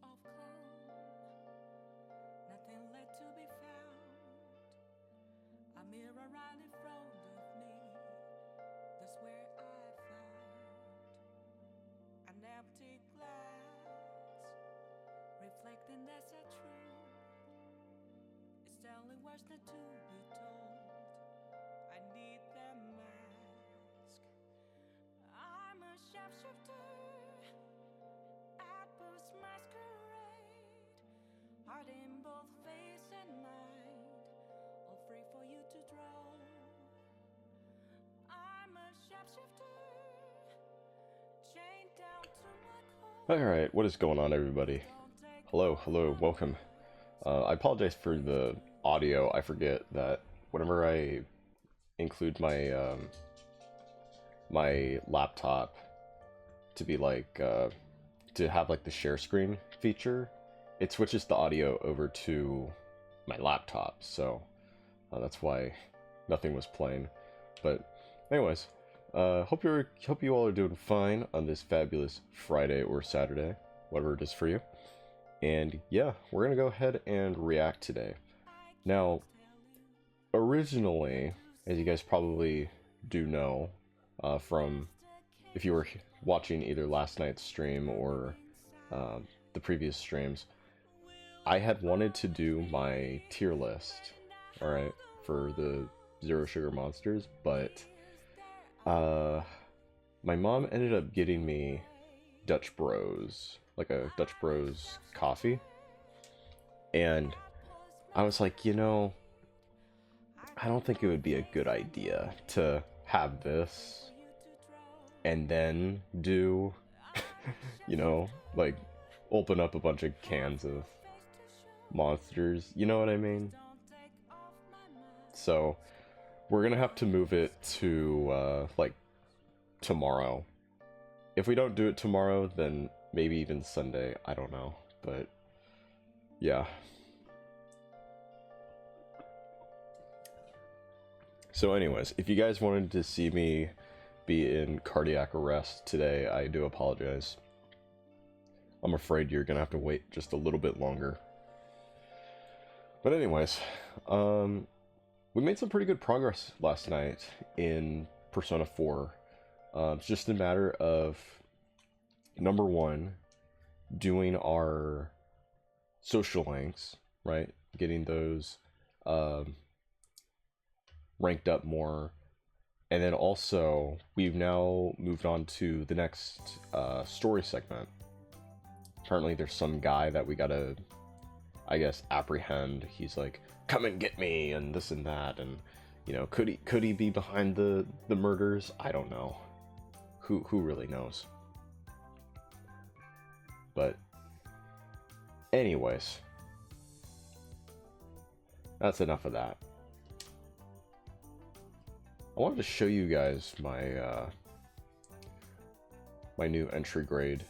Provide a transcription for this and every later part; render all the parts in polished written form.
moments of calm, nothing left to be found. A mirror right in front of me, that's where I found an empty glass, reflecting that's a truth. It's telling words not to be told. I need that mask. I'm a shapeshifter at Boost Masquerade, heart in both face and mind, all free for you to draw. I'm a shapeshifter, chained down to my core. Alright, what is going on, everybody? Hello, welcome. I apologize for the audio. I forget that whenever I include my my laptop to be like to have like the share screen feature, it switches the audio over to my laptop, so that's why nothing was playing. But anyways, hope you all are doing fine on this fabulous Friday or Saturday, whatever it is for you. And yeah, we're gonna go ahead and react today. Now, originally, as you guys probably do know, from if you were watching either last night's stream or the previous streams, I had wanted to do my tier list, alright, for the Zero Sugar Monsters, but my mom ended up getting me Dutch Bros, like a Dutch Bros coffee, and I was like, you know, I don't think it would be a good idea to have this and then do, you know, like open up a bunch of cans of monsters, you know what I mean? So we're gonna have to move it to like tomorrow. If we don't do it tomorrow, then maybe even Sunday, I don't know, but yeah. So anyways, if you guys wanted to see me be in cardiac arrest today, I do apologize. I'm afraid you're gonna have to wait just a little bit longer. But anyways, we made some pretty good progress last night in Persona 4. It's just a matter of, number one, doing our social links, right? Getting those ranked up more. And then also, we've now moved on to the next story segment. Apparently there's some guy that we gotta, I guess, apprehend. He's like, come and get me, and this and that, and, you know, could he be behind the murders? I don't know. Who really knows? But anyways, that's enough of that. I wanted to show you guys my my new entry grade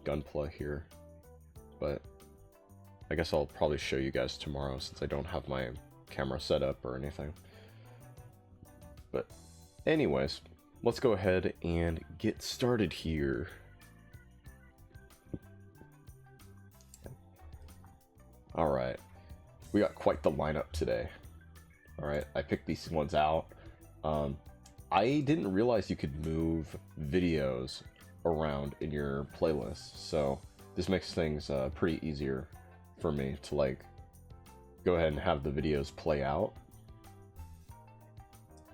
Gunpla here, but I guess I'll probably show you guys tomorrow since I don't have my camera set up or anything. But anyways, let's go ahead and get started here. Alright, we got quite the lineup today. Alright, I picked these ones out. I didn't realize you could move videos around in your playlist, so this makes things pretty easier for me to like go ahead and have the videos play out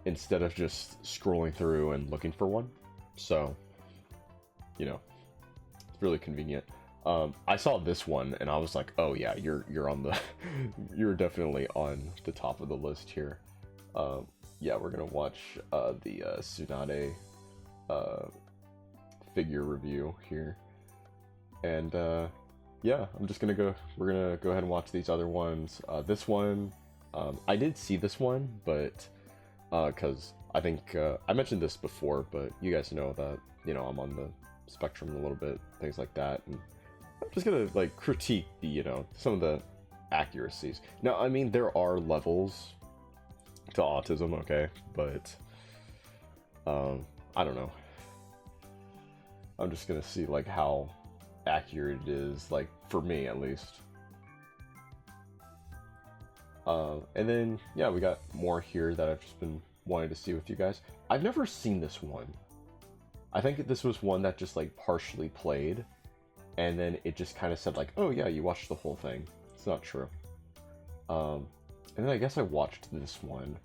instead of just scrolling through and looking for one. So, you know, it's really convenient. I saw this one and I was like, oh yeah, you're on the you're definitely on the top of the list here. Yeah, we're gonna watch the Tsunade figure review here, and yeah, we're gonna go ahead and watch these other ones. This one, I did see this one, but because I think I mentioned this before, but you guys know that, you know, I'm on the spectrum a little bit, things like that, and I'm just gonna like critique the, you know, some of the accuracies. Now, I mean, there are levels to autism, okay, but I don't know. I'm just gonna see like how accurate it is, like, for me at least. And then, yeah, we got more here that I've just been wanting to see with you guys. I've never seen this one. I think this was one that just, like, partially played, and then it just kind of said, like, oh yeah, you watched the whole thing. It's not true. And then I guess I watched this one,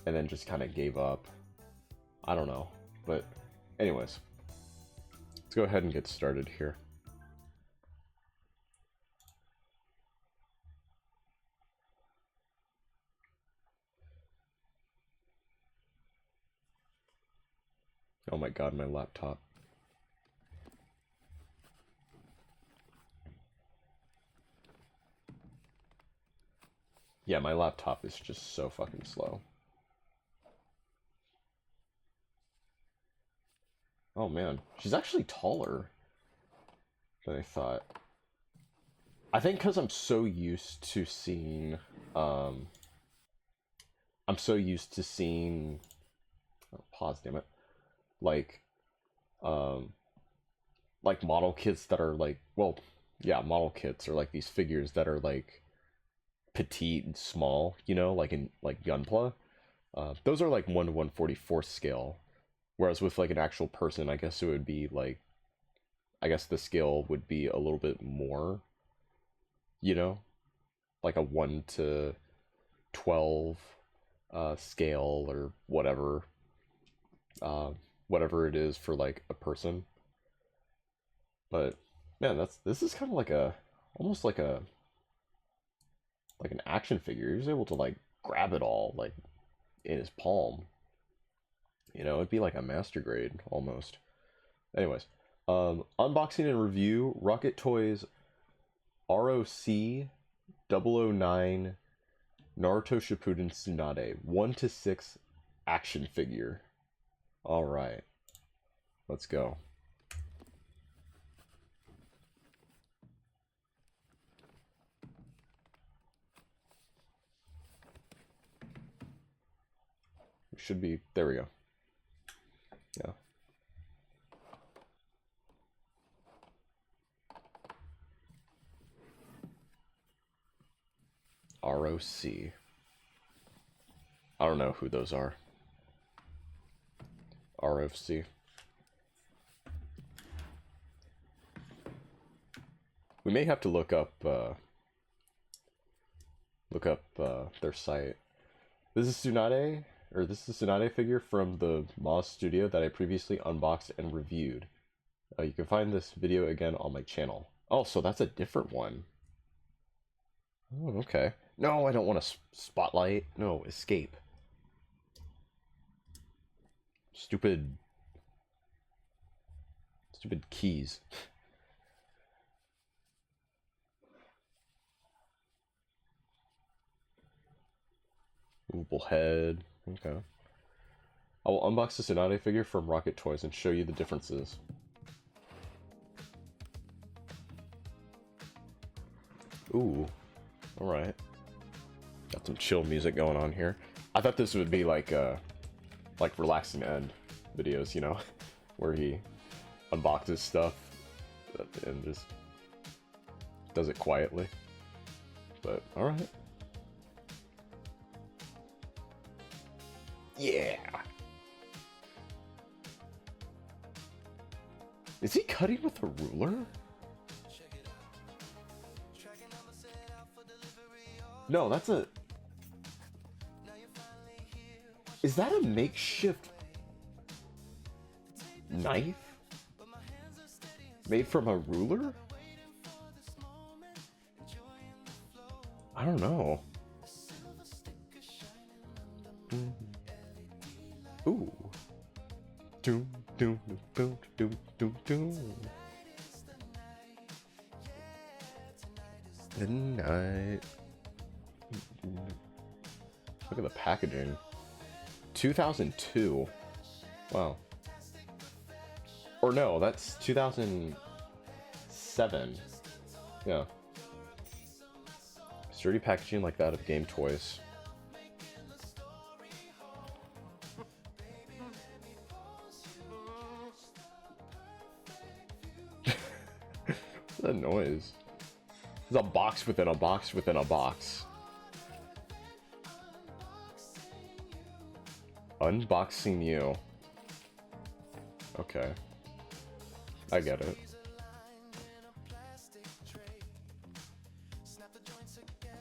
and then just kind of gave up. I don't know. But, anyways. Let's go ahead and get started here. Oh my god, my laptop. Yeah, my laptop is just so fucking slow. Oh man, she's actually taller than I thought. I think because I'm so used to seeing, oh, pause, damn it. Like model kits that are like, well, yeah, model kits are like these figures that are like petite and small, you know, like in like Gunpla. Those are like 1 to 1/44 scale, whereas with like an actual person, I guess it would be like, I guess the scale would be a little bit more, you know, like a 1 to 12 scale or whatever, whatever it is for like a person. But man, this is kind of like a, almost like a, like an action figure. He was able to like grab it all like in his palm. You know, it'd be like a master grade almost. Anyways, unboxing and review Rocket Toys ROC 009 Naruto Shippuden Tsunade 1 to 6 action figure. All right, let's go. Should be, there we go. Yeah. ROC. I don't know who those are. ROC. We may have to look up their site. This is Tsunade, or this is a Tsunade figure from the Moz Studio that I previously unboxed and reviewed. You can find this video again on my channel. Oh, so that's a different one. Oh, okay. No, I don't want to spotlight. No, escape. Stupid keys. Movable head. Okay. I will unbox the Tsunade figure from Rocket Toys and show you the differences. Ooh. Alright. Got some chill music going on here. I thought this would be like relaxing end videos, you know, where he unboxes stuff and just does it quietly. But alright. Yeah. Is he cutting with a ruler? No, that's a... Is that a makeshift knife? Made from a ruler? I don't know. Ooh. Doom, doom, doom, doom, doom, doom. The night. Look at the packaging. 2002. Wow. Or no, that's 2007. Yeah. Sturdy packaging like that of Game Toys. What's that noise? There's a box within a box within a box. Unboxing you. Okay. I get it.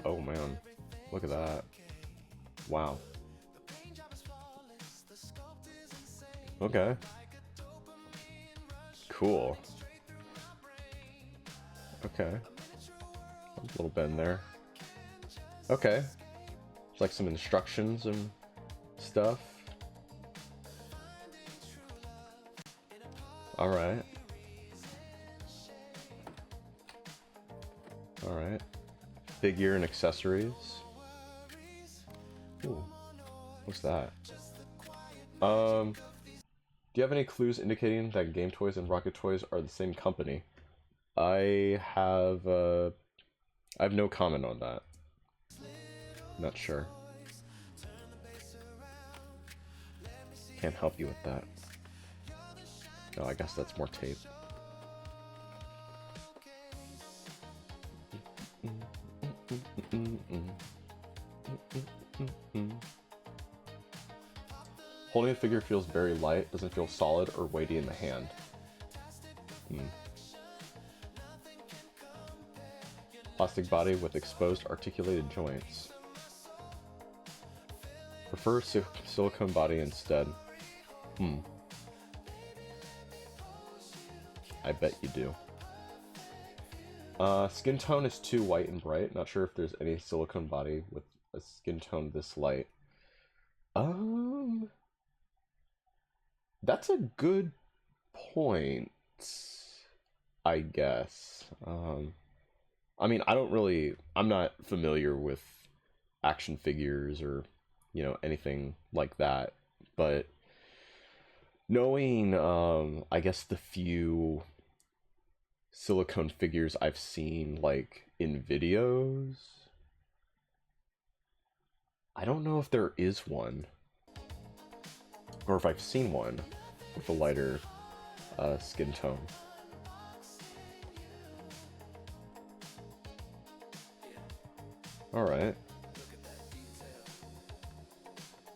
Oh man. Look at that. Wow. Okay. Cool. Okay. A little bend there. Okay. There's like some instructions and stuff. Alright. Alright. Figure and accessories. Ooh. What's that? Do you have any clues indicating that Game Toys and Rocket Toys are the same company? I have no comment on that. Not sure. Can't help you with that. No, I guess that's more tape. Holding a figure feels very light, doesn't feel solid or weighty in the hand. Plastic body with exposed articulated joints. Prefer silicone body instead. I bet you do. Skin tone is too white and bright. Not sure if there's any silicone body with a skin tone this light. That's a good point, I guess. I mean, I'm not familiar with action figures or, you know, anything like that, but knowing, I guess the few silicone figures I've seen, like, in videos, I don't know if there is one, or if I've seen one with a lighter skin tone. Alright.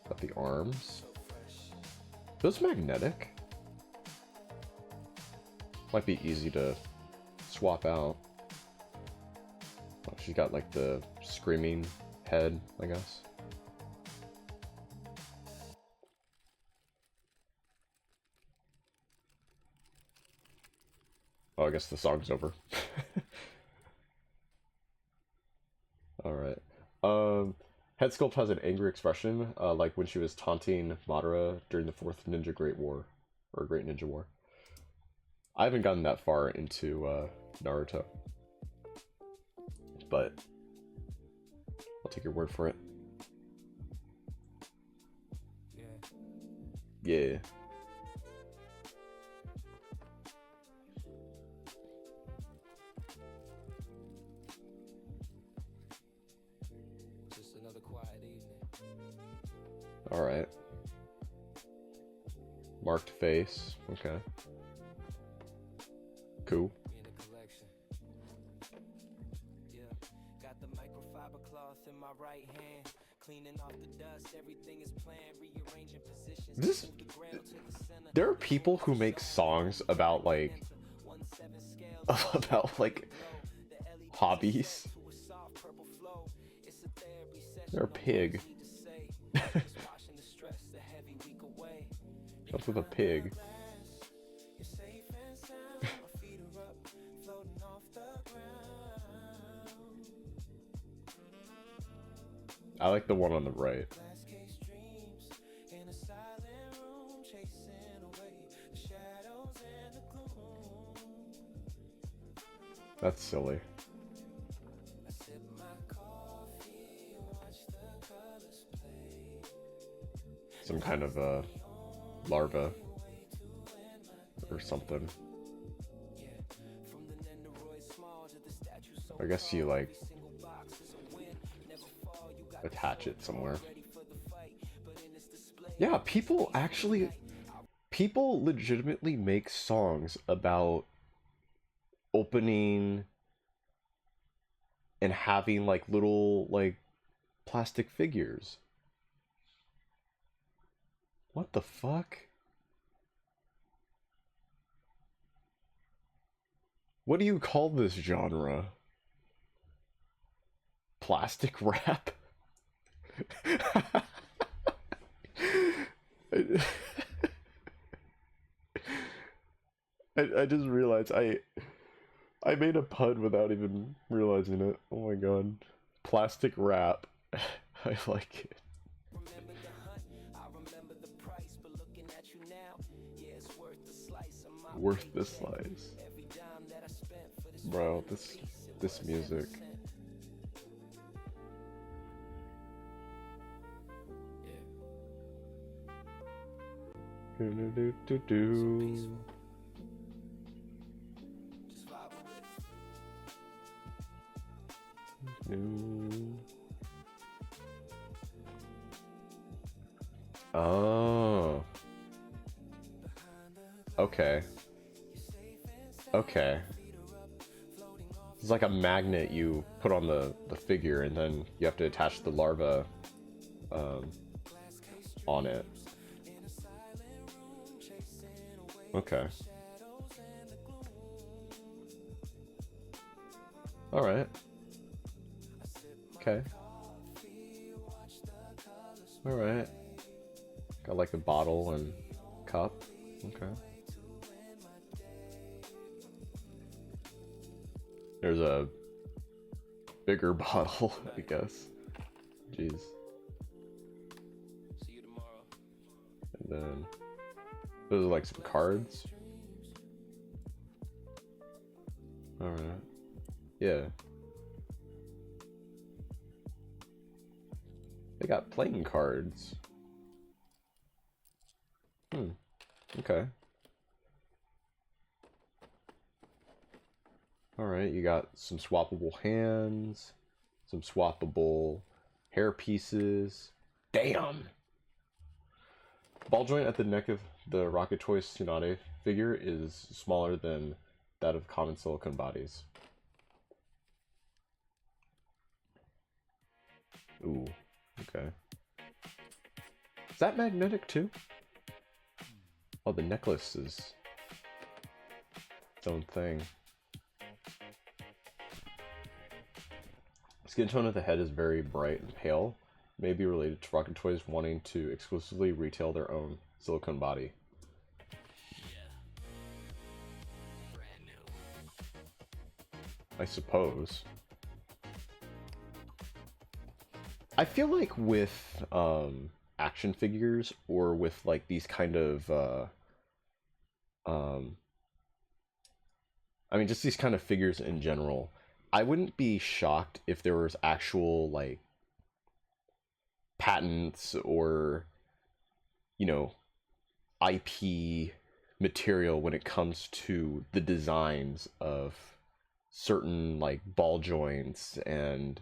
Got the arms. Those magnetic? Might be easy to swap out. Oh, she's got like the screaming head, I guess. Oh, I guess the song's over. Alright. Head sculpt has an angry expression, like when she was taunting Madara during the Fourth Ninja Great War, or Great Ninja War. I haven't gotten that far into Naruto, but I'll take your word for it. Yeah. Alright. Marked face. Okay. Cool. Got the microfiber cloth in my right hand. Cleaning off the dust. Everything is planned. Rearranging positions. There are people who make songs about like hobbies. They're a pig. Jump with a pig. I like the one on the right. That's silly. Some kind of a larva or something. I guess you like attach it somewhere. Yeah, people legitimately make songs about opening and having like little like plastic figures. What the fuck? What do you call this genre? Plastic wrap? I just realized I made a pun without even realizing it. Oh my god. Plastic wrap. I like it. Worth the slice. Bro, this music. Do do do. Oh. Okay. Okay. It's like a magnet you put on the figure, and then you have to attach the larva on it. Okay. Alright. Okay. Alright. Got like a bottle and cup. Okay. There's a bigger bottle, I guess. Jeez. And then those are like some cards. Alright. Yeah. They got playing cards. Okay. Alright, you got some swappable hands, some swappable hair pieces. Damn! Ball joint at the neck of the Rocket Toy Tsunade figure is smaller than that of common silicone bodies. Ooh, okay. Is that magnetic too? Oh, the necklace is its own thing. Skin tone of the head is very bright and pale. May be related to Rocket Toys wanting to exclusively retail their own silicone body. I suppose. I feel like with action figures, or with like these kind of I mean just these kind of figures in general, I wouldn't be shocked if there was actual like patents or, you know, IP material when it comes to the designs of certain like ball joints and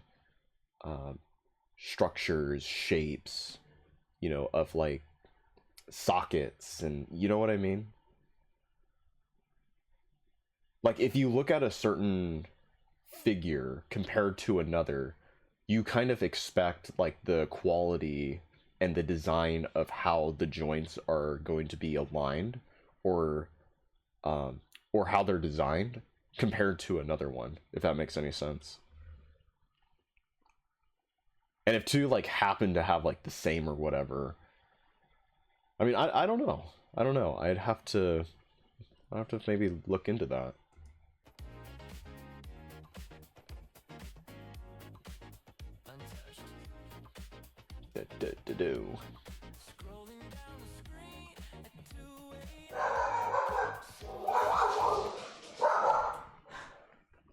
structures, shapes, you know, of like sockets, and you know what I mean? Like if you look at a certain figure compared to another, you kind of expect like the quality and the design of how the joints are going to be aligned, or or how they're designed compared to another one, if that makes any sense. And if two like happen to have like the same or whatever, I mean, I don't know. I don't know. I'd have to maybe look into that. Do.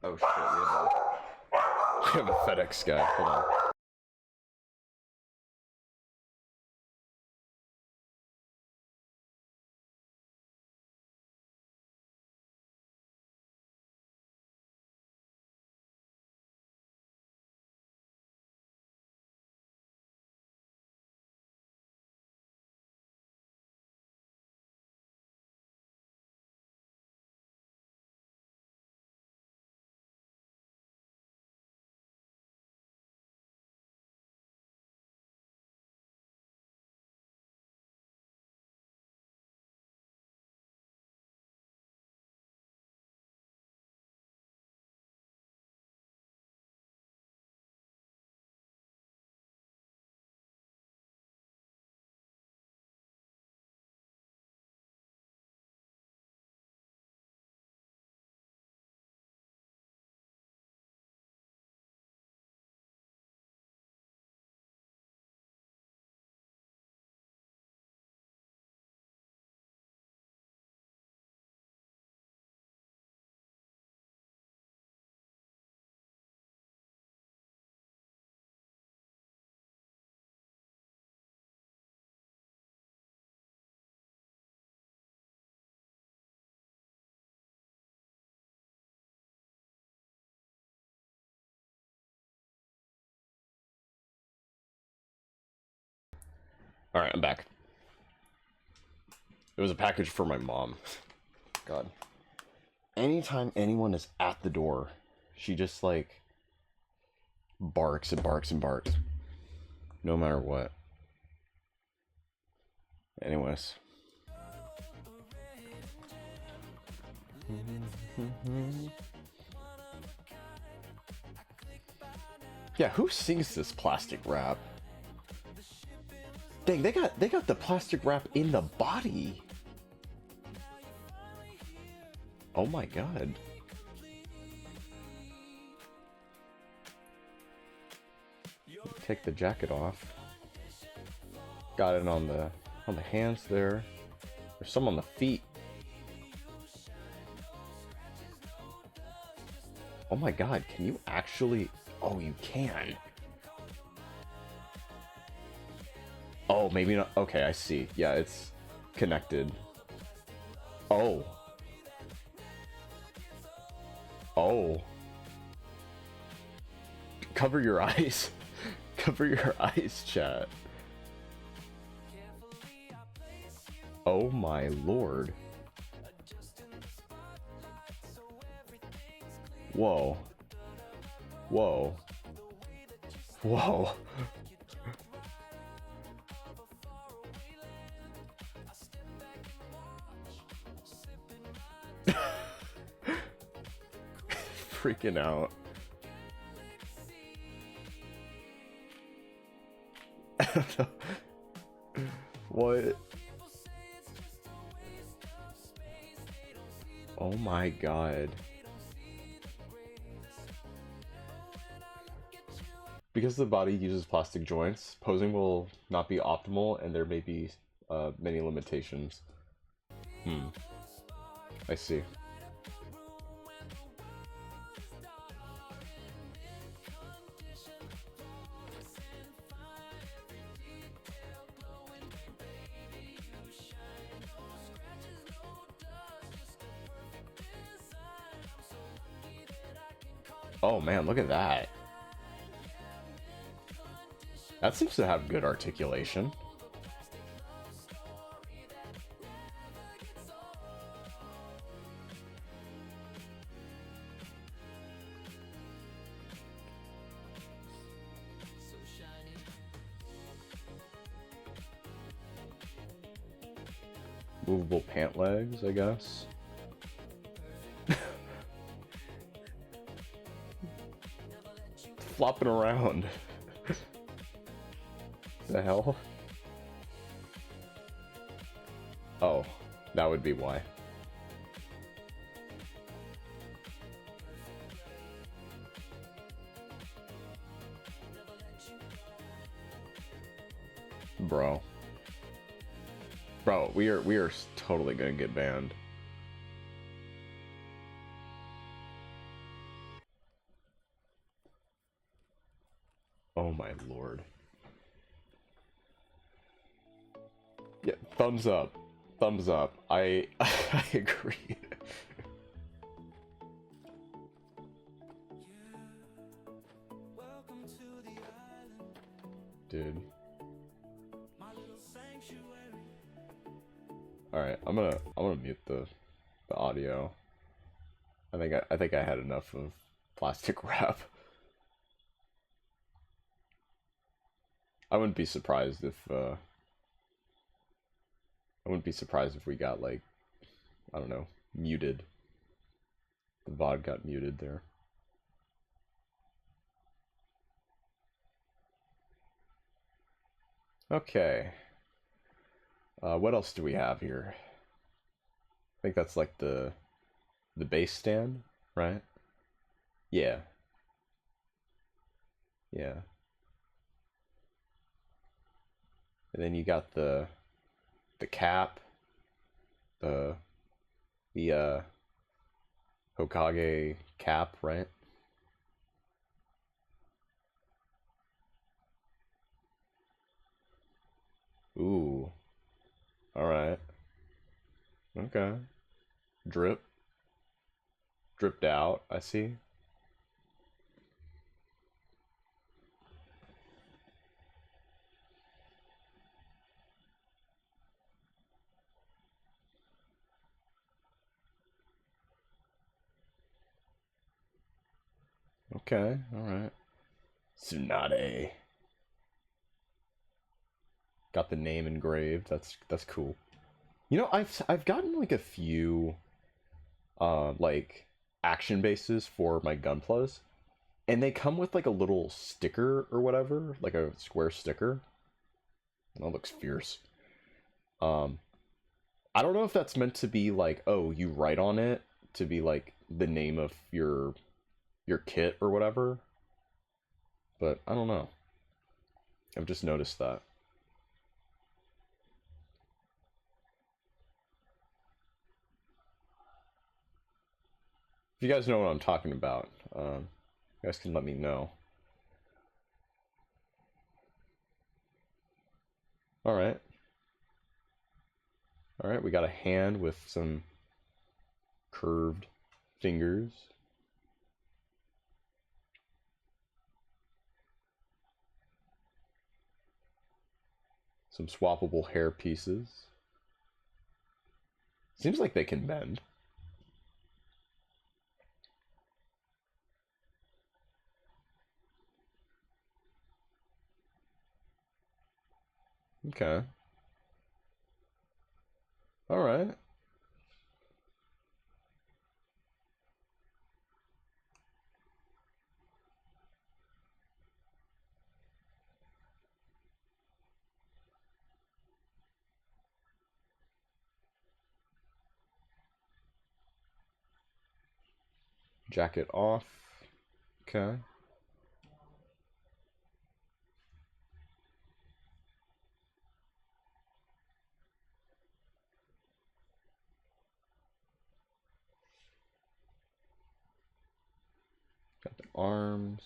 Oh shit, we have a FedEx guy. Hold on. Alright, I'm back. It was a package for my mom. God. Anytime anyone is at the door, she just, like, barks and barks and barks. No matter what. Anyways. Yeah, who sings this plastic wrap? Dang, they got the plastic wrap in the body. Oh my god. Take the jacket off. Got it on the hands there. There's some on the feet. Oh my god, can you actually... Oh, you can. Oh, maybe not. Okay, I see. Yeah, it's connected. Oh. Oh. Cover your eyes. Cover your eyes, chat. Oh my lord. Whoa. Whoa. Whoa. Freaking out. What? Oh my god. Because the body uses plastic joints, posing will not be optimal and there may be many limitations. I see. Oh man, look at that. That seems to have good articulation. Movable pant legs, I guess. Flopping around. The hell? Oh, that would be why. Bro. Bro, we are totally gonna get banned. Oh my lord. Yeah, thumbs up. Thumbs up. I agree. Dude. Alright, I'm gonna mute the audio. I think I had enough of plastic wrap. I wouldn't be surprised if we got, like, I don't know, muted. The VOD got muted there. Okay. What else do we have here? I think that's like the base stand, right? Yeah. Yeah. And then you got the cap, the Hokage cap, right? Ooh. Alright. Okay. Drip. Dripped out, I see. Okay, alright. Tsunade. Got the name engraved. That's cool. You know, I've gotten like a few like action bases for my gunplas, and they come with like a little sticker or whatever, like a square sticker. That looks fierce. Um I don't know if that's meant to be like, oh, you write on it to be like the name of your kit or whatever, but I don't know. I've just noticed that. If you guys know what I'm talking about, you guys can let me know. Alright. Alright, we got a hand with some curved fingers. Some swappable hair pieces. Seems like they can bend. Okay. Alright. Jacket off. Okay. Got the arms.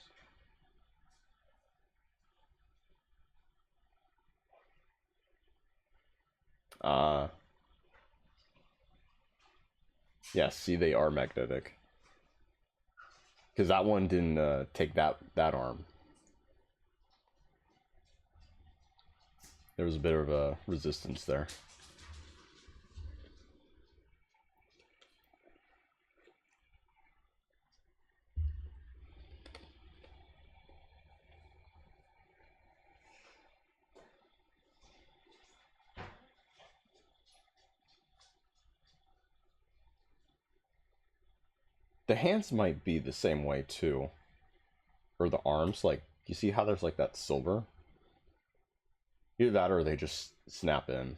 Yeah, see, they are magnetic. Because that one didn't take that arm. There was a bit of a resistance there. The hands might be the same way too. Or the arms, like, you see how there's like that silver? Either that or they just snap in.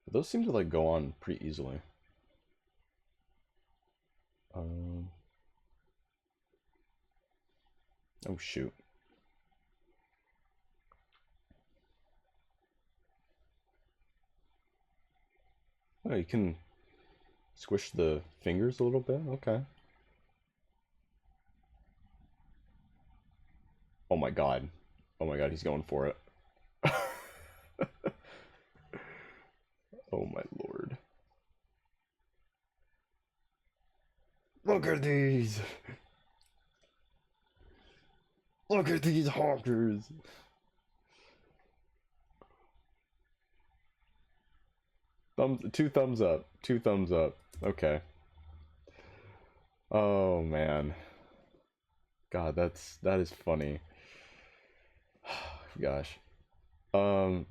But those seem to like go on pretty easily. Oh shoot. Oh, you can squish the fingers a little bit? Okay. Oh my god. Oh my god, he's going for it. Oh my lord. Look at these! Look at these honkers! Two thumbs up. Two thumbs up. Okay. Oh man. God, that is funny. Gosh. Um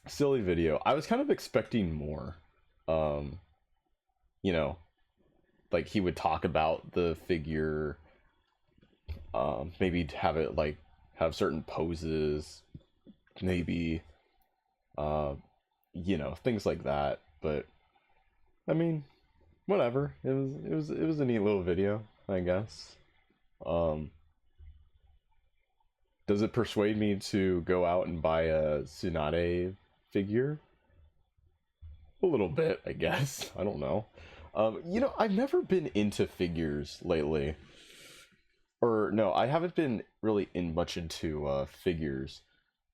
Silly video. I was kind of expecting more. Um you know, like he would talk about the figure, maybe have it like have certain poses, maybe you know, things like that. But I mean, whatever. It was a neat little video, I guess. Um does it persuade me to go out and buy a Tsunade figure? A little bit, I guess. I don't know. You know, I've never been into figures lately. Or no, I haven't been really much into figures,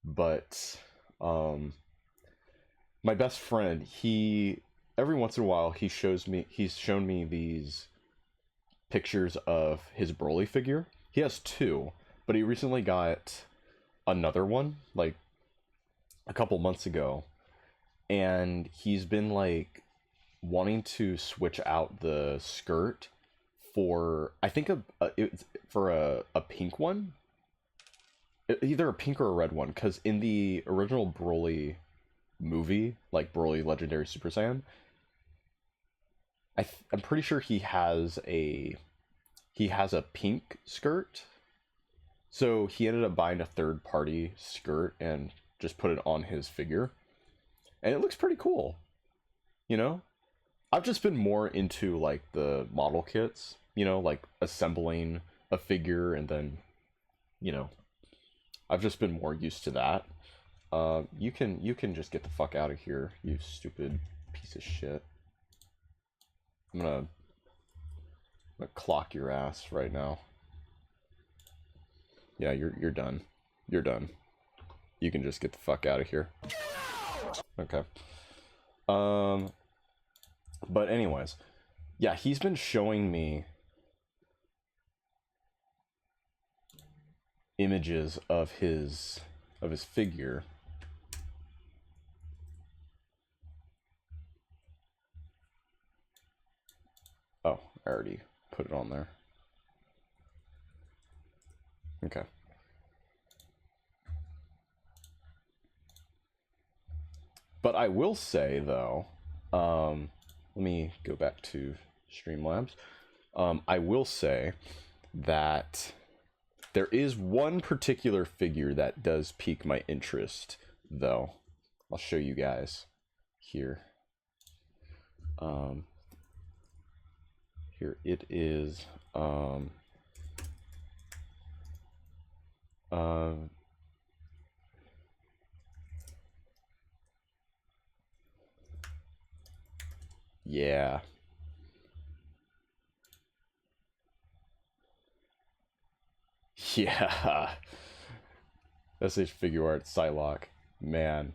but my best friend, he every once in a while he's shown me these pictures of his Broly figure. He has two, but he recently got another one like a couple months ago, and he's been like wanting to switch out the skirt for, I think, it's for a pink one. Either a pink or a red one, because in the original Broly movie, like Broly Legendary Super Saiyan, I'm pretty sure he has a pink skirt. So he ended up buying a third-party skirt and just put it on his figure, and it looks pretty cool. You know, I've just been more into like the model kits. You know, like assembling a figure, and then, you know, I've just been more used to that. You can just get the fuck out of here, you stupid piece of shit. I'm gonna clock your ass right now. Yeah, you're done. You're done. You can just get the fuck out of here. Okay. But anyways, yeah, he's been showing me images of his figure. Oh, I already put it on there. Okay. But I will say, though, let me go back to Streamlabs. I will say that there is one particular figure that does pique my interest, though. I'll show you guys here. Here it is. Yeah. Yeah. SH Figure Art Psylocke. Man.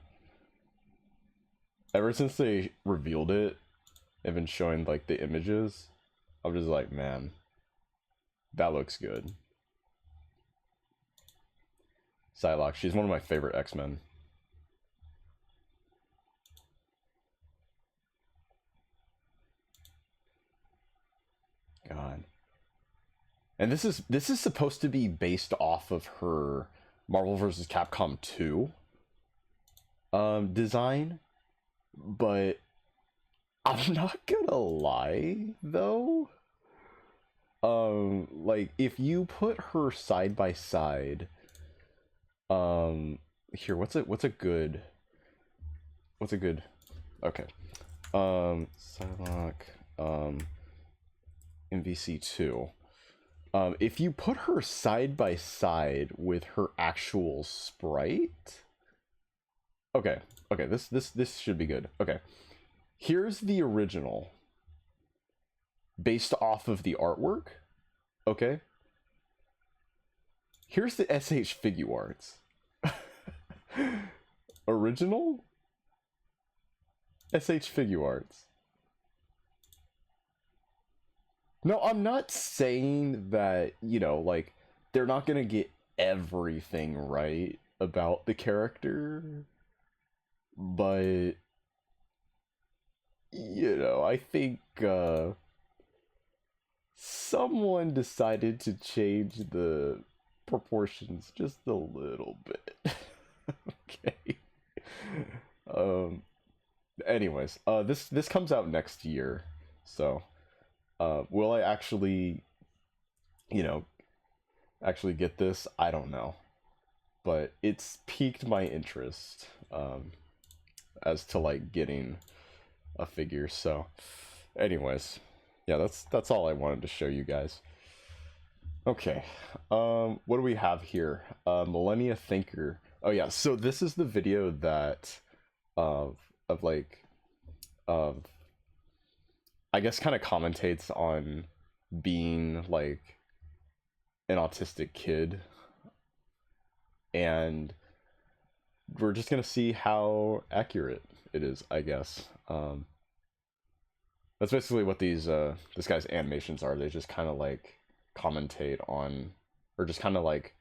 Ever since they revealed it, they've been showing like the images. I'm just like, man, that looks good. Psylocke, she's one of my favorite X-Men. God. And this is supposed to be based off of her Marvel vs. Capcom 2 design, but I'm not gonna lie though. Like if you put her side by side, here, what's a good okay. Psylocke, MVC2. If you put her side by side with her actual sprite, okay, this should be good. Okay, here's the original, based off of the artwork. Okay, here's the SH Figure Arts. Original SH Figure Arts. No, I'm not saying that, you know, like, they're not gonna get everything right about the character, but, you know, I think, someone decided to change the proportions just a little bit. Okay. Anyways, this comes out next year, so will I actually, you know, actually get this? I don't know, but it's piqued my interest as to like getting a figure. So anyways, yeah, that's all I wanted to show you guys. Okay, what do we have here? Millennia Thinker. Oh yeah, so this is the video that of like I guess kind of commentates on being like an autistic kid, and we're just gonna see how accurate it is, I guess. That's basically what these this guy's animations are. They just kind of like commentate on, or just kind of like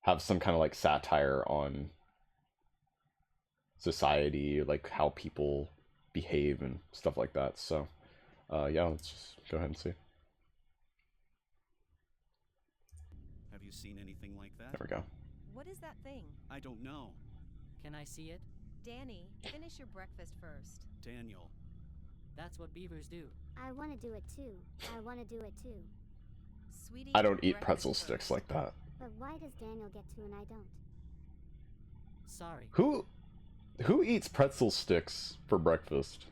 have some kind of like satire on society, like how people behave and stuff like that. So yeah, let's just go ahead and see. you seen anything like that? There we go. What is that thing? I don't know. Can I see it? Danny, finish your breakfast first. Daniel. That's what beavers do. I want to do it too. I want to do it too. Sweetie, I don't eat breakfast pretzel first. sticks like that. But why does Daniel get to and I don't? Sorry. Who eats pretzel sticks for breakfast?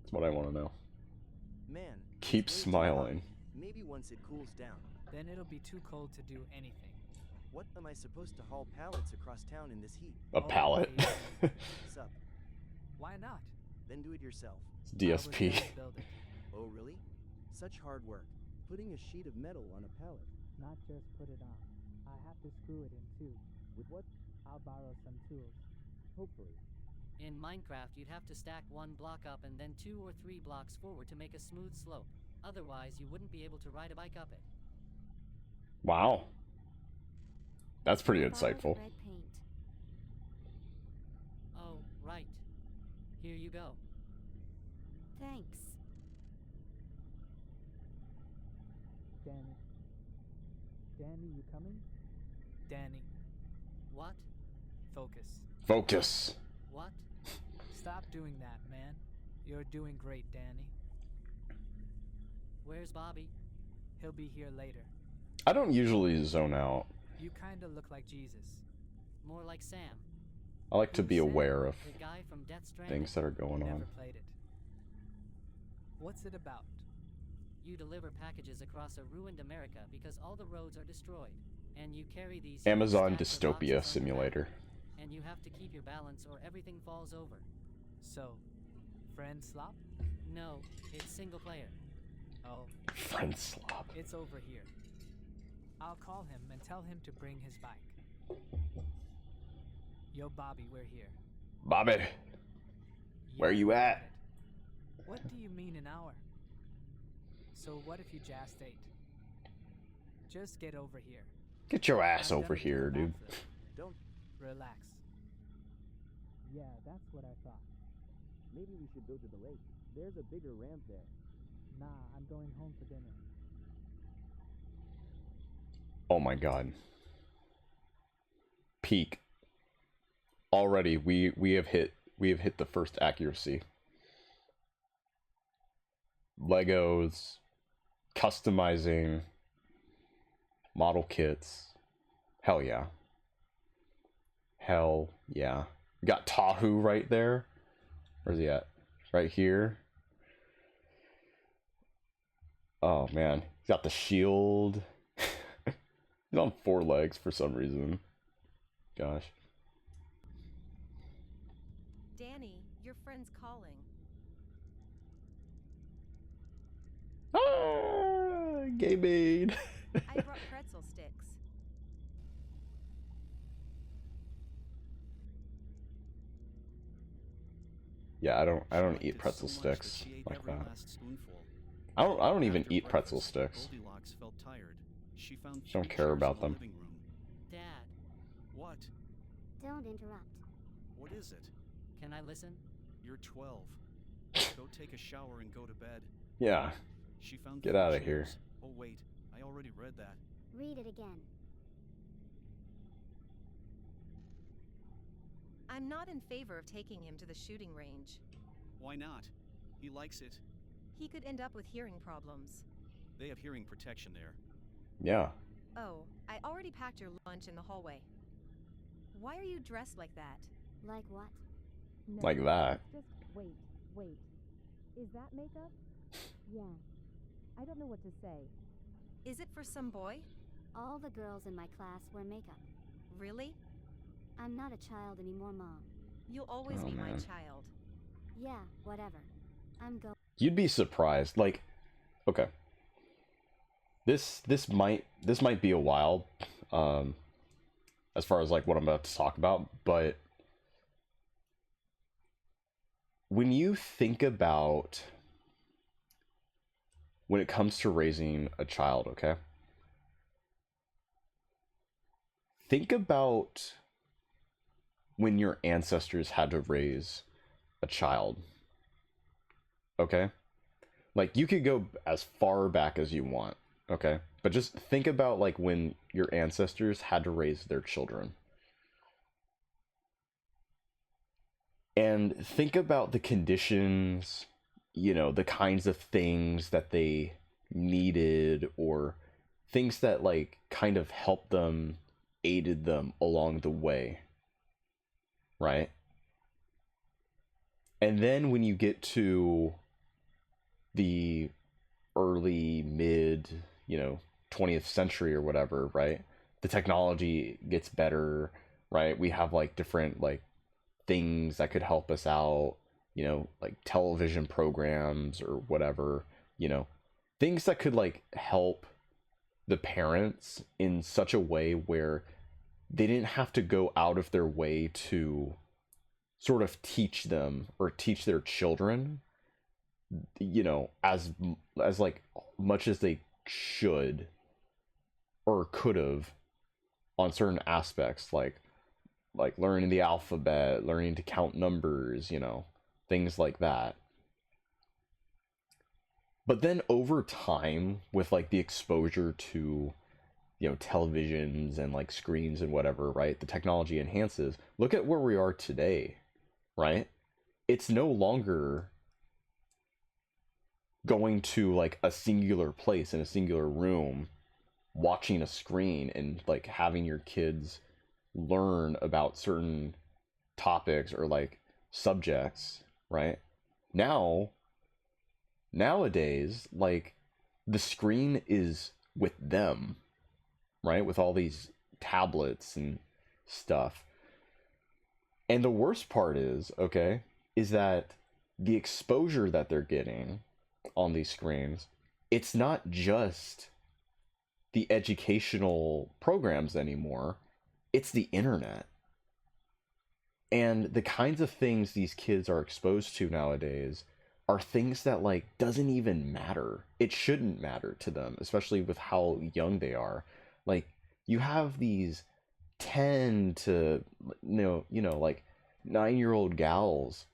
That's what I want to know. Man, Keep it's way too smiling. hot. Maybe once it cools down. Then it'll be too cold to do anything. What am I supposed to haul pallets across town in this heat? A pallet. Sup? Why not? Then do it yourself. It's I was DSP. gonna build it. Oh, really? Such hard work. Putting a sheet of metal on a pallet. Not just put it on. I have to screw it in too. With what? I'll borrow some tools. Hopefully. In Minecraft, you'd have to stack one block up and then 2 or 3 blocks forward to make a smooth slope. Otherwise, you wouldn't be able to ride a bike up it. Wow. That's pretty Borrowed insightful. red paint. Oh, right. Here you go. Thanks. Danny. Danny, you coming? Danny, What? focus. Focus. What? Stop doing that, man. You're doing great, Danny. Where's Bobby? He'll be here later. I don't usually zone out. You kinda look like Jesus. More like Sam, I like to be Who's Sam? aware of the guy from Death Stranding. things that are going Never on. played it. What's it about? You deliver packages across a ruined America because all the roads are destroyed. And you carry these Amazon stacks of Dystopia boxes on your back, Simulator. And you have to keep your balance or everything falls over. So, friend slop? No, it's single player. Oh, Friend slop. it's over here. I'll call him and tell him to bring his bike. Yo, Bobby, we're here. Bobby, where you at? got it. What do you mean an hour? So what if you just ate? Just get over here. Get your ass I'm over done with here, the dude. backflip. Don't. Relax. Yeah, that's what I thought. Maybe we should go to the lake. There's a bigger ramp there. Nah, I'm going home for dinner. Oh my god. Peak. Already we have hit the first accuracy. Legos, customizing, model kits. Hell yeah. Hell yeah. We got Tahu right there. Where's he at? Right here. Oh man. He's got the shield. He's on 4 legs for some reason. Gosh. Danny, your friend's calling. Ah, gay maid. I brought pretzel sticks. Yeah, I don't She eat liked it pretzel so much that sticks she ate like every that. last spoonful. I don't even After eat pretzel breakfast, sticks. Goldilocks felt tired. She found Don't three care chairs about in the them. living room. Dad, What? Don't interrupt. What is it? can I listen? You're 12. Go take a shower and go to bed. Yeah. She found Get 3 outta here. chairs. Oh wait, I already read that. Read it again. I'm not in favor of taking him to the shooting range. Why not? He likes it. He could end up with hearing problems. They have hearing protection there. Yeah. Oh, I already packed your lunch in the hallway. Why are you dressed like that? Like what? No, Like that. Just wait. Is that makeup? Yeah. I don't know what to say. Is it for some boy? All the girls in my class wear makeup. Really? I'm not a child anymore, Mom. You'll always Oh, be my man. child. Yeah, whatever. I'm going. You'd be surprised. Like, okay. This might be a while, as far as like what I'm about to talk about, but when you think about when it comes to raising a child, okay? Think about when your ancestors had to raise a child. Okay? Like, you could go as far back as you want. Okay? But just think about like when your ancestors had to raise their children. And think about the conditions, you know, the kinds of things that they needed, or things that like kind of helped them, aided them along the way, right? And then when you get to the early, mid, 20th century or whatever, right? The technology gets better, right? We have like different like things that could help us out, like television programs or whatever, things that could like help the parents in such a way where they didn't have to go out of their way to sort of teach them or teach their children, as like much as they should or could have on certain aspects, like learning the alphabet, learning to count numbers, things like that. But then over time, with like the exposure to, televisions and like screens and whatever, right? The technology enhances. Look at where we are today, right? It's no longer going to like a singular place in a singular room, watching a screen and like having your kids learn about certain topics or like subjects, right? Nowadays, like the screen is with them, right? With all these tablets and stuff. And the worst part is, okay, is that the exposure that they're getting on these screens, it's not just the educational programs anymore, it's the internet. And the kinds of things these kids are exposed to nowadays are things that like doesn't even matter. It shouldn't matter to them, especially with how young they are. Like you have these 10 to like 9-year-old gals,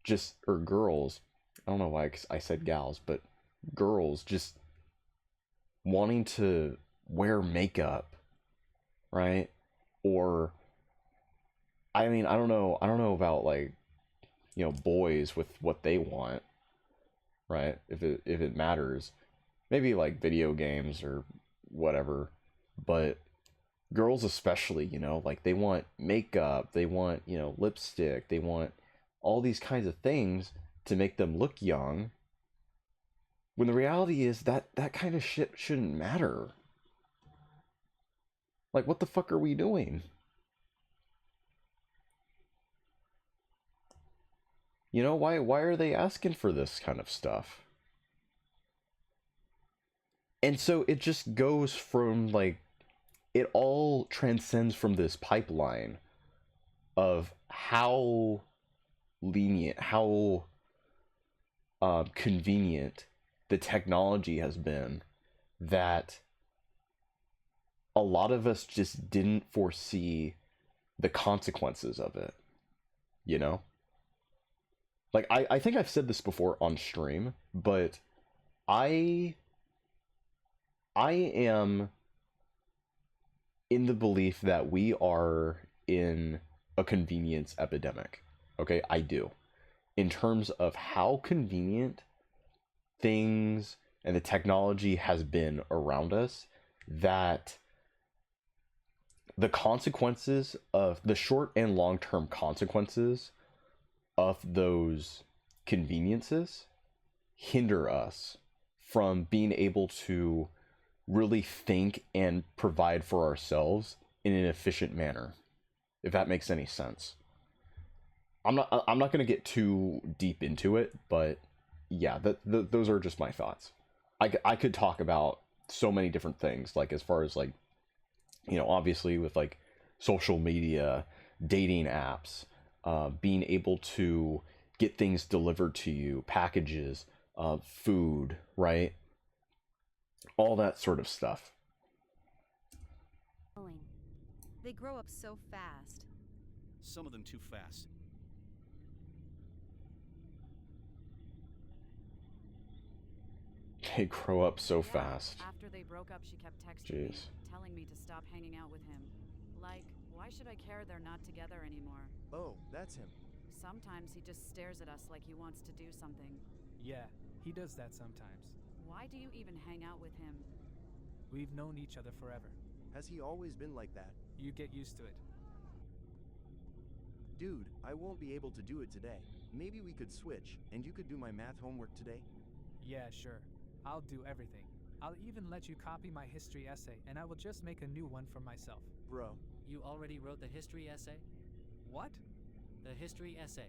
just, or girls, I don't know why I said gals, but girls just wanting to wear makeup, right? Or I mean, I don't know about like, boys with what they want, right? If it matters. Maybe like video games or whatever, but girls especially, like they want makeup, they want, lipstick, they want all these kinds of things to make them look young, when the reality is that that kind of shit shouldn't matter. Like, what the fuck are we doing? Why are they asking for this kind of stuff? And so it just goes from like, it all transcends from this pipeline of how lenient, how convenient the technology has been, that a lot of us just didn't foresee the consequences of it, Like, I think I've said this before on stream, but I am in the belief that we are in a convenience epidemic. Okay, I do. In terms of how convenient things and the technology has been around us, that the consequences of the short and long-term consequences of those conveniences hinder us from being able to really think and provide for ourselves in an efficient manner, if that makes any sense. I'm not going to get too deep into it, but yeah, those are just my thoughts. I could talk about so many different things, like as far as like, obviously with like social media, dating apps, being able to get things delivered to you, packages, food, right? All that sort of stuff. They grow up so fast. Some of them too fast. They grow up so Yeah, fast. After they broke up, she kept texting me, Jeez. telling me to stop hanging out with him. Like, why should I care they're not together anymore? Oh, that's him. Sometimes he just stares at us like he wants to do something. Yeah, he does that sometimes. Why do you even hang out with him? We've known each other forever. Has he always been like that? You get used to it. Dude, I won't be able to do it today. Maybe we could switch, and you could do my math homework today? Yeah, sure. I'll do everything. I'll even let you copy my history essay, and I will just make a new one for myself. Bro. You already wrote the history essay? What? The history essay.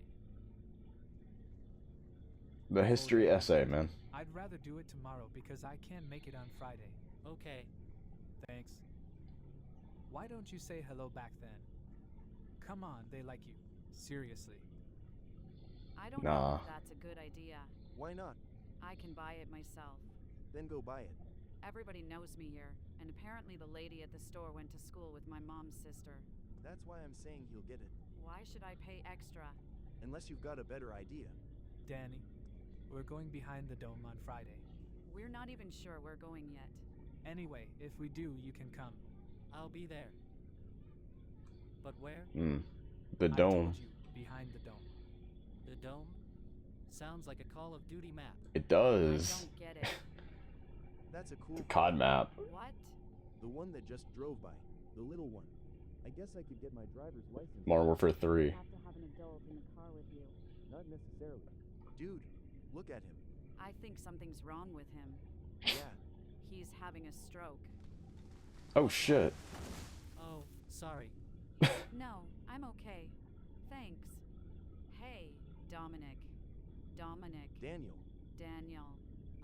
The history essay, man. I'd rather do it tomorrow because I can't make it on Friday. Okay. Thanks. Why don't you say hello back then? Come on, they like you. Seriously. I don't Nah. know if that's a good idea. Why not? I can buy it myself. Then go buy it. Everybody knows me here, and apparently the lady at the store went to school with my mom's sister. That's why I'm saying he'll get it. Why should I pay extra? Unless you've got a better idea. Danny, we're going behind the dome on Friday. We're not even sure we're going yet. Anyway, if we do, you can come. I'll be there. But where? The I dome. told you, behind the dome. The dome? Sounds like a Call of Duty map. It I does. don't get it. That's a cool The COD map. What? The one that just drove by. The little one. I guess I could get my driver's license. Modern Warfare 3. Have to have an adult in the car with you. Not necessarily. Dude, look at him. I think something's wrong with him. Yeah. He's having a stroke. Oh shit. Oh, sorry. No, I'm okay. Thanks. Hey, Dominic. Dominic. Daniel. Daniel.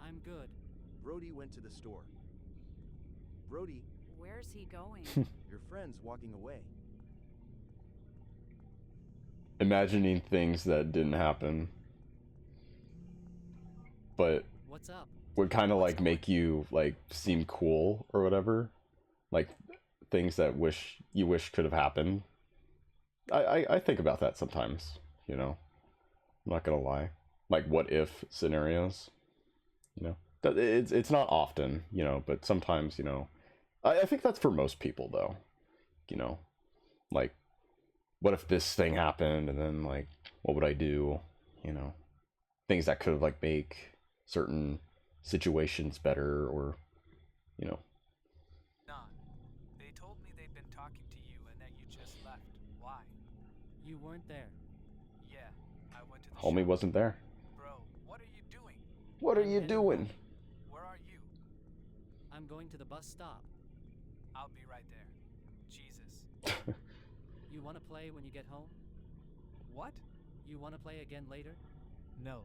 I'm good. Brody went to the store. Brody, Where's he going? your friend's walking away. Imagining things that didn't happen. But What's up? would kind of like make you like seem cool or whatever. Like things that you wish could have happened. I think about that sometimes, you know. I'm not gonna lie. Like what if scenarios. You know. It's not often, you know, but sometimes, you know. I think that's for most people though. You know. Like what if this thing happened and then like what would I do? You know. Things that could have like make certain situations better or you know. Nah. They told me they've been talking to you and that you just left. Why? You weren't there. Yeah, I went to the Homie shop. wasn't there. Bro, what are you doing? What are I'm you headed doing? home. Where are you? I'm going to the bus stop. I'll be right there. Jesus. You want to play when you get home? What? You want to play again later? No.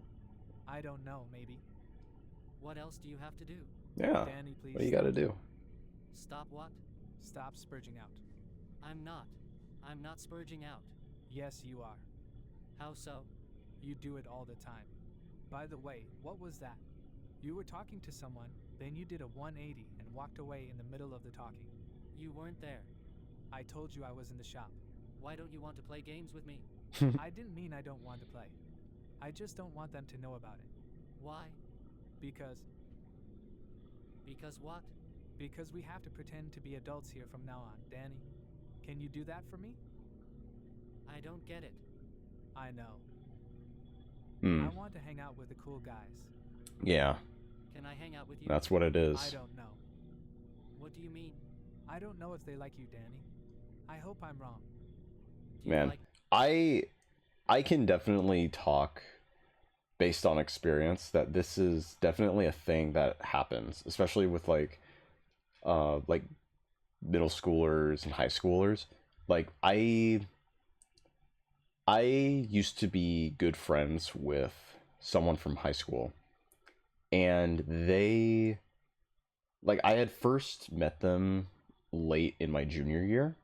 I don't know, maybe. What else do you have to do? Yeah. Danny, please. What do you gotta do? Stop what? Stop spurging out. I'm not. I'm not spurging out. Yes, you are. How so? You do it all the time. By the way, what was that? You were talking to someone, then you did a 180 and walked away in the middle of the talking. You weren't there. I told you I was in the shop. Why don't you want to play games with me? I didn't mean I don't want to play. I just don't want them to know about it. Why? Because What? because we have to pretend to be adults here from now on, Danny. Can you do that for me? I don't get it. I know. Hmm. I want to hang out with the cool guys. Yeah. Can I hang out with you? That's what it is. I don't know. What do you mean? I don't know if they like you, Danny. I hope I'm wrong. Do you Man, like I can definitely talk based on experience that this is definitely a thing that happens, especially with like middle schoolers and high schoolers. Like I used to be good friends with someone from high school, and they like I had first met them late in my junior year,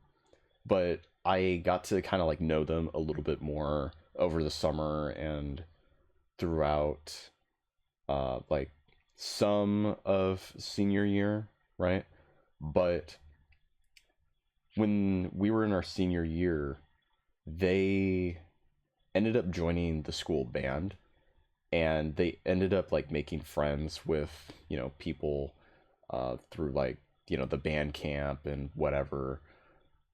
but I got to kind of like know them a little bit more over the summer and throughout like some of senior year, right? But when we were in our senior year, they ended up joining the school band, and they ended up like making friends with, you know, people through like, you know, the band camp and whatever,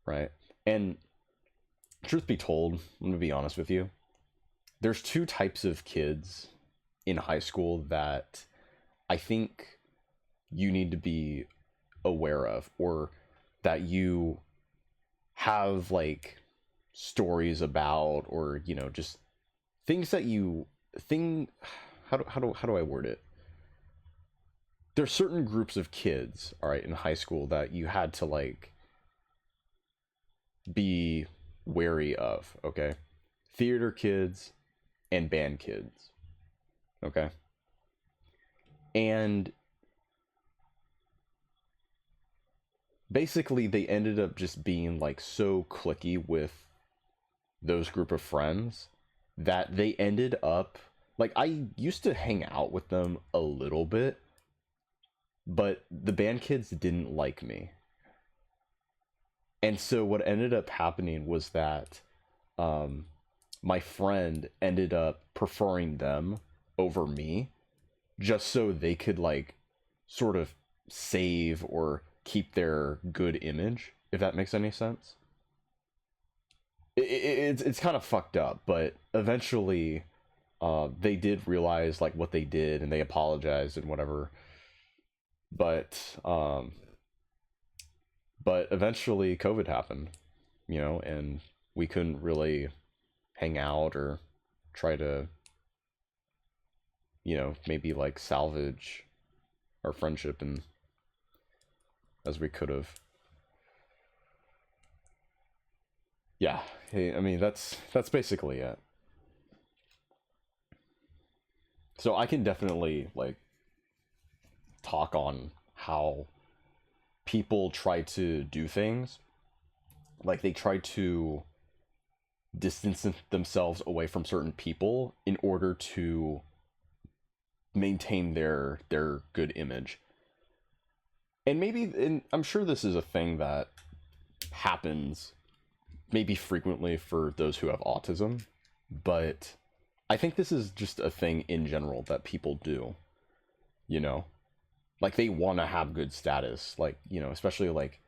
right? And truth be told, I'm gonna be honest with you, there's two types of kids in high school that I think you need to be aware of, or that you have like stories about, or, you know, just things that you thing how do I word it? There's certain groups of kids, all right, in high school that you had to like be wary of, okay? Theater kids and band kids. Okay? And basically they ended up just being like so cliquey with those group of friends that they ended up like, I used to hang out with them a little bit, but the band kids didn't like me. And so what ended up happening was that my friend ended up preferring them over me, just so they could like sort of save or keep their good image, if that makes any sense. It's kind of fucked up, but eventually they did realize like what they did, and they apologized and whatever. But eventually COVID happened, you know, and we couldn't really hang out or try to, you know, maybe like salvage our friendship and as we could have. Yeah, I mean that's basically it. So I can definitely like talk on how people try to do things, like they try to distance themselves away from certain people in order to maintain their good image. And maybe, and I'm sure this is a thing that happens maybe frequently for those who have autism, but I think this is just a thing in general that people do, you know? Like they want to have good status, like, you know, especially like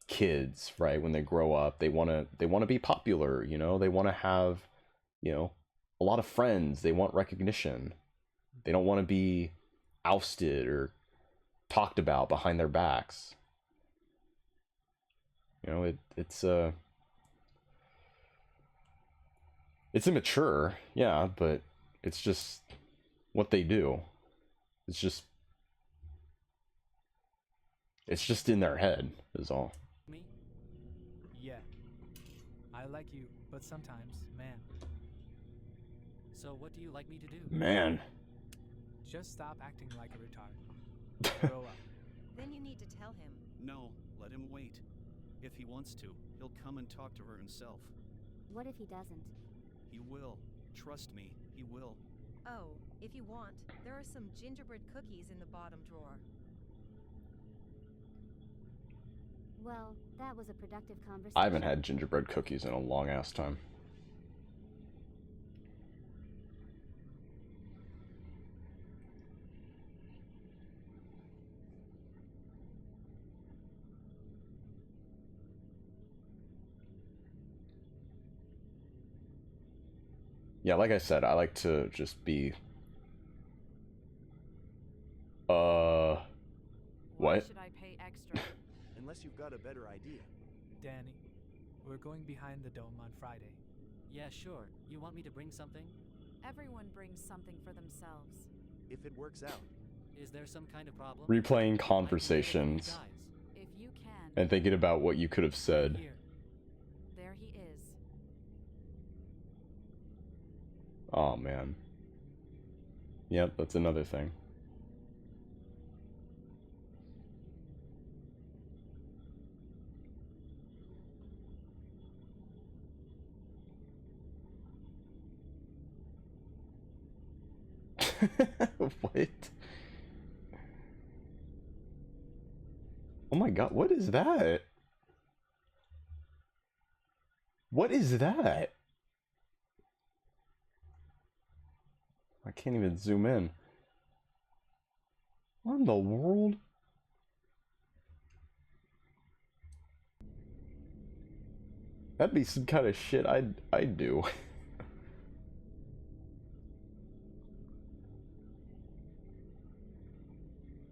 kids, right? When they grow up, they want to be popular, you know? They want to have, you know, a lot of friends. They want recognition. They don't want to be ousted or talked about behind their backs. You know, it's immature, yeah, but it's just what they do. It's just in their head, is all. Me? Yeah. I like you, but sometimes, man. So what do you like me to do? Man. Just stop acting like a retard. Grow up. Then you need to tell him. No, let him wait. If he wants to, he'll come and talk to her himself. What if he doesn't? He will. Trust me, he will. Oh, if you want, there are some gingerbread cookies in the bottom drawer. Well, that was a productive conversation. I haven't had gingerbread cookies in a long ass time. Yeah, like I said, I like to just be Why what? should I pay extra? Unless you've got a better idea. Danny, we're going behind the dome on Friday. Yeah, sure. You want me to bring something? Everyone brings something for themselves. If it works out. Is there some kind of problem? Replaying conversations Guys, If you can. and thinking about what you could have said. here. There he is. Oh man. Yep, that's another thing. What? Oh my god, what is that? What is that? My can't even zoom in. What in the world? That'd be some kind of shit I'd do.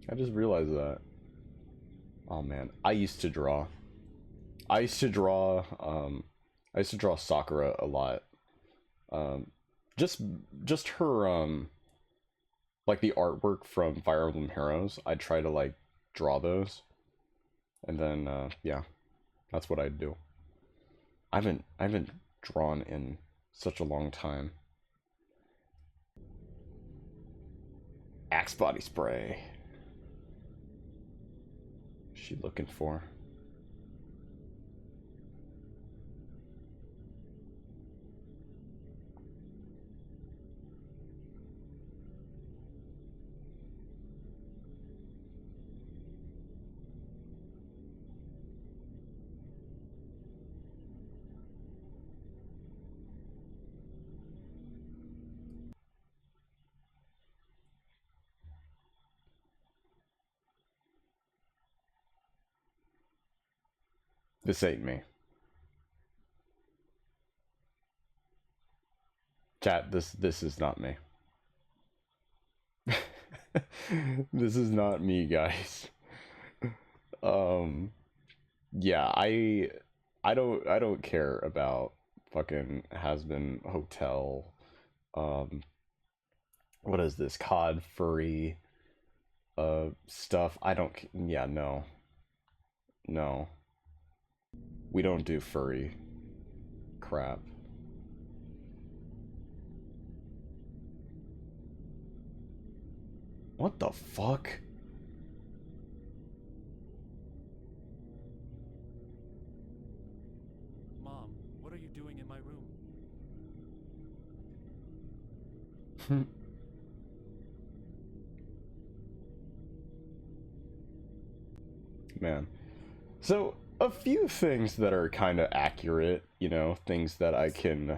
I just realized that. Oh man, I used to draw. I used to draw Sakura a lot. Just her like the artwork from Fire Emblem Heroes. I'd try to like draw those. And then yeah, that's what I'd do. I haven't drawn in such a long time. Axe body spray. What's she looking for? This ain't me. Chat, this is not me. This is not me, guys. Yeah, I don't care about fucking Has-Been Hotel. What is this? COD furry stuff. I don't, yeah, no. No. We don't do furry crap. What the fuck? Mom, what are you doing in my room? Man. So, a few things that are kind of accurate, you know, things that I can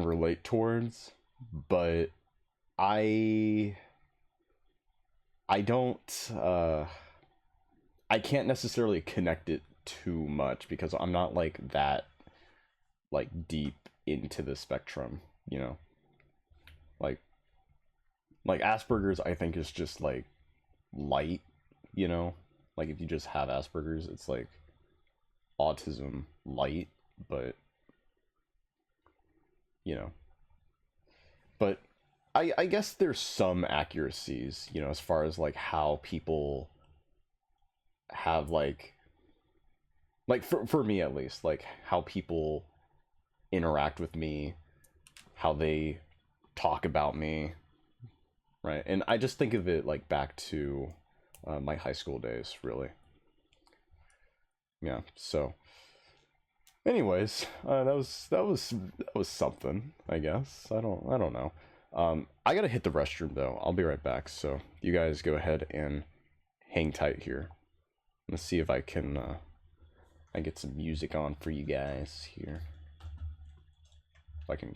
relate towards, but I don't I can't necessarily connect it too much because I'm not like that like deep into the spectrum, you know. Like Asperger's I think is just like light, you know. Like if you just have Asperger's, it's like autism light, but you know. But I guess there's some accuracies, you know, as far as like how people have like for me at least, like how people interact with me, how they talk about me, right? And I just think of it like back to my high school days, really. Yeah. So, anyways, that was something, I guess. I don't know. I gotta hit the restroom though. I'll be right back. So you guys go ahead and hang tight here. Let's see if I can I get some music on for you guys here. If I can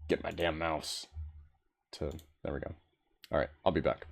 get my damn mouse to, there we go. All right, I'll be back.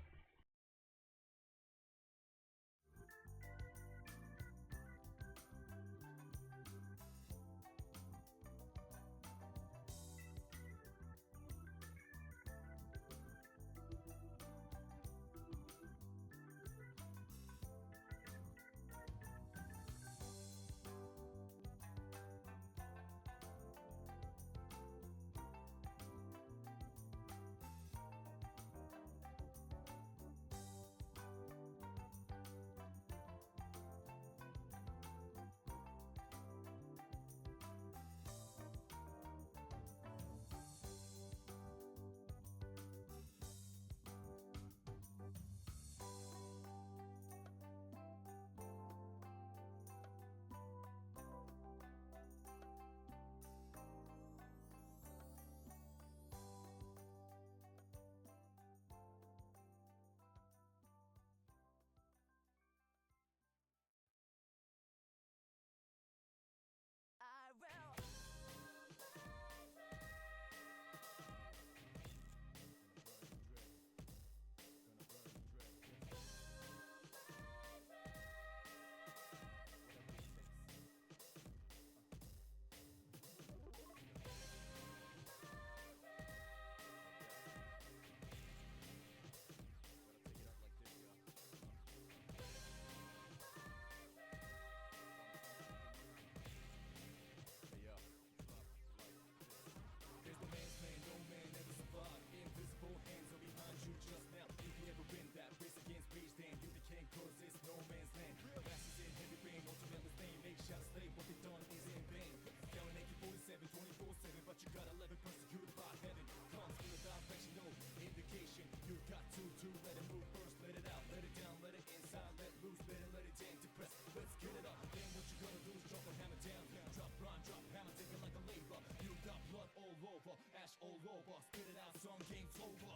over, ash all over, spit it out, some game's over.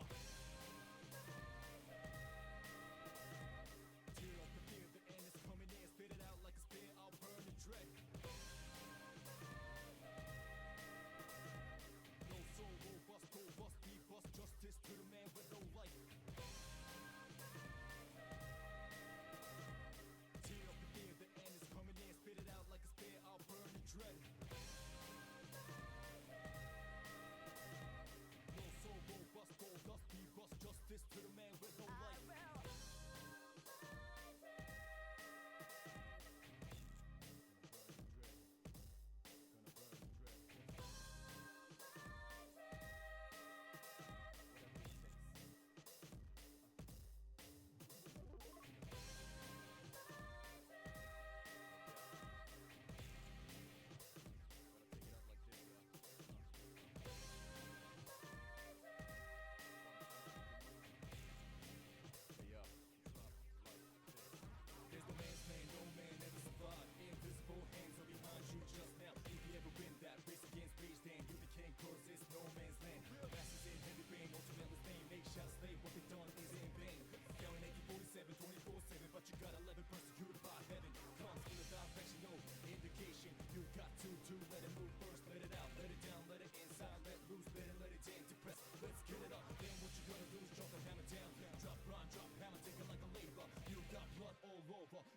Tear up the fear, the end is coming in, spit it out like a spear, I'll burn the dread. No soul, robust, be bust, justice to the man with no life. Tear up the fear, the end is coming in, spit it out like a spear, I'll burn the dread. No soul, robust, be bust, justice to the man with no life.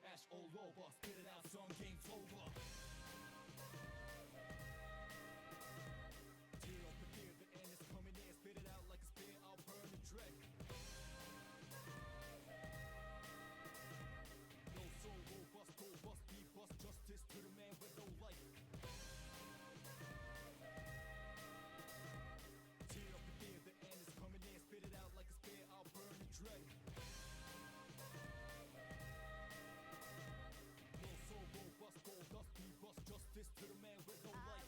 Ash all over, spit it out, some game's over. Tear up the fear, the end is coming in, spit it out like a spear, I'll burn the dread. No soul, robust, be bust, justice to the man with no life. Tear up the fear, the end is coming in, spit it out like a spear, I'll burn the dread. Be bust, justice to the man with no life.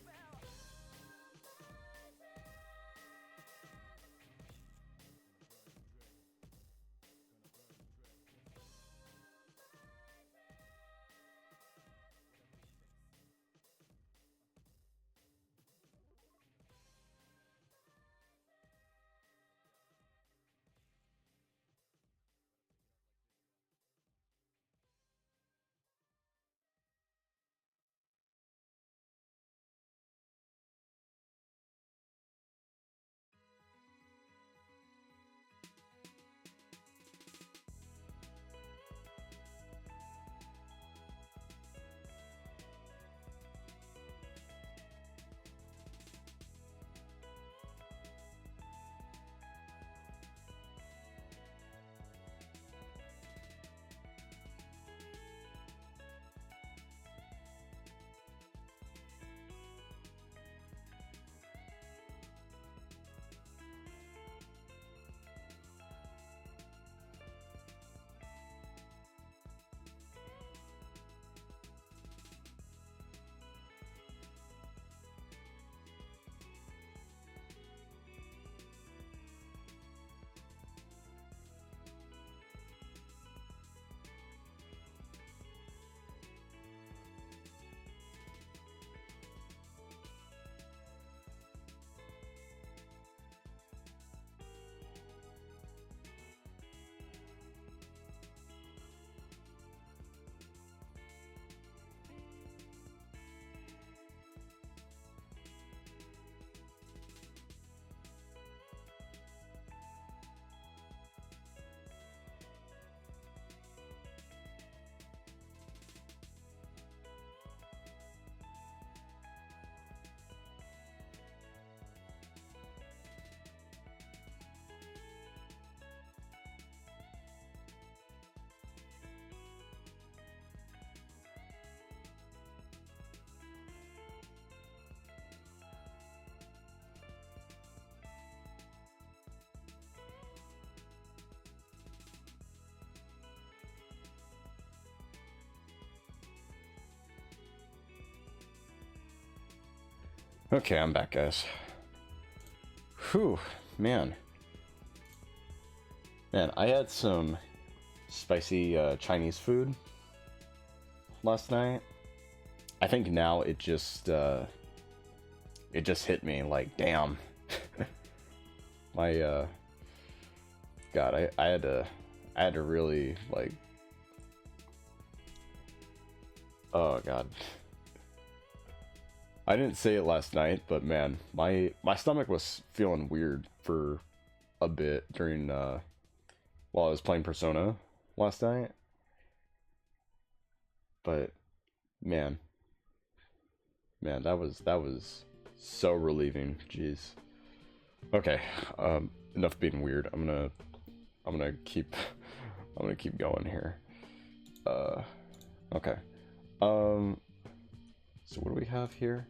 Okay, I'm back, guys. Whew, man. Man, I had some spicy Chinese food last night. I think now it just it just hit me like, damn. My God, I had to really like, oh God. I didn't say it last night, but man, my stomach was feeling weird for a bit during while I was playing Persona last night. But man, that was so relieving. Jeez. Okay, enough being weird. I'm gonna keep going here. Okay. So what do we have here?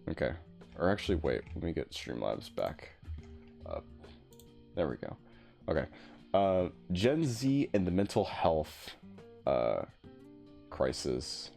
Okay. Or actually, wait. Let me get Streamlabs back up. There we go. Okay. Gen Z and the mental health crisis.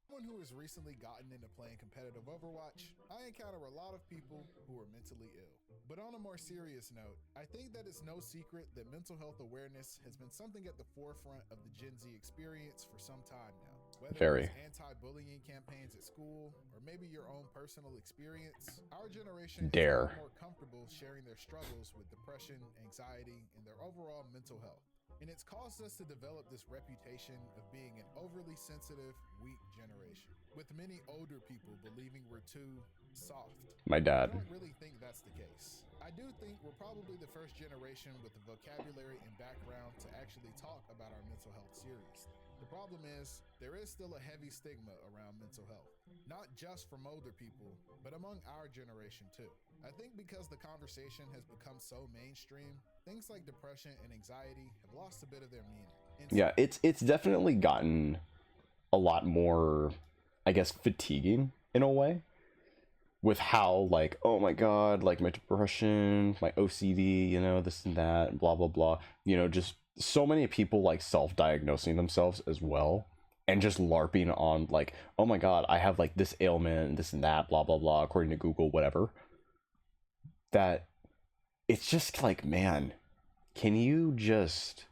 Someone who has recently gotten into playing competitive Overwatch, I encounter a lot of people who are mentally ill. But on a more serious note, I think that it's no secret that mental health awareness has been something at the forefront of the Gen Z experience for some time now. Whether it's anti-bullying campaigns at school, or maybe your own personal experience, our generation is more comfortable sharing their struggles with depression, anxiety, and their overall mental health. And it's caused us to develop this reputation of being an overly sensitive, weak generation, with many older people believing we're too soft. My dad. I don't really think that's the case. I do think we're probably the first generation with the vocabulary and background to actually talk about our mental health seriously. The problem is, there is still a heavy stigma around mental health, not just from older people, but among our generation too. I think because the conversation has become so mainstream, things like depression and anxiety have lost a bit of their meaning. Yeah, it's definitely gotten a lot more, I guess, fatiguing in a way, with how like, oh my God, like my depression, my OCD, you know, this and that, blah blah blah, you know, just so many people like self-diagnosing themselves as well, and just LARPing on like, oh my God, I have like this ailment and this and that, blah blah blah, according to Google, whatever. That it's just like, man, can you just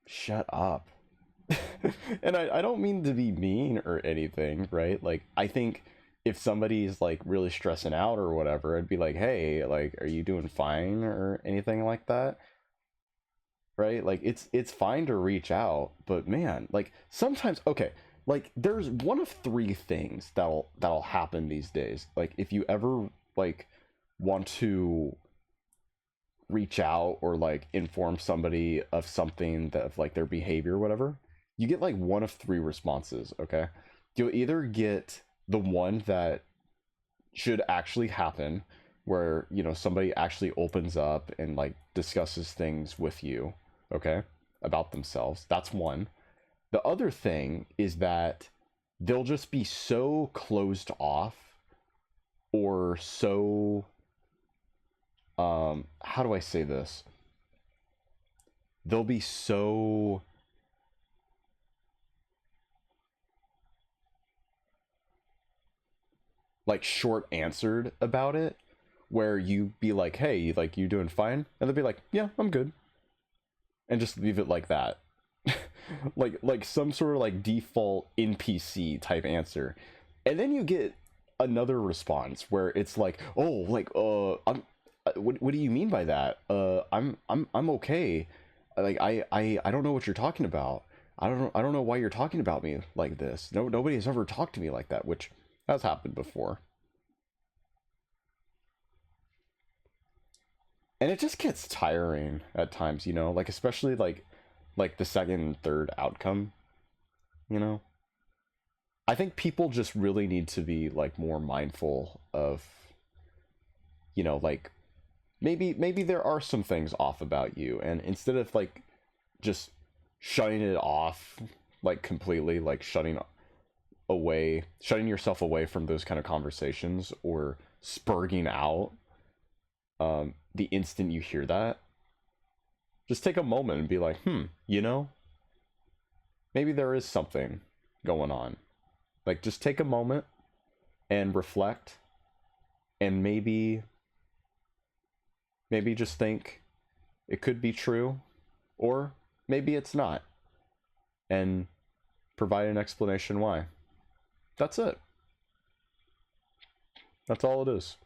shut up? And I don't mean to be mean or anything, right? Like, I think if somebody's like really stressing out or whatever, I'd be like, hey, like, are you doing fine or anything like that? Right? Like, it's fine to reach out, but man, like sometimes, okay, like there's one of three things that'll happen these days. Like, if you ever like want to reach out or like inform somebody of something, that of like their behavior or whatever, you get like one of three responses. Okay, you'll either get the one that should actually happen, where, you know, somebody actually opens up and like discusses things with you, okay, about themselves. That's one. The other thing is that they'll just be so closed off, or so how do I say this? They'll be so like short answered about it, where you be like, hey, like, you doing fine? And they'll be like, yeah, I'm good. And just leave it like that. like some sort of like default NPC type answer. And then you get another response where it's like, oh, like, what do you mean by that? I'm okay. Like, I don't know what you're talking about. I don't know why you're talking about me like this. Nobody has ever talked to me like that, which has happened before. And it just gets tiring at times, you know, like, especially like the second and third outcome, you know. I think people just really need to be like more mindful of, you know, like, maybe there are some things off about you, and instead of like just shutting it off like completely, like shutting yourself away from those kind of conversations, or spurging out the instant you hear that, just take a moment and be like, you know, maybe there is something going on. Like, just take a moment and reflect, and maybe just think it could be true, or maybe it's not, and provide an explanation why. That's it. That's all it is.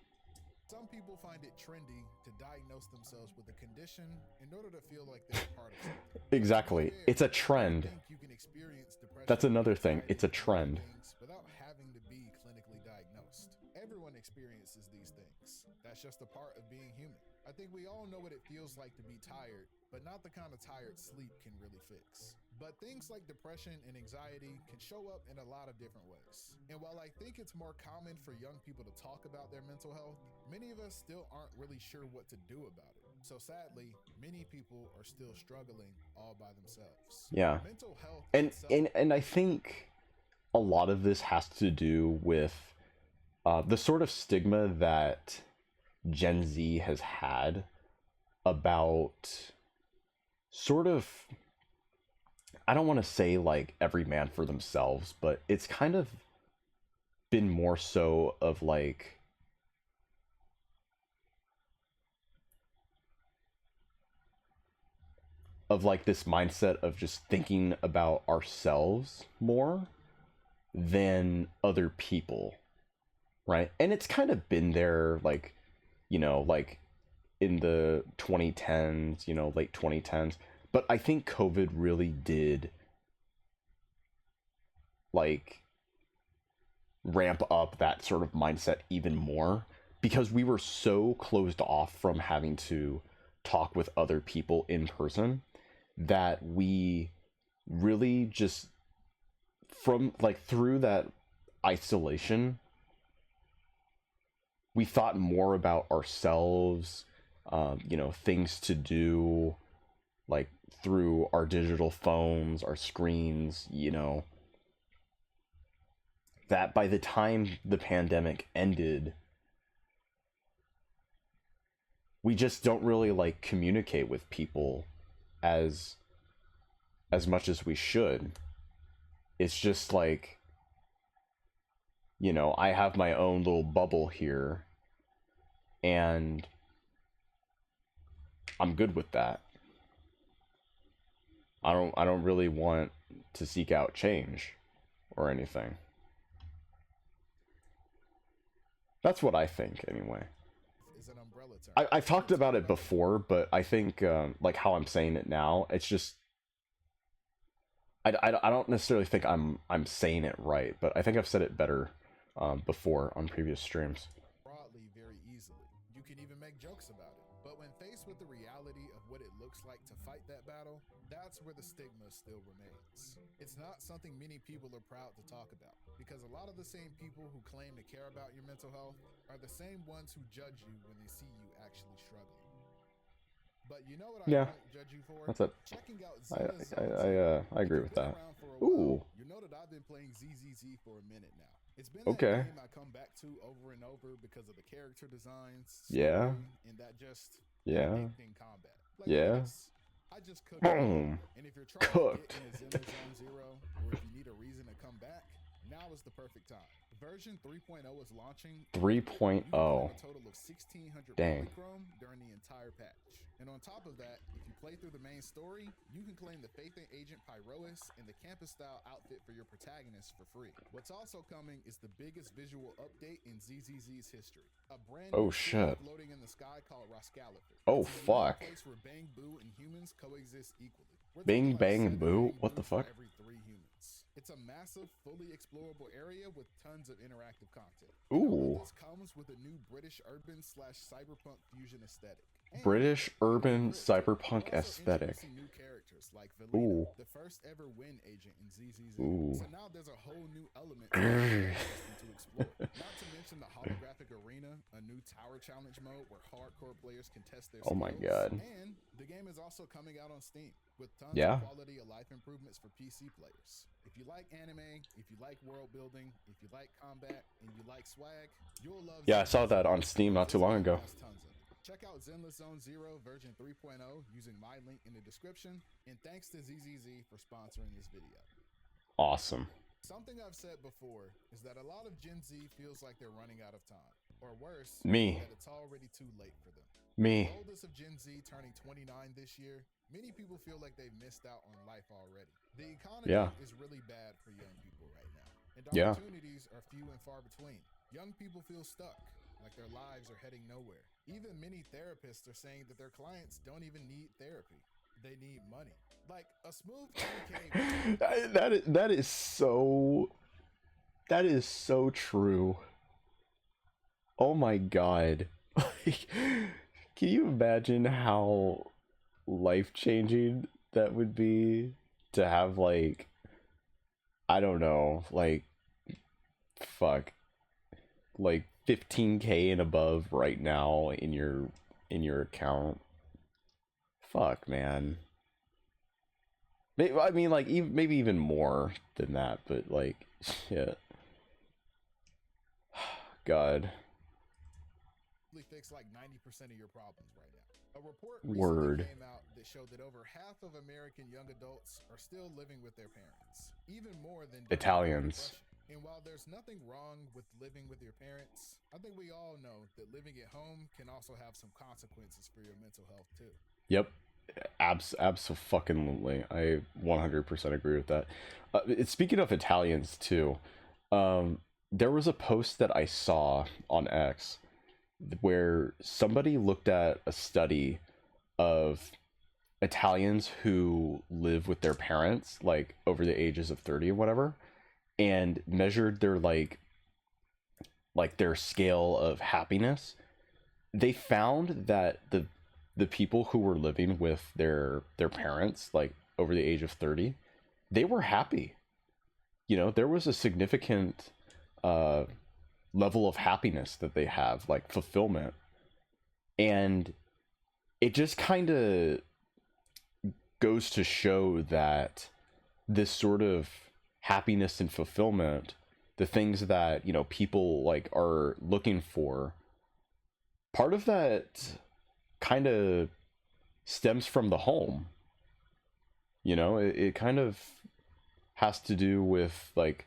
Some people find it trendy to diagnose themselves with a condition in order to feel like they're part of something. Exactly. It's a trend. You can experience depression. That's another thing. It's a trend. Without having to be clinically diagnosed. Everyone experiences these things. That's just a part of being human. I think we all know what it feels like to be tired, but not the kind of tired sleep can really fix. But things like depression and anxiety can show up in a lot of different ways. And while I think it's more common for young people to talk about their mental health, many of us still aren't really sure what to do about it. So sadly, many people are still struggling all by themselves. Yeah. Mental health and I think a lot of this has to do with the sort of stigma that Gen Z has had about sort of, I don't want to say like every man for themselves, but it's kind of been more so of like this mindset of just thinking about ourselves more than other people, right? And it's kind of been there, like, you know, like in the 2010s, you know, late 2010s. But I think COVID really did like ramp up that sort of mindset even more, because we were so closed off from having to talk with other people in person that we really just, from like through that isolation, we thought more about ourselves, you know, things to do, like through our digital phones, our screens, you know, that by the time the pandemic ended, we just don't really like communicate with people as much as we should. It's just like, you know, I have my own little bubble here and I'm good with that. I don't really want to seek out change or anything. That's what I think, anyway. I've talked about it before, but I think like how I'm saying it now, it's just I don't necessarily think I'm saying it right, but I think I've said it better before on previous streams. Broadly, very easily. You can even make jokes about it. But when faced with the reality of what it looks like to fight that battle, that's where the stigma still remains. It's not something many people are proud to talk about, because a lot of the same people who claim to care about your mental health are the same ones who judge you when they see you actually struggling. But you know what I won't judge you for? That's it. Checking out I agree with that. Ooh. You know that I've been playing ZZZ for a minute now. It's been that game I come back to over and over because of the character designs, yeah, and that just in combat. Like I just cooked. Boom. And if you're trying to get in a Zone Zero, or if you need a reason to come back, now is the perfect time. Version 3.0 is launching. 3.0. A total of 1,600 Dang. polychrome during the entire patch. And on top of that, if you play through the main story, you can claim the Faith and Agent Pyrois and the campus-style outfit for your protagonist for free. What's also coming is the biggest visual update in ZZZ's history. A brand new ship floating in the sky called Rascalifer. Oh fuck. A place where Bang Boo and humans coexist equally. Bang Bang Boo? What the fuck? Every 3 humans. It's a massive, fully explorable area with tons of interactive content. Ooh. This comes with a new British urban/cyberpunk fusion aesthetic. British urban cyberpunk aesthetic. New characters like Valina, the first ever Win agent in ZZZ. Ooh. So now there's a whole new element to explore. Not to mention the holographic arena, a new tower challenge mode where hardcore players can test their skills. Oh my god. And the game is also coming out on Steam with tons of quality of life improvements for PC players. If you like anime, if you like world building, if you like combat, and you like swag, you'll love. Yeah, I saw that on Steam not too long ago. Check out Zenless Zone Zero version 3.0 using my link in the description, and thanks to ZZZ for sponsoring this video. Awesome. Something I've said before is that a lot of Gen Z feels like they're running out of time, or worse, Me. that it's already too late for them. Me. Oldest of Gen Z turning 29 this year, many people feel like they've missed out on life already. The economy is really bad for young people right now, and opportunities are few and far between. Young people feel stuck, like their lives are heading nowhere. Even many therapists are saying that their clients don't even need therapy. They need money. Like a smooth 10K. That is so true. Oh my god. Like, can you imagine how life-changing that would be to have, like, I don't know, like, fuck, like 15K and above right now in your account? Fuck, man. Maybe, I mean, like, maybe even more than that, but like, shit. God. Fix like 90% of your problems right now. A report recently came out that showed that over half of American young adults are still living with their parents, even more than Italians. And while there's nothing wrong with living with your parents, I think we all know that living at home can also have some consequences for your mental health too. Yep. Abso-fucking-lutely. I 100% agree with that. Speaking of Italians too, there was a post that I saw on X where somebody looked at a study of Italians who live with their parents, like over the ages of 30 or whatever, and measured their like their scale of happiness. They found that the people who were living with their parents, like over the age of 30, they were happy. You know, there was a significant level of happiness that they have, like fulfillment. And it just kind of goes to show that this sort of happiness and fulfillment, the things that, you know, people like are looking for, part of that kind of stems from the home. You know, it kind of has to do with like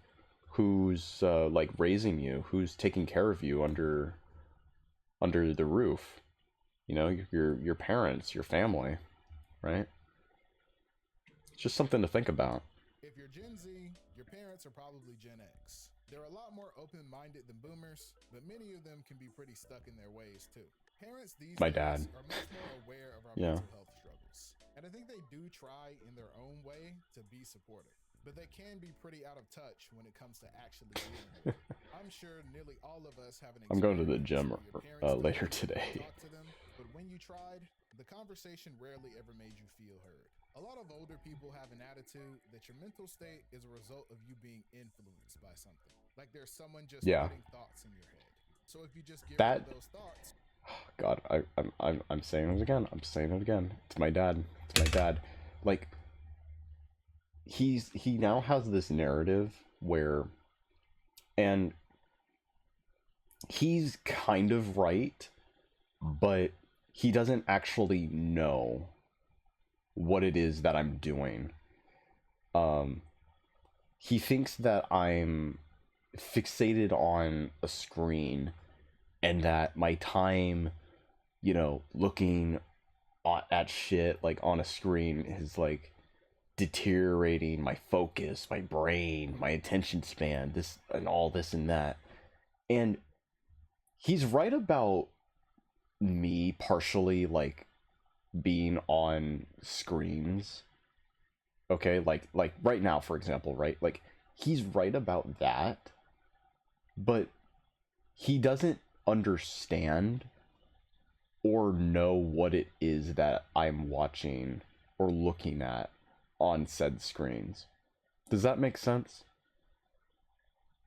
who's like raising you, who's taking care of you under the roof. You know, your parents, your family, right? It's just something to think about. If you're Gen Z, your parents are probably Gen X. They're a lot more open-minded than boomers, but many of them can be pretty stuck in their ways too. Parents these days are much more aware of our mental health struggles, and I think they do try in their own way to be supportive, but they can be pretty out of touch when it comes to actually dealing with it. I'm sure nearly all of us have an experience. I'm going to the gym later today. Talk to them, but when you tried, the conversation rarely ever made you feel heard. A lot of older people have an attitude that your mental state is a result of you being influenced by something. Like there's someone just putting thoughts in your head. So if you just get rid of those thoughts. God, I'm saying it again. I'm saying it again. It's my dad. It's my dad. Like, he now has this narrative where, and he's kind of right, but he doesn't actually know what it is that I'm doing. He thinks that I'm fixated on a screen and that my time, you know, looking at shit like on a screen is like deteriorating my focus, my brain, my attention span, this and all this and that. And he's right about me partially like being on screens. Okay, like right now, for example, right? Like he's right about that, but he doesn't understand or know what it is that I'm watching or looking at on said screens. Does that make sense?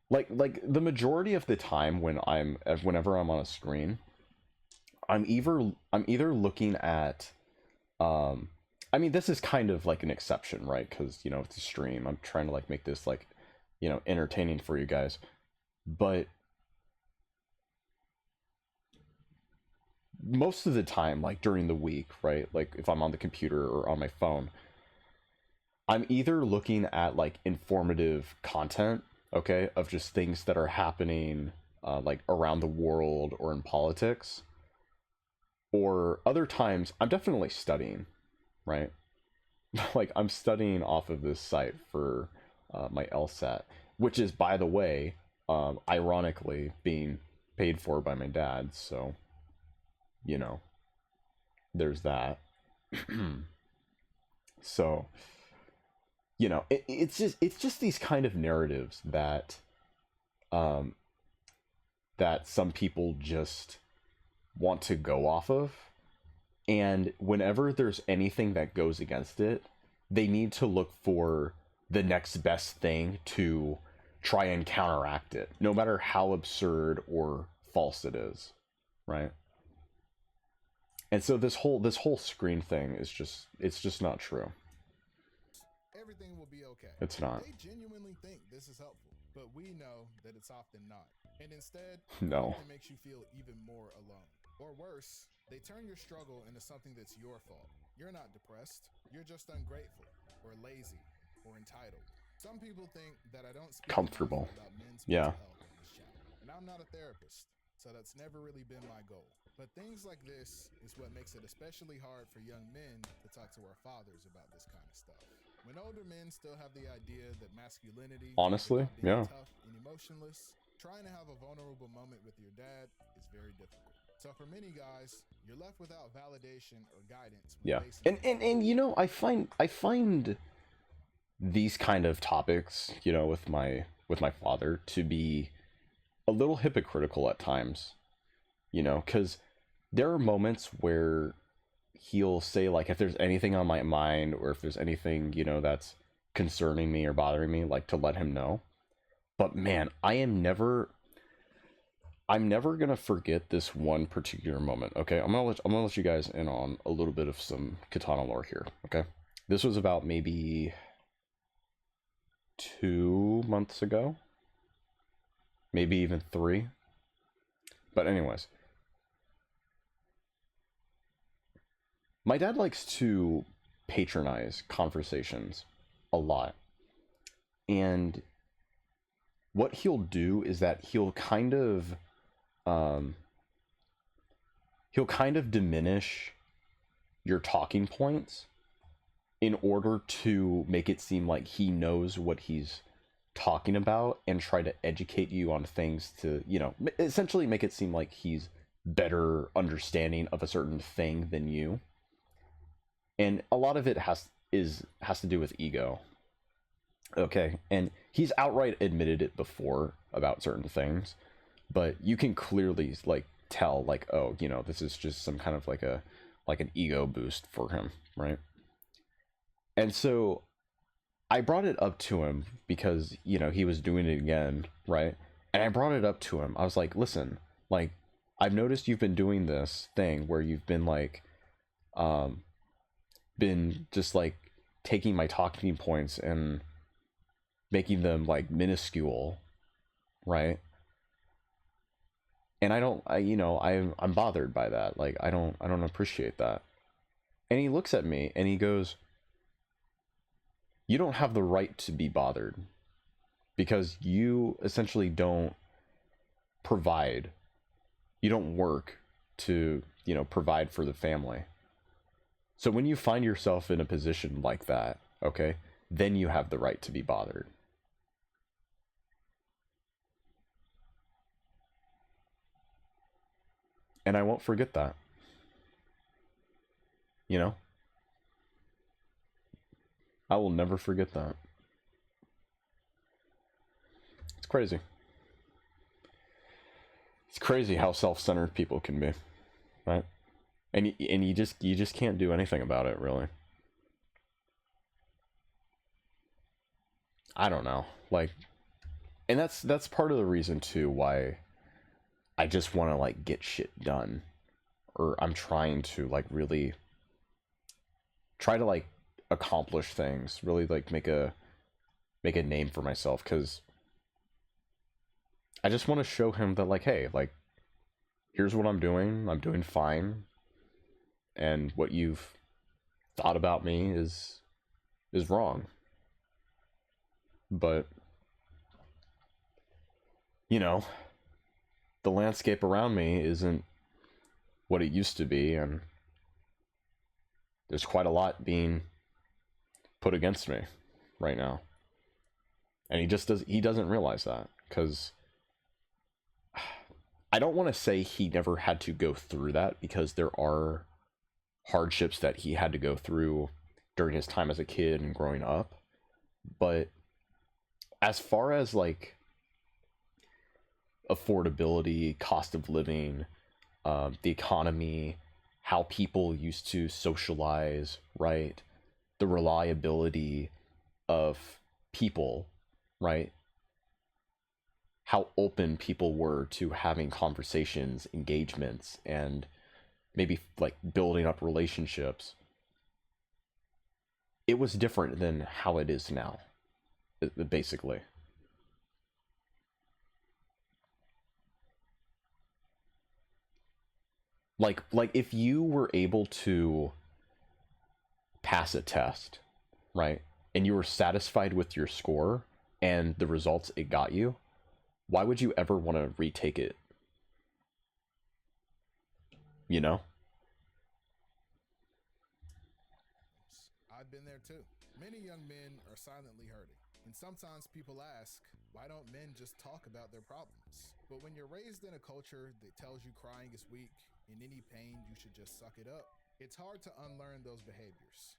Like the majority of the time whenever I'm on a screen, I'm either looking at I mean, this is kind of like an exception, right? Because, you know, it's a stream. I'm trying to like make this like, you know, entertaining for you guys. But most of the time, like during the week, right? Like if I'm on the computer or on my phone, I'm either looking at like informative content, okay, of just things that are happening like around the world or in politics. Or other times, I'm definitely studying, right? Like, I'm studying off of this site for my LSAT, which is, by the way, ironically, being paid for by my dad, so, you know, there's that. So, you know, it's just these kind of narratives that that some people just want to go off of, and whenever there's anything that goes against it, they need to look for the next best thing to try and counteract it, no matter how absurd or false it is, right? And so this whole screen thing is just, it's just not true. Everything will be okay. It's not. They genuinely think this is helpful, but we know that it's often not. And instead, No. it makes you feel even more alone. Or worse, they turn your struggle into something that's your fault. You're not depressed. You're just ungrateful, or lazy, or entitled. Some people think that I don't speak Comfortable. about men's Yeah. mental health on this channel. And I'm not a therapist, so that's never really been my goal. But things like this is what makes it especially hard for young men to talk to our fathers about this kind of stuff. When older men still have the idea that masculinity Honestly, is about being yeah. tough and emotionless, trying to have a vulnerable moment with your dad is very difficult. So for many guys, you're left without validation or guidance when Yeah. facing And you know, I find these kind of topics, you know, with my father to be a little hypocritical at times, you know, because there are moments where he'll say, like, if there's anything on my mind, or if there's anything, you know, that's concerning me or bothering me, like, to let him know. But man, I'm never gonna forget this one particular moment. Okay, I'm gonna let you guys in on a little bit of some Katana lore here. Okay, this was about maybe 2 months ago, maybe even 3. But anyways, my dad likes to patronize conversations a lot, and what he'll do is that he'll kind of diminish your talking points in order to make it seem like he knows what he's talking about, and try to educate you on things to, you know, essentially make it seem like he's better understanding of a certain thing than you. And a lot of it has to do with ego. Okay, and he's outright admitted it before about certain things, but you can clearly, like, tell, like, oh, you know, this is just some kind of like an ego boost for him, right? And so I brought it up to him because, you know, he was doing it again, right? And I brought it up to him. I was like, listen, like, I've noticed you've been doing this thing where you've been like, been just like taking my talking points and making them like minuscule, right? And I'm bothered by that. Like, I don't appreciate that. And he looks at me and he goes, you don't have the right to be bothered, because you essentially don't provide. You don't work to, you know, provide for the family. So when you find yourself in a position like that, okay, then you have the right to be bothered. And I won't forget that. You know? I will never forget that. It's crazy. It's crazy how self-centered people can be, right? And you just can't do anything about it, really. I don't know, like, and that's part of the reason too why I just want to, like, get shit done, or I'm trying to, like, really try to, like, accomplish things, really, like, make a name for myself, because I just want to show him that, like, hey, like, here's what I'm doing fine, and what you've thought about me is wrong. But, you know, the landscape around me isn't what it used to be, and there's quite a lot being put against me right now. And he doesn't realize that, because I don't want to say he never had to go through that, because there are hardships that he had to go through during his time as a kid and growing up. But as far as like affordability, cost of living, the economy, how people used to socialize, right? The reliability of people, right? How open people were to having conversations, engagements, and maybe like building up relationships. It was different than how it is now, basically. Like if you were able to pass a test, right? And you were satisfied with your score and the results it got you, why would you ever want to retake it? You know? I've been there too. Many young men are silently hurting. And sometimes people ask, why don't men just talk about their problems? But when you're raised in a culture that tells you crying is weak, in any pain you should just suck it up, it's hard to unlearn those behaviors.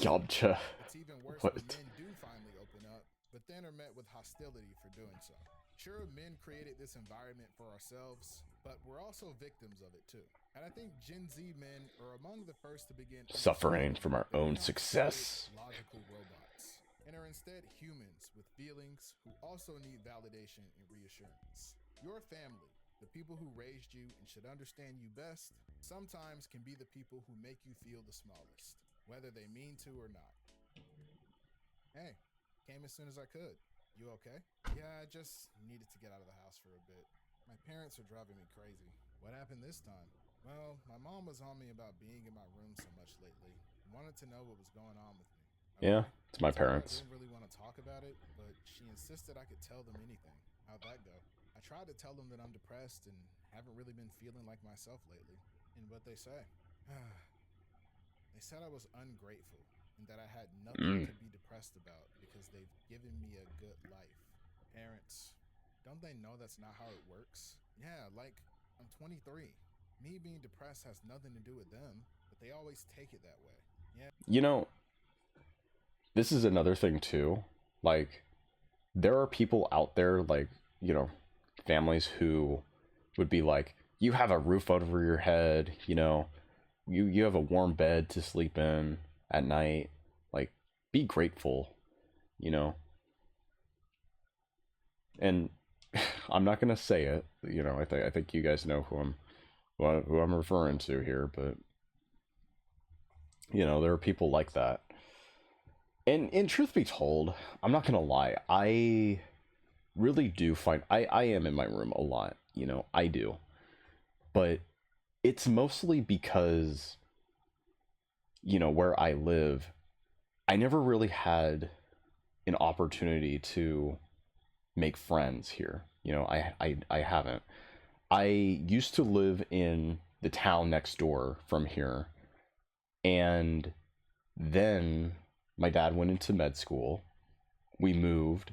Yamcha. It's even worse What? when men do finally open up, but then are met with hostility for doing so. Sure, men created this environment for ourselves, but we're also victims of it too. And I think Gen Z men are among the first to begin Suffering from our own success. Logical robots, and are instead humans with feelings who also need validation and reassurance. Your family, the people who raised you and should understand you best, sometimes can be the people who make you feel the smallest, whether they mean to or not. Hey, came as soon as I could. You okay? Yeah, I just needed to get out of the house for a bit. My parents are driving me crazy. What happened this time? Well, my mom was on me about being in my room so much lately. Wanted to know what was going on with me. Yeah, it's my parents. I didn't really want to talk about it, but she insisted I could tell them anything. How'd that go? I tried to tell them that I'm depressed and haven't really been feeling like myself lately. And what they say? They said I was ungrateful and that I had nothing to be depressed about because they've given me a good life. Parents, don't they know that's not how it works? Yeah, like, I'm 23. Me being depressed has nothing to do with them, but they always take it that way. Yeah. You know, this is another thing too. Like, there are people out there, like, you know, families who would be like, you have a roof over your head, you know, you have a warm bed to sleep in at night. Like, be grateful, you know. And I'm not gonna say it, you know. I think you guys know who I'm referring to here, but you know, there are people like that. And truth be told, I'm not gonna lie, I really do find I am in my room a lot, you know, I do. But it's mostly because, you know, where I live, I never really had an opportunity to make friends here. You know, I haven't. I used to live in the town next door from here, and then my dad went into med school. We moved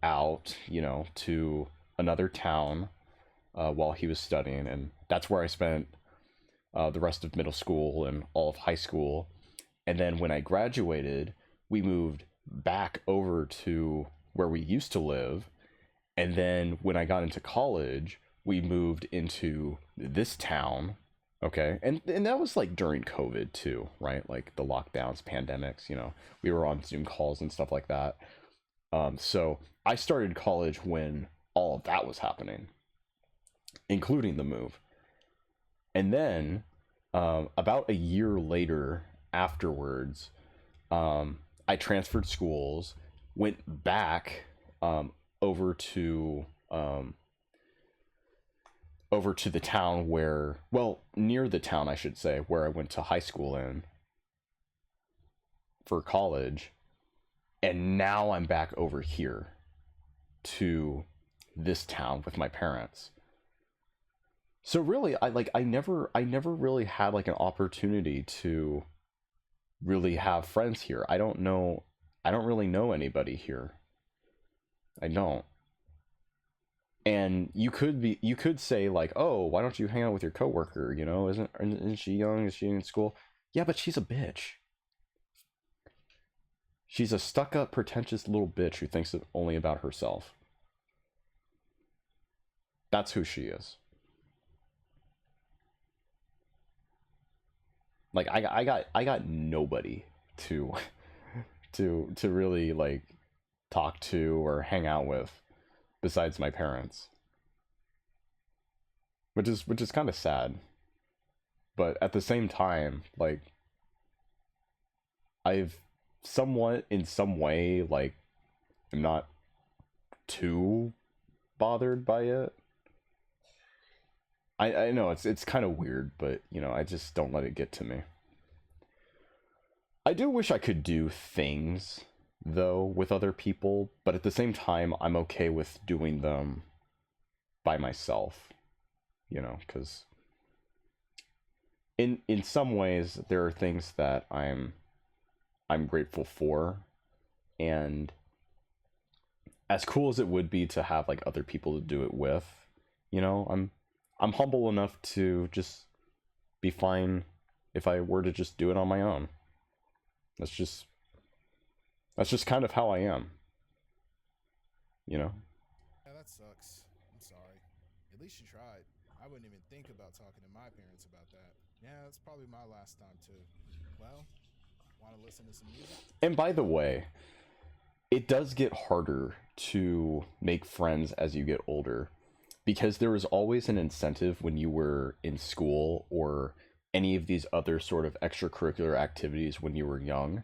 out, you know, to another town while he was studying, and that's where I spent the rest of middle school and all of high school. And then when I graduated, we moved back over to where we used to live. And then when I got into college, we moved into this town. Okay. And that was like during COVID too, right? Like the lockdowns, pandemics, you know, we were on Zoom calls and stuff like that. So I started college when all of that was happening, including the move. And then about a year later afterwards, I transferred schools, went back over to the town where, well, near the town, I should say, where I went to high school in for college. And now I'm back over here to this town with my parents. So really, I never really had like an opportunity to really have friends here. I don't really know anybody here. I don't. And you could say like, "Oh, why don't you hang out with your coworker, you know? Isn't she young? Is she in school?" Yeah, but she's a bitch. She's a stuck-up, pretentious little bitch who thinks only about herself. That's who she is. Like I got nobody to to really like talk to or hang out with besides my parents. Which is kind of sad. But at the same time, like I've somewhat in some way like I'm not too bothered by it. I know it's kind of weird, but you know, I just don't let it get to me. I do wish I could do things though with other people, but at the same time I'm okay with doing them by myself, you know, cuz in some ways there are things that I'm grateful for, and as cool as it would be to have like other people to do it with, you know, I'm humble enough to just be fine if I were to just do it on my own. That's just kind of how I am, you know. Yeah, that sucks. I'm sorry. At least you tried. I wouldn't even think about talking to my parents about that. Yeah, that's probably my last time too. Well, want to listen to some music? And by the way, it does get harder to make friends as you get older, because there was always an incentive when you were in school or any of these other sort of extracurricular activities when you were young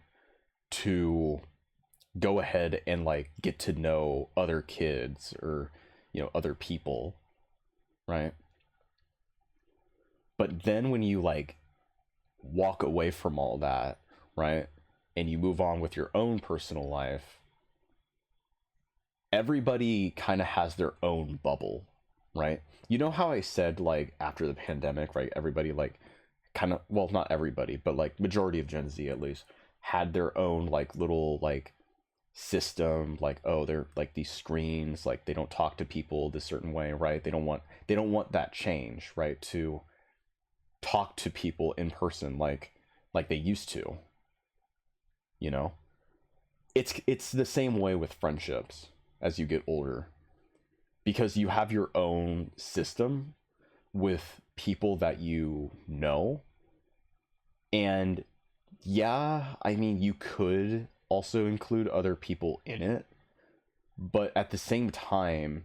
to go ahead and like get to know other kids or, you know, other people, right? But then when you like walk away from all that, right, and you move on with your own personal life, everybody kind of has their own bubble, right? You know how I said like after the pandemic, right, everybody like kind of, well, not everybody, but like majority of Gen Z at least had their own like little like system, like, oh, they're like these screens, like they don't talk to people this certain way, right? They don't want that change, right, to talk to people in person like they used to, you know. It's the same way with friendships as you get older, because you have your own system with people that you know. And yeah, I mean, you could also include other people in it, but at the same time,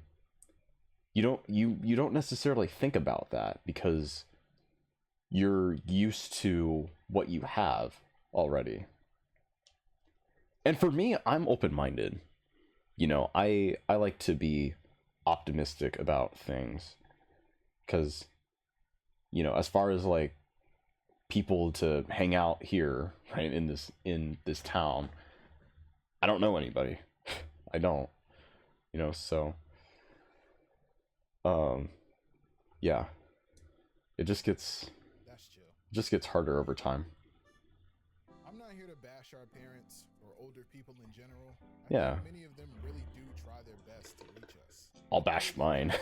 you don't necessarily think about that because you're used to what you have already. And for me, I'm open-minded. You know, I like to be optimistic about things, cuz you know, as far as like people to hang out here, right, in this town, I don't know anybody. I don't, you know, so um yeah, it That's chill. just gets harder over time. I'm not here to bash our parents or older people in general. I Yeah, think many of them really do try their best to reach us. I'll bash mine.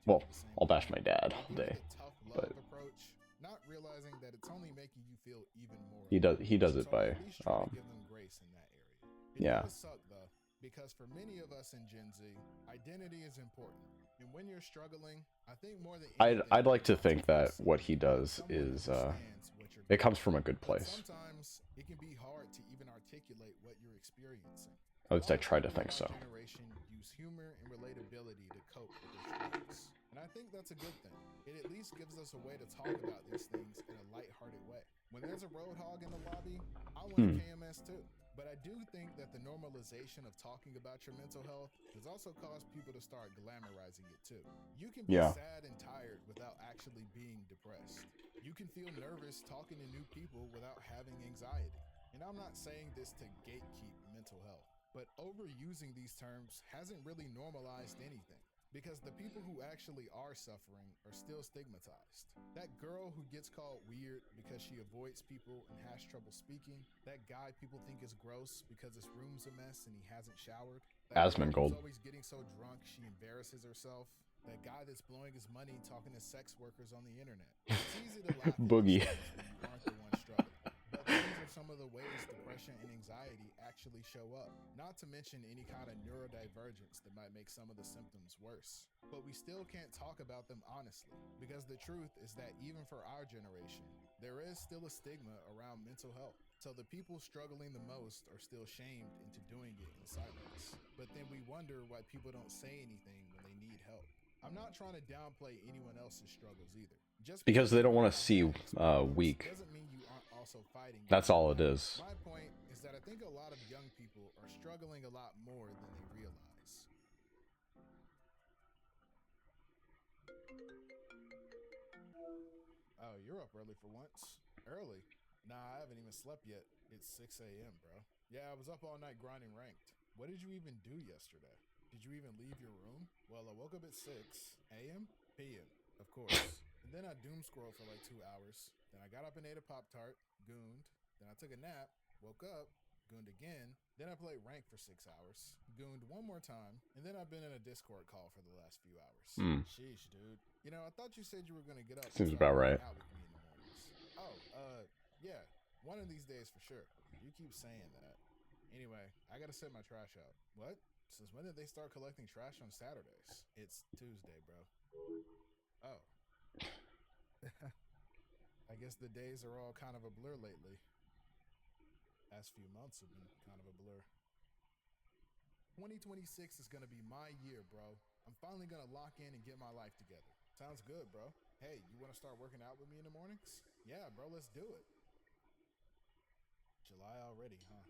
Well, I'll bash my dad all They give day, you the tough but love approach, not realizing that it's only making you feel even more he does it so I by at least try to give them grace in that area. It yeah. does suck though, because for many of us in Gen Z, identity is important. And when you're struggling, I think more than anything, I'd like to you think want that what he does someone is understands what you're it going comes from a through. good place. Sometimes it can be hard to even articulate what you're experiencing. At least I try to People think in so. our generation use humor and relatability to cope with their struggles. And I think that's a good thing. It at least gives us a way to talk about these things in a lighthearted way. When there's a roadhog in the lobby, I want a KMS too. But I do think that the normalization of talking about your mental health has also caused people to start glamorizing it too. You can be Yeah. sad and tired without actually being depressed. You can feel nervous talking to new people without having anxiety. And I'm not saying this to gatekeep mental health, but overusing these terms hasn't really normalized anything. because the people who actually are suffering are still stigmatized. That girl who gets called weird because she avoids people and has trouble speaking, that guy people think is gross because his room's a mess and he hasn't showered, that girl Asmongold. who's always getting so drunk she embarrasses herself, that guy that's blowing his money talking to sex workers on the internet. It's easy to laugh at Boogie. these things when you aren't the one struggling. But these are some of the ways depression and anxiety actually show up. Not to mention any kind of neurodivergence that might make some of the symptoms worse. But we still can't talk about them honestly, because the truth is that even for our generation, there is still a stigma around mental health. So the people struggling the most are still shamed into doing it in silence. But then we wonder why people don't say anything when they need help. I'm not trying to downplay anyone else's struggles either. Just Because they don't want to have see bad experiences weak. doesn't mean you aren't also fighting. That's all it is. My point is that I think a lot of young people are struggling a lot more than they realize. Oh, you're up early for once. Early? Nah, I haven't even slept yet. It's 6 a.m., bro. Yeah, I was up all night grinding ranked. What did you even do yesterday? Did you even leave your room? Well, I woke up at 6 a.m. p.m. Of course. And then I doom scrolled for like 2 hours. Then I got up and ate a Pop-Tart, gooned. Then I took a nap, woke up, gooned again. Then I played rank for 6 hours, gooned one more time, and then I've been in a Discord call for the last few hours. Sheesh, dude. You know, I thought you said you were gonna get up. Seems and about start right. working out with me in the mornings. Oh, yeah. One of these days for sure. You keep saying that. Anyway, I gotta set my trash out. What? Since when did they start collecting trash on Saturdays? It's Tuesday, bro. Oh. I guess the days are all kind of a blur lately. Past few months have been kind of a blur. 2026 is gonna be my year, bro. I'm finally gonna lock in and get my life together. Sounds good, bro. Hey, you wanna start working out with me in the mornings? Yeah, bro, let's do it. July already, huh?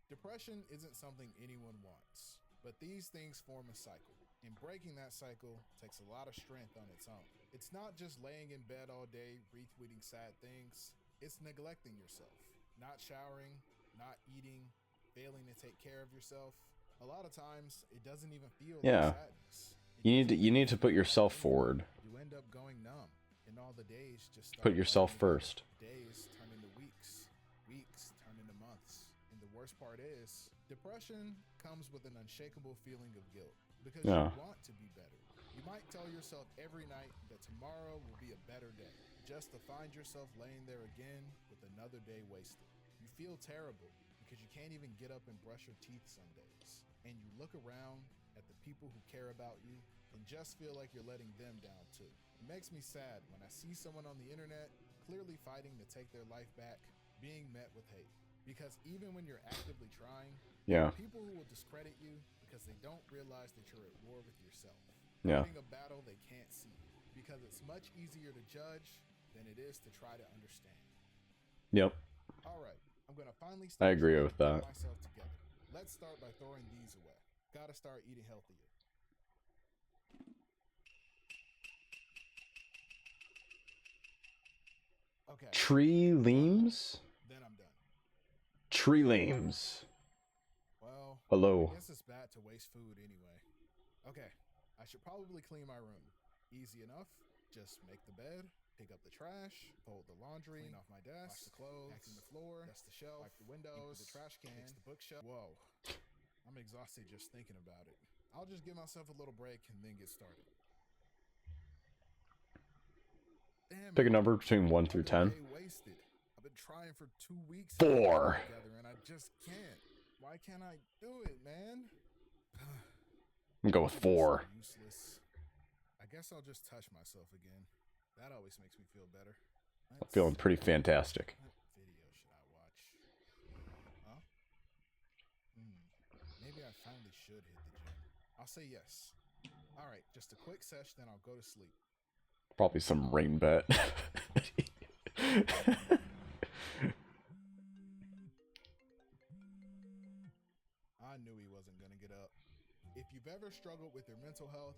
Depression isn't something anyone wants, but these things form a cycle, and breaking that cycle takes a lot of strength on its own. It's not just laying in bed all day retweeting sad things, it's neglecting yourself, not showering, not eating, failing to take care of yourself. A lot of times, it doesn't even feel like sadness. You need to put yourself forward. You end up going numb, and all the days just start Put yourself first. Days turn into weeks, weeks turn into months. And the worst part is, depression comes with an unshakable feeling of guilt because you want to be better. You might tell yourself every night that tomorrow will be a better day, just to find yourself laying there again with another day wasted. You feel terrible because you can't even get up and brush your teeth some days. And you look around at the people who care about you and just feel like you're letting them down too. It makes me sad when I see someone on the internet clearly fighting to take their life back, being met with hate. Because even when you're actively trying, there are people who will discredit you because they don't realize that you're at war with yourself. Fighting a battle they can't see. Because it's much easier to judge than it is to try to understand. Yep. Alright, I'm gonna finally start I agree with that. myself together. Let's start by throwing these away. Gotta start eating healthier. Okay. Tree limbs? Then I'm done. Tree limbs. Well, hello. I guess it's bad to waste food anyway. Okay, I should probably clean my room. Easy enough. Just make the bed, pick up the trash, fold the laundry, clean off my desk, wash the clothes, vacuum the floor, dust the shelf, wipe the windows, empty the trash can, fix the bookshelf. Whoa, I'm exhausted just thinking about it. I'll just give myself a little break and then get started. Damn, Pick a number between 1 through 10. Wasted. I've been trying for 2 weeks 4. together and I just can't. Why can't I do it, man? I'm going with 4. Useless. I guess I'll just touch myself again. That always makes me feel better. I'm feeling pretty fantastic. What video should I watch? Huh? Maybe I finally should hit the gym. I'll say yes. Alright, just a quick sesh, then I'll go to sleep. Probably some rain bet. I knew he wasn't gonna get up. If you've ever struggled with your mental health,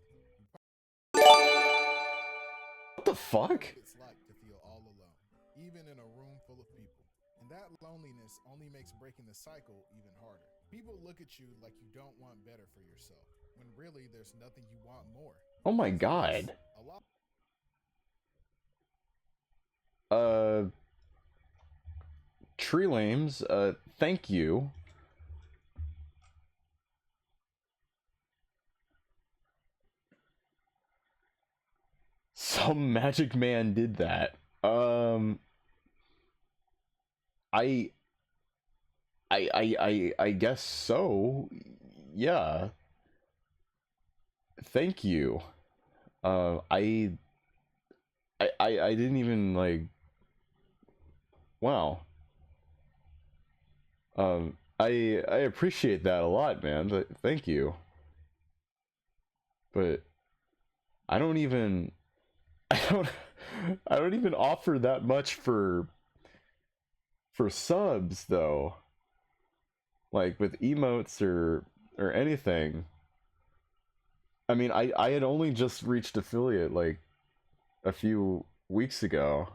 what the fuck? It's like to feel all alone, even in a room full of people. And that loneliness only makes breaking the cycle even harder. People look at you like you don't want better for yourself, when really there's nothing you want more. Oh my Because god. a lot Tree Lames, thank you. Some magic man did that. I I guess so. Yeah. Thank you. I didn't even like. Wow. I appreciate that a lot, man. Thank you. But I don't even. I don't even offer that much for subs though. Like with emotes or anything. I mean, I had only just reached affiliate like a few weeks ago.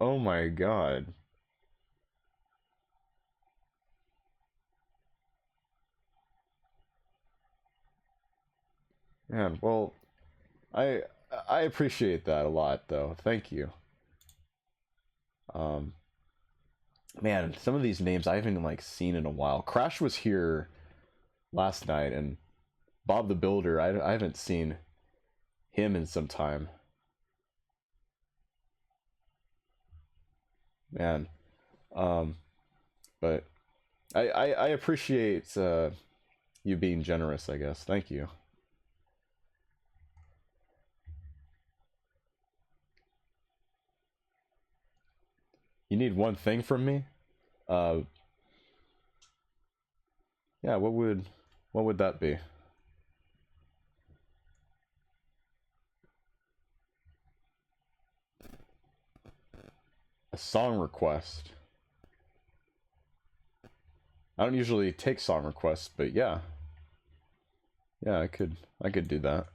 Oh my god. Man, well, I I appreciate that a lot though. Thank you. Um Man, some of these names I haven't like seen in a while. Crash was here last night, and Bob the Builder, I haven't seen him in some time. Man. But I appreciate you being generous, I guess. Thank you. You need one thing from me? Yeah, what would that be? A song request. I don't usually take song requests, but yeah. Yeah, I could do that.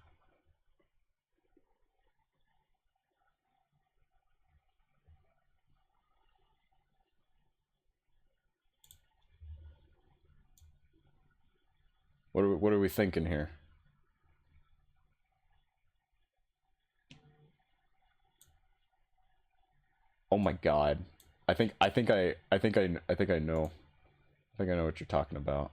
What are we thinking here? Oh my god. I think I know. I think I know what you're talking about.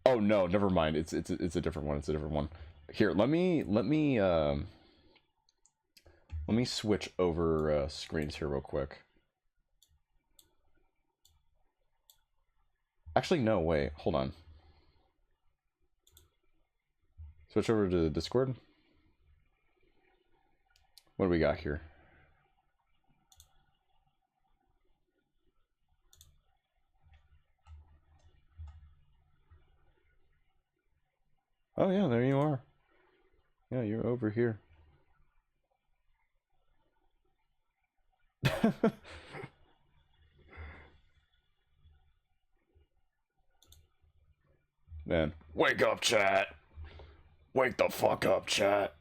Oh no, never mind. It's a different one. It's a different one. Here, let me switch over screens here real quick. Actually, no, wait. Hold on. Switch over to Discord. What do we got here? Oh yeah, there you are. Yeah, you're over here. Man, wake up, chat. Wake the fuck up, chat.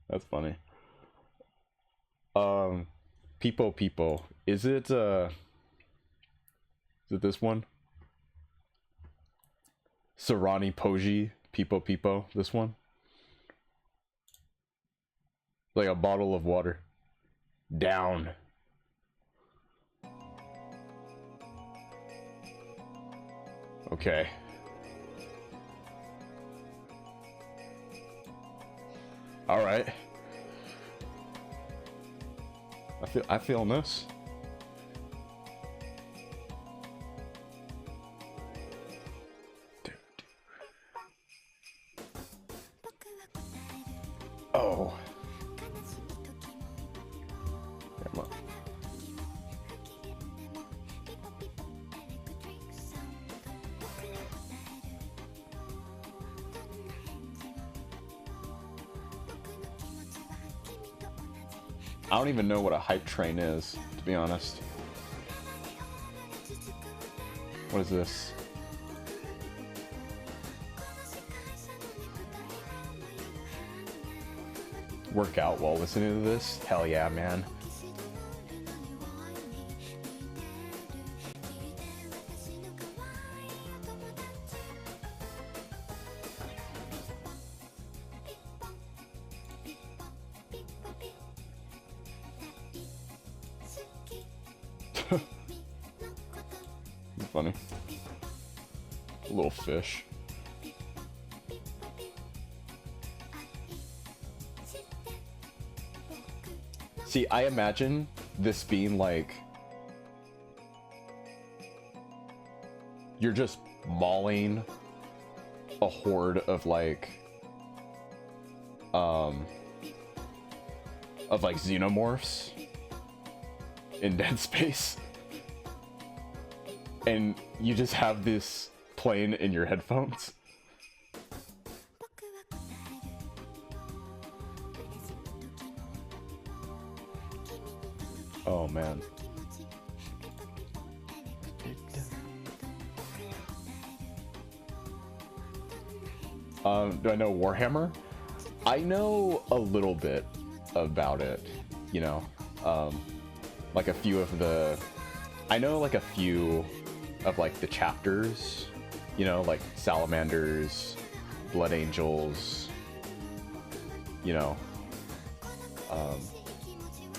That's funny. Peepo. Is it this one? Sarani Poji, Peepo, this one? Like a bottle of water. Down. Okay. Alright. I feel this. Oh. Come on. I don't even know what a hype train is, to be honest. What is this? Work out while listening to this? Hell yeah, man. Funny. A little fish. See, I imagine this being like you're just mauling a horde of like xenomorphs in Dead Space. And you just have this playing in your headphones. Oh man. Do I know Warhammer? I know a little bit about it, you know. Like a few of the... I know like a few of like the chapters, you know, like Salamanders, Blood Angels, you know.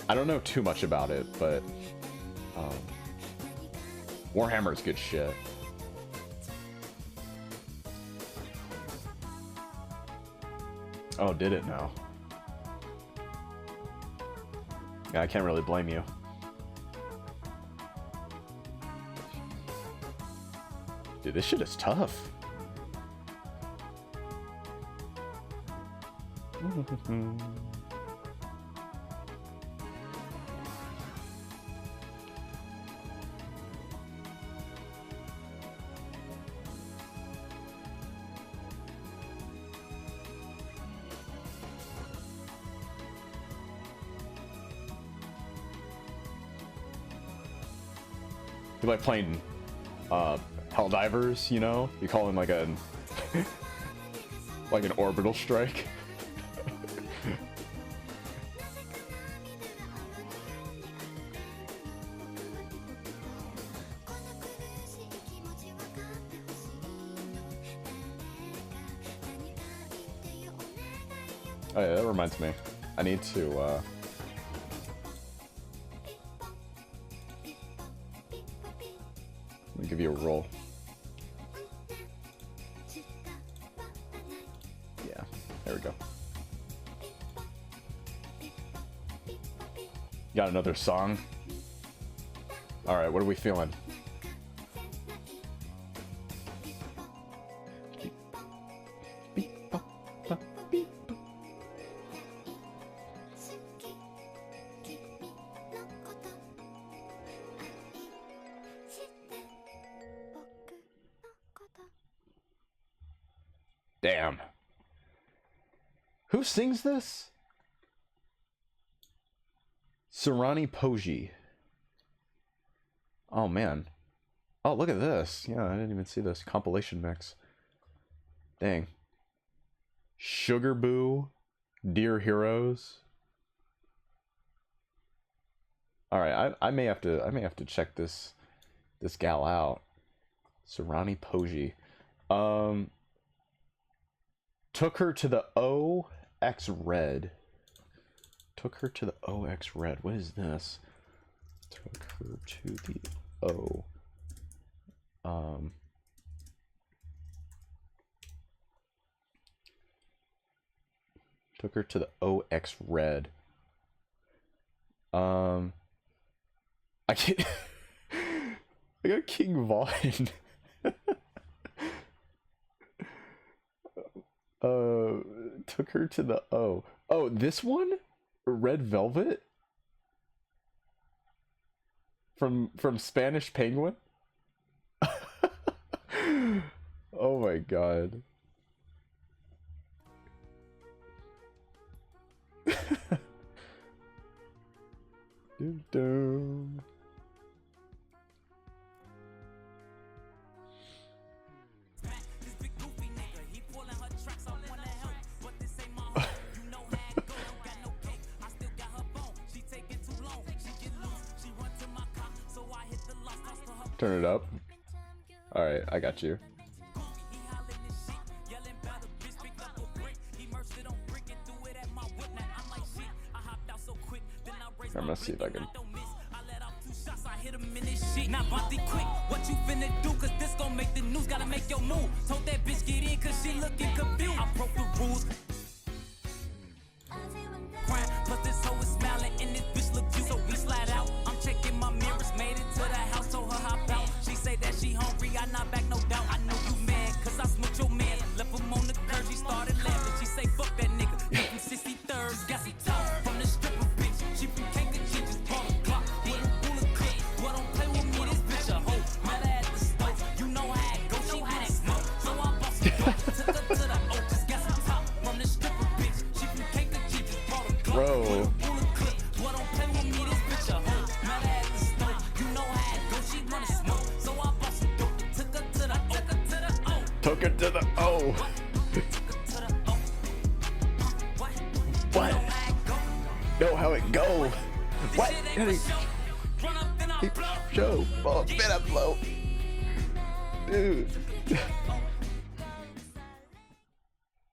I don't know too much about it, but Warhammer's good shit. Oh, did it now? Yeah, I can't really blame you. Dude, this shit is tough. You like playing Helldivers, you know? You call him like a like an orbital strike. Oh yeah, that reminds me. I need to let me give you a roll. Yeah, there we go. Got another song? Alright, what are we feeling? Damn. Who sings this? Sarani Poji. Oh man. Oh, look at this. Yeah, I didn't even see this compilation mix. Dang. Sugar Boo, Dear Heroes. All right, I may have to check this gal out. Sarani Poji. Took her to the OX Red. Took her to the OX Red. What is this? Took her to the O. Took her to the OX Red. I can't. I got King Vaughn. Took her to the O. Oh, this one? Red Velvet? From Spanish Penguin? Oh my god. Do-do. Turn it up. Alright, I got you. I'm gonna see if I can. Now Bonte quick, what you finna do? Cause this gon' make the news, gotta make your move. Told that bitch get in cause she looking confused. I broke the rules. Crying, plus this hoe is smiling and this bitch look cute. So we slide out, I'm checking my mirrors. Made it to the house, told her hop out. She say that she hungry, I not back, no doubt. I know you mad, cause I smoked your man. Left him on the curb, she started laughing. She say fuck that nigga, he from 63rd. Got some top from the stripper bitch. She from Cake the Kid, just bought a clock with a bullet clip. Boy, don't play with me, this bitch a hoe. Met her at the stove, you know how it go. She had it smoke, so I bought some dope. Took her to the O, just got some top from the stripper bitch. She from Cake the Kid, just bought a clock with a bullet clip. Boy, don't play with me, this bitch a hoe. Met her at the stove, you know how it go. She wanna smoke, so I bought some dope. Took her to the O. Took her to the O. What? Know how it go? What? Show. Oh, better blow. Dude.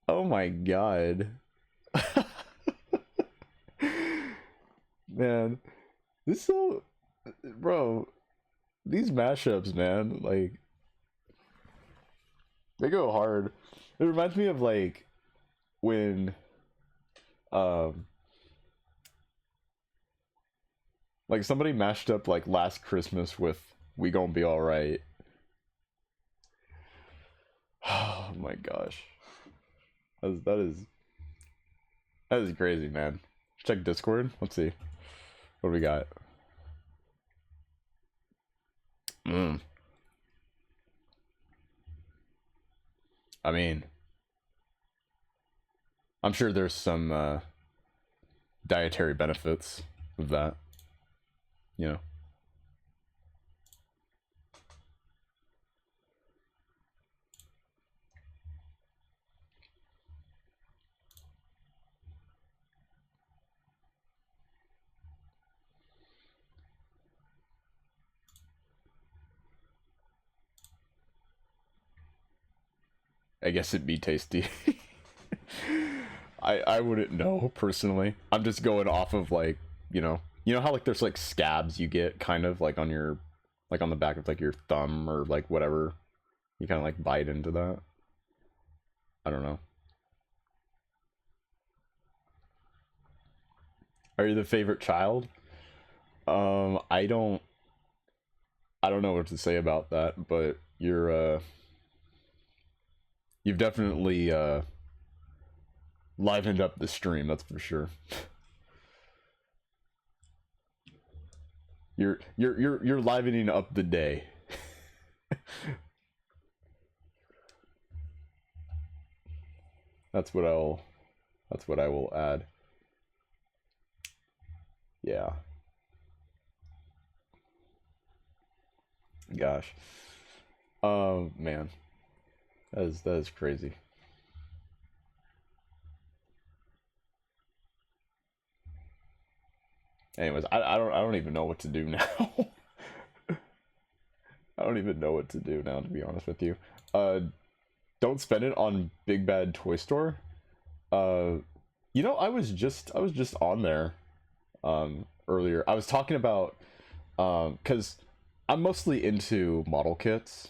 Oh my god. Man. This is so... Bro. These mashups, man. Like... They go hard. It reminds me of, like... When... Like somebody mashed up like Last Christmas with We Gon' Be Alright. Oh my gosh. That is crazy, man. Check Discord. Let's see. What do we got? I mean, I'm sure there's some dietary benefits of that. You know. I guess it'd be tasty. I wouldn't know personally. I'm just going off of like, you know how like there's like scabs you get kind of like on your, like on the back of like your thumb or like whatever. You kind of like bite into that. I don't know. Are you the favorite child? I don't know what to say about that, but you've definitely livened up the stream, that's for sure. You're livening up the day. That's what I will add. Yeah. Gosh. Man. That is crazy. Anyways, I don't even know what to do now. I don't even know what to do now, to be honest with you. Don't spend it on Big Bad Toy Store. You know, I was just on there earlier. I was talking about because I'm mostly into model kits.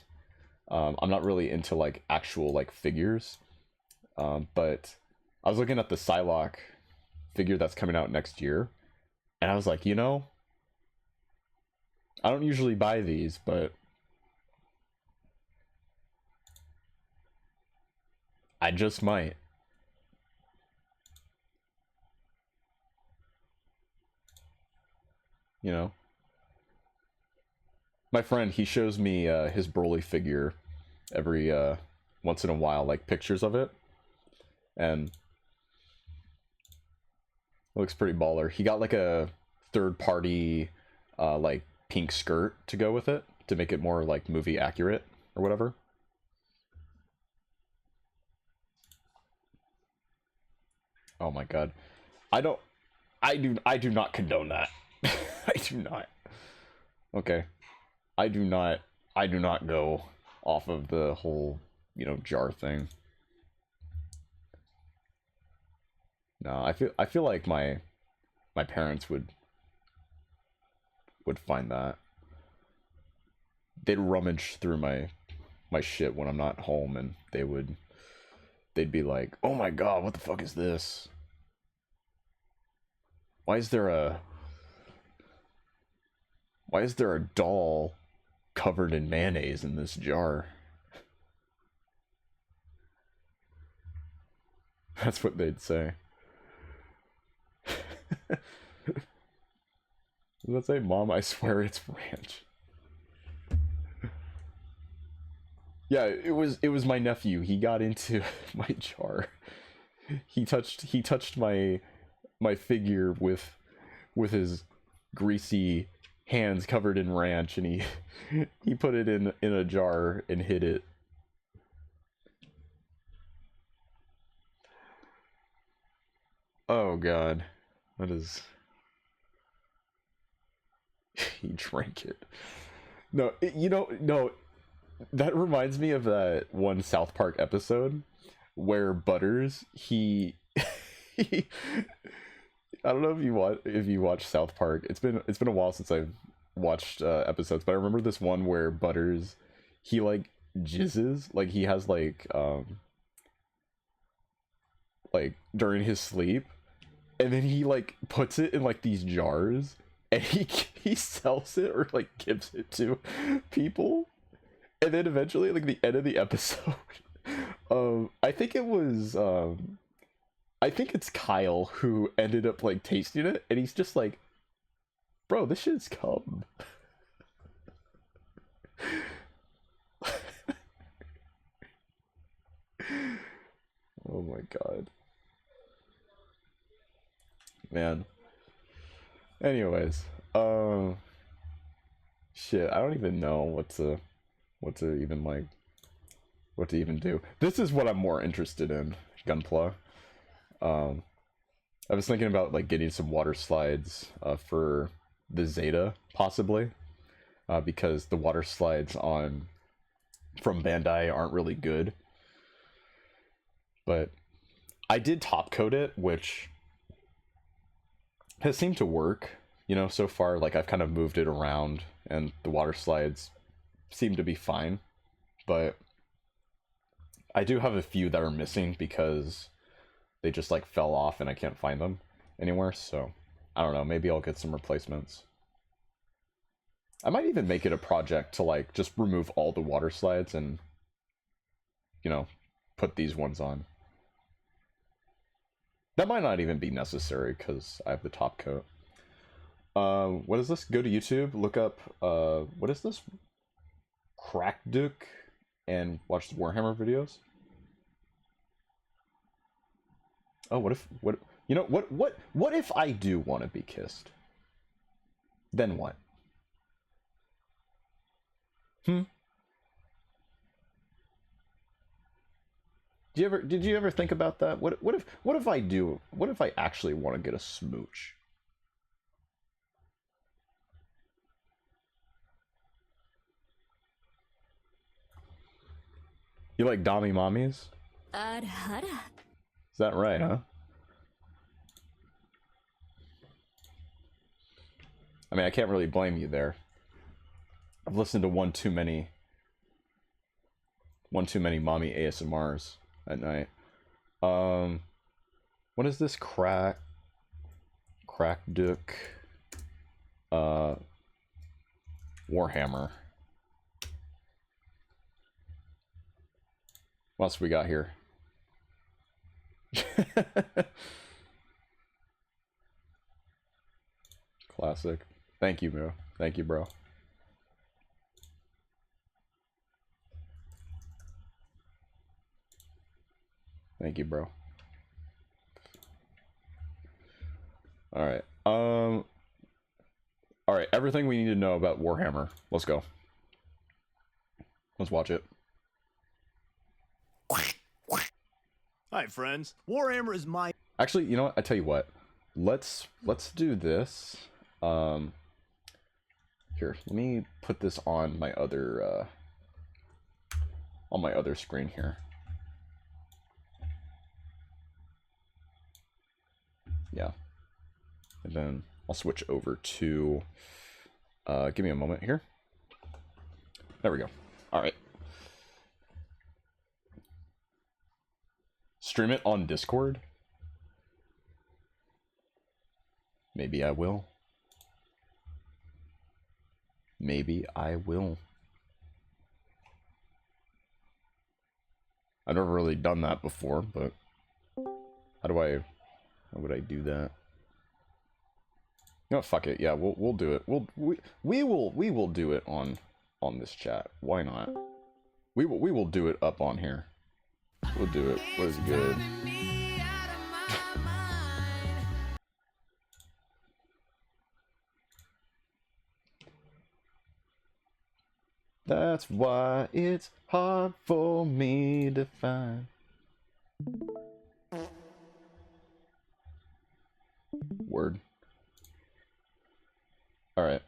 I'm not really into like actual like figures. But I was looking at the Psylocke figure that's coming out next year. And I was like, you know, I don't usually buy these, but I just might. You know? My friend, he shows me his Broly figure every once in a while, like pictures of it. And it looks pretty baller. He got like a third party like pink skirt to go with it to make it more like movie accurate or whatever. Oh my god. I do not condone that. I do not. Okay. I do not go off of the whole, you know, jar thing. No, I feel like my parents would find that. They'd rummage through my shit when I'm not home, and they'd be like, "Oh my god, what the fuck is this? Why is there a doll covered in mayonnaise in this jar?" That's what they'd say. Let's say, "Mom, I swear it's ranch." Yeah, it was my nephew. He got into my jar. He touched my figure with his greasy hands covered in ranch, and he put it in a jar and hid it. Oh god. That is... He drank it. No, no, that reminds me of that one South Park episode where Butters, I don't know if you watch South Park. It's been a while since I've watched episodes, but I remember this one where Butters, he like jizzes, like he has like during his sleep, and then he like puts it in like these jars, and he sells it or like gives it to people, and then eventually, like the end of the episode, I think it's Kyle who ended up like tasting it, and he's just like, "Bro, this shit's cum." Oh my god. Man. Anyways, shit, I don't even know what to even do. This is what I'm more interested in, Gunpla. I was thinking about like getting some water slides for the Zeta, possibly, because the water slides from Bandai aren't really good. But I did top coat it, which has seemed to work, you know, so far. Like, I've kind of moved it around, and the water slides seem to be fine. But I do have a few that are missing because they just like fell off and I can't find them anywhere. So I don't know, maybe I'll get some replacements. I might even make it a project to like just remove all the water slides and, you know, put these ones on. That might not even be necessary because I have the top coat. What is this? Go to YouTube, look up, what is this? Crackduke, and watch the Warhammer videos. Oh, what if I do want to be kissed? Then what? Did you ever think about that? What if I actually want to get a smooch? You like Dommy mommies? Is that right, huh? I mean, I can't really blame you there. I've listened to one too many mommy ASMRs at night. What is this? Crackduke, Warhammer. What else we got here? Classic. Thank you, bro. Thank you, bro. Thank you, bro. All right. Alright, everything we need to know about Warhammer. Let's go. Let's watch it. Hi, friends. Warhammer is my... Actually, you know what? I tell you what. Let's do this. Here, let me put this on my other screen here. Yeah. And then I'll switch over to give me a moment here. There we go. All right. Stream it on Discord? Maybe I will. Maybe I will. I've never really done that before, but how would I do that? No, fuck it. Yeah, we'll do it. We will do it on this chat. Why not? We will do it up on here. We'll do it. What is good? That's why it's hard for me to find. Word. Alright.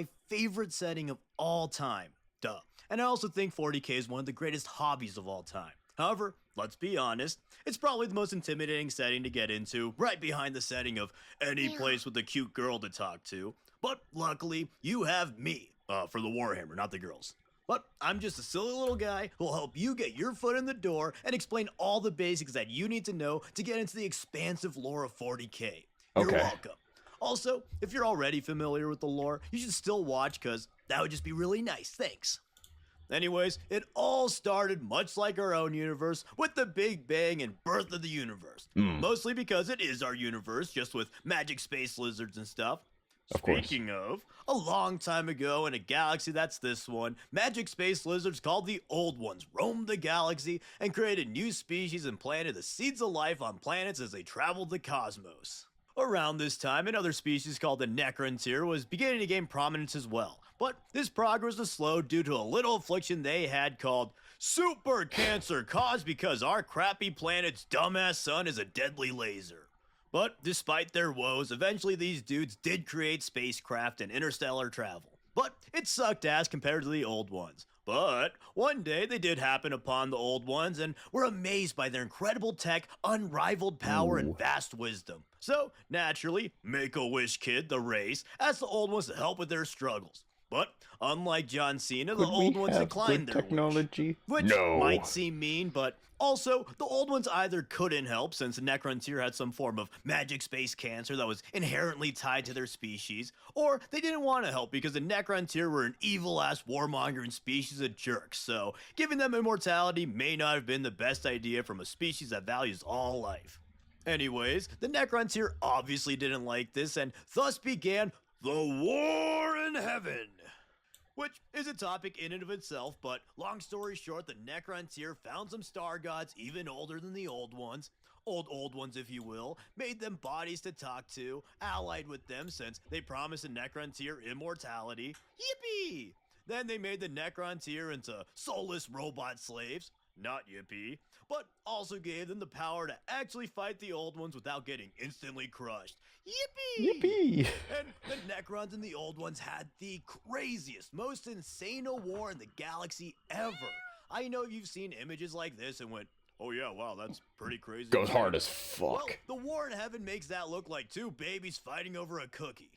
My favorite setting of all time. Duh. And I also think 40k is one of the greatest hobbies of all time. However, let's be honest, it's probably the most intimidating setting to get into, right behind the setting of any place with a cute girl to talk to. But luckily, you have me, for the Warhammer, not the girls. But I'm just a silly little guy who'll help you get your foot in the door and explain all the basics that you need to know to get into the expansive lore of 40k. You're welcome. Also, if you're already familiar with the lore, you should still watch, cause that would just be really nice, thanks. Anyways, it all started much like our own universe, with the Big Bang and birth of the universe. Mostly because it is our universe, just with magic space lizards and stuff. Speaking of, a long time ago in a galaxy that's this one, magic space lizards called the Old Ones roamed the galaxy and created new species and planted the seeds of life on planets as they traveled the cosmos. Around this time, another species called the Necrontyr was beginning to gain prominence as well, but this progress was slowed due to a little affliction they had called super cancer, caused because our crappy planet's dumbass sun is a deadly laser. But despite their woes, eventually these dudes did create spacecraft and interstellar travel. But it sucked ass compared to the Old Ones. But one day they did happen upon the Old Ones and were amazed by their incredible tech, unrivaled power, and vast wisdom. So, naturally, Make-A-Wish Kid, the race, asked the Old Ones to help with their struggles. But, unlike John Cena, the Old Ones declined their technology. Wish, which might seem mean, but also, the Old Ones either couldn't help, since the Necrontyr had some form of magic space cancer that was inherently tied to their species, or they didn't want to help because the Necrontyr were an evil-ass warmongering species of jerks, so giving them immortality may not have been the best idea from a species that values all life. Anyways, the Necrontyr obviously didn't like this, and thus began the War in Heaven. Which is a topic in and of itself, but long story short, the Necrontyr found some star gods even older than the Old Ones, old ones if you will, made them bodies to talk to, allied with them since they promised the Necrontyr immortality. Yippee! Then they made the Necrontyr into soulless robot slaves. Not yippee, but also gave them the power to actually fight the Old Ones without getting instantly crushed. Yippee! Yippee! And the Necrons and the Old Ones had the craziest, most insane war in the galaxy ever. I know you've seen images like this and went, oh yeah, wow, that's pretty crazy. Goes hard as fuck. Well, the War in Heaven makes that look like two babies fighting over a cookie.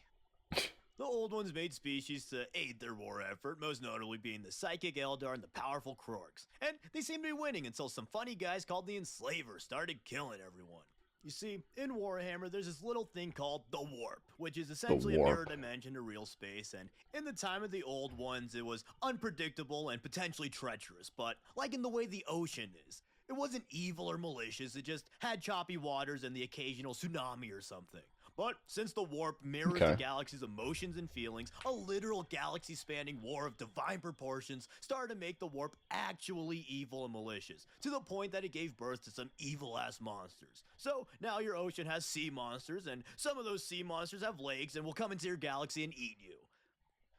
The Old Ones made species to aid their war effort, most notably being the Psychic Eldar and the powerful Krogs. And they seemed to be winning until some funny guys called the Enslavers started killing everyone. You see, in Warhammer, there's this little thing called the Warp, which is essentially a mirror dimension to real space, and in the time of the Old Ones, it was unpredictable and potentially treacherous, but like in the way the ocean is. It wasn't evil or malicious, it just had choppy waters and the occasional tsunami or something. But since the warp mirrors the galaxy's emotions and feelings, a literal galaxy-spanning war of divine proportions started to make the warp actually evil and malicious, to the point that it gave birth to some evil-ass monsters. So now your ocean has sea monsters, and some of those sea monsters have legs and will come into your galaxy and eat you.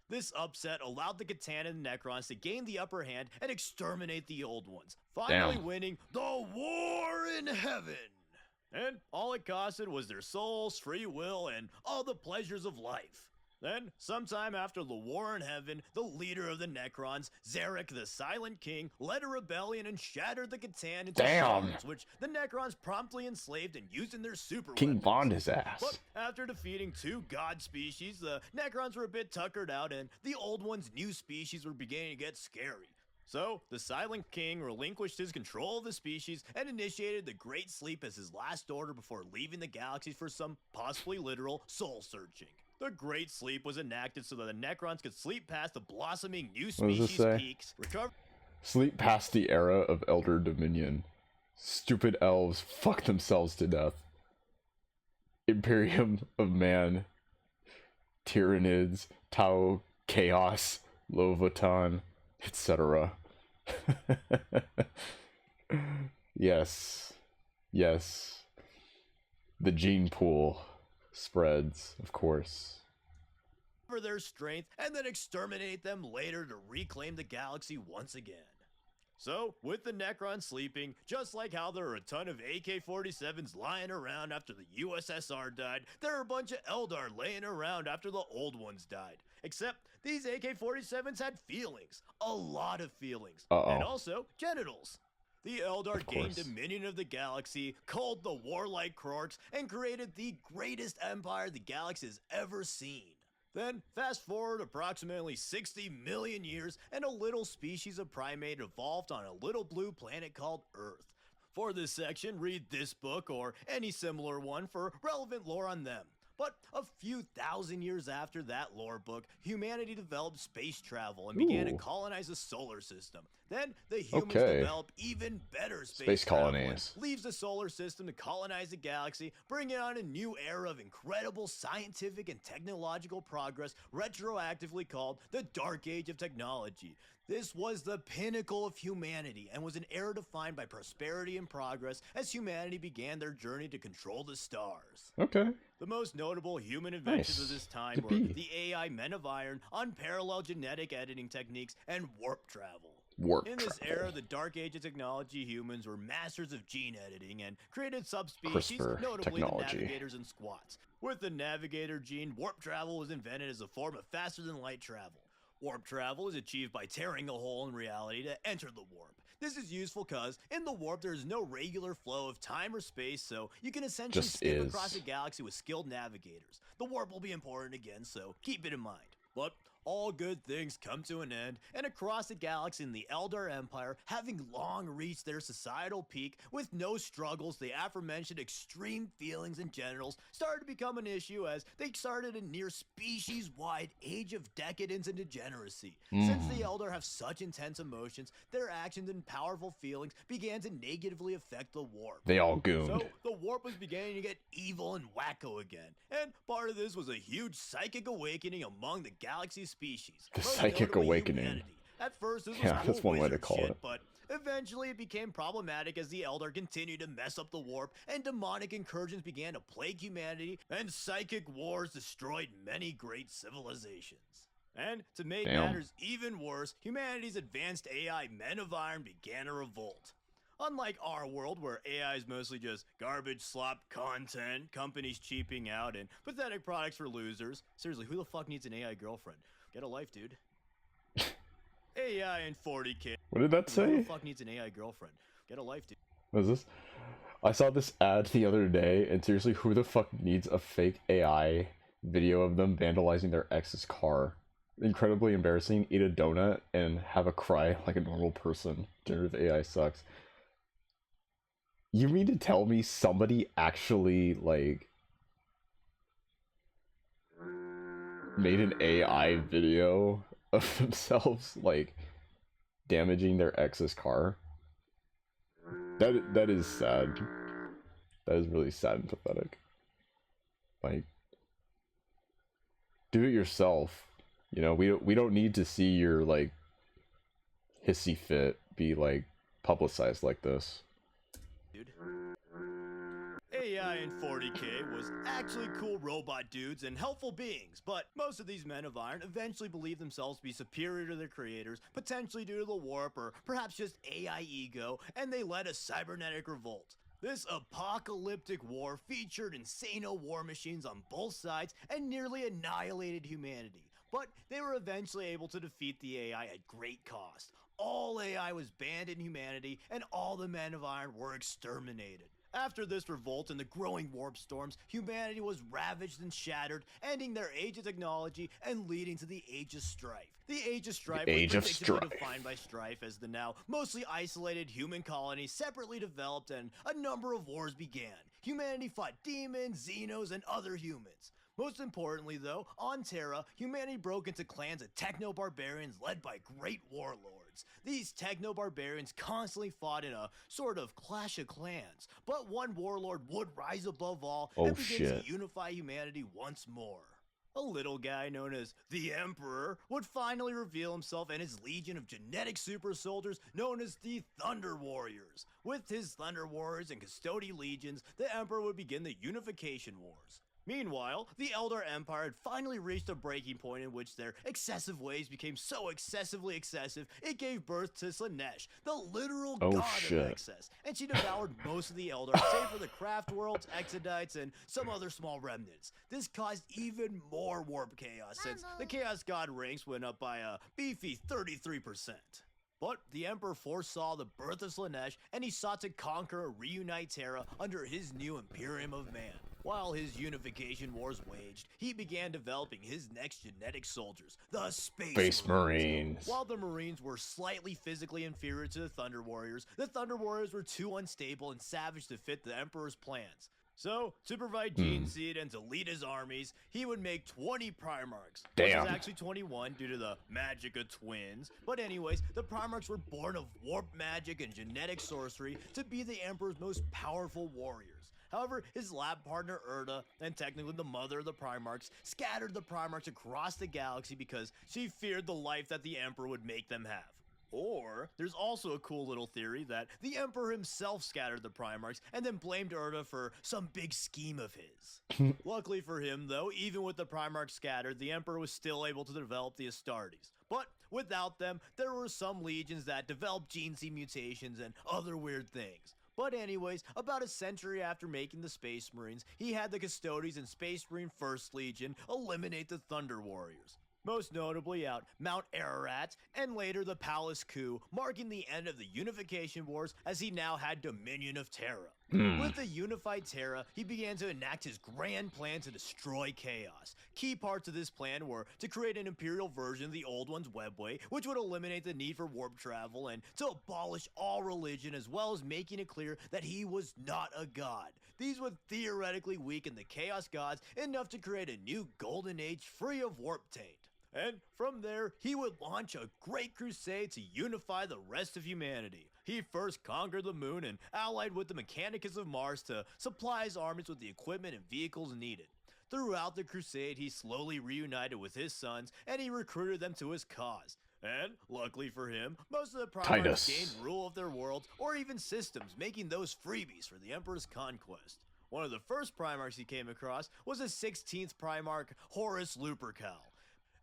This upset allowed the Kittana and Necrons to gain the upper hand and exterminate the old ones, finally winning the war in heaven. And all it costed was their souls, free will, and all the pleasures of life. Then, sometime after the war in heaven, the leader of the Necrons, Zarek the Silent King, led a rebellion and shattered the Kittana into shards, which the Necrons promptly enslaved and used in their super King Von his ass. But after defeating 2 god species, the Necrons were a bit tuckered out, and the old one's new species were beginning to get scary. So, the Silent King relinquished his control of the species and initiated the Great Sleep as his last order before leaving the galaxy for some possibly literal soul searching. The Great Sleep was enacted so that the Necrons could sleep past the blossoming new species peaks, recover. Sleep past the era of Elder Dominion. Stupid elves fuck themselves to death. Imperium of Man. Tyranids, Tau, Chaos, Lovotan, etc. Yes. Yes. The gene pool spreads, of course. For their strength and then exterminate them later to reclaim the galaxy once again. So, with the Necrons sleeping, just like how there are a ton of AK-47s lying around after the USSR died, there are a bunch of Eldar laying around after the old ones died. Except, these AK-47s had feelings. A lot of feelings. And also, genitals. The Eldar gained dominion of the galaxy, culled the warlike Krorks, and created the greatest empire the galaxy has ever seen. Then, fast forward approximately 60 million years, and a little species of primate evolved on a little blue planet called Earth. For this section, read this book or any similar one for relevant lore on them. But a few thousand years after that lore book, humanity developed space travel and began to colonize the solar system. Then the humans developed even better space colonies. Leaves the solar system to colonize the galaxy, bringing on a new era of incredible scientific and technological progress, retroactively called the Dark Age of Technology. This was the pinnacle of humanity and was an era defined by prosperity and progress as humanity began their journey to control the stars. The most notable human inventions of this time were the AI Men of Iron, unparalleled genetic editing techniques, and warp travel. In this era, the Dark Age of Technology humans were masters of gene editing and created subspecies, notably the Navigators and Squats. With the Navigator gene, warp travel was invented as a form of faster-than-light travel. Warp travel is achieved by tearing a hole in reality to enter the warp. This is useful because, in the warp, there is no regular flow of time or space, so you can essentially skip across the galaxy with skilled navigators. The warp will be important again, so keep it in mind. But all good things come to an end, and across the galaxy in the Eldar Empire, having long reached their societal peak with no struggles, the aforementioned extreme feelings and genitals started to become an issue as they started a near species-wide age of decadence and degeneracy. Since the Eldar have such intense emotions, their actions and powerful feelings began to negatively affect the warp. They all gooned. So the warp was beginning to get evil and wacko again, and part of this was a huge psychic awakening among the galaxy's species. The psychic awakening. Humanity. At first, this was Yeah, cool that's one way to wizard call shit, it. But eventually, it became problematic as the Eldar continued to mess up the warp, and demonic incursions began to plague humanity, and psychic wars destroyed many great civilizations. And to make matters even worse, humanity's advanced AI Men of Iron began a revolt. Unlike our world, where AI is mostly just garbage slop content, companies cheaping out, and pathetic products for losers. Seriously, who the fuck needs an AI girlfriend? Get a life, dude. AI and 40K. What did that say? Who the fuck needs an AI girlfriend? Get a life, dude. What is this? I saw this ad the other day, and seriously, who the fuck needs a fake AI video of them vandalizing their ex's car? Incredibly embarrassing. Eat a donut and have a cry like a normal person. Generative AI sucks. You mean to tell me somebody actually, like, made an AI video of themselves, like, damaging their ex's car? That is sad. That is really sad and pathetic. Like, do it yourself. You know, we don't need to see your like hissy fit be like publicized like this. Dude. AI in 40K was actually cool robot dudes and helpful beings, but most of these men of iron eventually believed themselves to be superior to their creators, potentially due to the warp or perhaps just AI ego, and they led a cybernetic revolt. This apocalyptic war featured insano war machines on both sides and nearly annihilated humanity, but they were eventually able to defeat the AI at great cost. All AI was banned in humanity, and all the men of iron were exterminated. After this revolt and the growing warp storms, humanity was ravaged and shattered, ending their age of technology and leading to the Age of Strife. The Age of Strife was predictably defined by strife as the now mostly isolated human colonies separately developed and a number of wars began. Humanity fought demons, xenos, and other humans. Most importantly though, on Terra, humanity broke into clans of techno-barbarians led by great warlords. These techno-barbarians constantly fought in a sort of clash of clans, but one warlord would rise above all and begin to unify humanity once more. A little guy known as the Emperor would finally reveal himself and his legion of genetic super soldiers known as the Thunder Warriors. With his Thunder Warriors and Custody legions, the Emperor would begin the Unification Wars. Meanwhile, the Elder Empire had finally reached a breaking point in which their excessive ways became so excessively excessive, it gave birth to Slanesh, the literal god of excess, and she devoured most of the Eldar, save for the Craft Worlds, Exodites, and some other small remnants. This caused even more warp chaos, since the Chaos God ranks went up by a beefy 33%. But the Emperor foresaw the birth of Slanesh, and he sought to conquer and reunite Terra under his new Imperium of Man. While his unification wars waged, he began developing his next genetic soldiers, the Space Marines. While the Marines were slightly physically inferior to the Thunder Warriors were too unstable and savage to fit the Emperor's plans. So, to provide gene seed and to lead his armies, he would make 20 Primarchs. Which is actually 21 due to the magic of twins. But anyways, the Primarchs were born of warp magic and genetic sorcery to be the Emperor's most powerful warriors. However, his lab partner Erda, and technically the mother of the Primarchs, scattered the Primarchs across the galaxy because she feared the life that the Emperor would make them have. Or, there's also a cool little theory that the Emperor himself scattered the Primarchs and then blamed Erda for some big scheme of his. Luckily for him, though, even with the Primarchs scattered, the Emperor was still able to develop the Astartes. But without them, there were some legions that developed gene seed mutations and other weird things. But anyways, about a century after making the Space Marines, he had the Custodes and Space Marine 1st Legion eliminate the Thunder Warriors. Most notably out Mount Ararat, and later the Palace Coup, marking the end of the Unification Wars as he now had dominion of Terra. With the unified Terra, he began to enact his grand plan to destroy chaos. Key parts of this plan were to create an imperial version of the old one's webway, which would eliminate the need for warp travel, and to abolish all religion, as well as making it clear that he was not a god. These would theoretically weaken the Chaos Gods enough to create a new golden age free of warp taint. And from there, he would launch a great crusade to unify the rest of humanity. He first conquered the moon and allied with the Mechanicus of Mars to supply his armies with the equipment and vehicles needed. Throughout the crusade, he slowly reunited with his sons, and he recruited them to his cause. And, luckily for him, most of the Primarchs gained rule of their worlds or even systems, making those freebies for the Emperor's conquest. One of the first Primarchs he came across was the 16th Primarch, Horus Lupercal.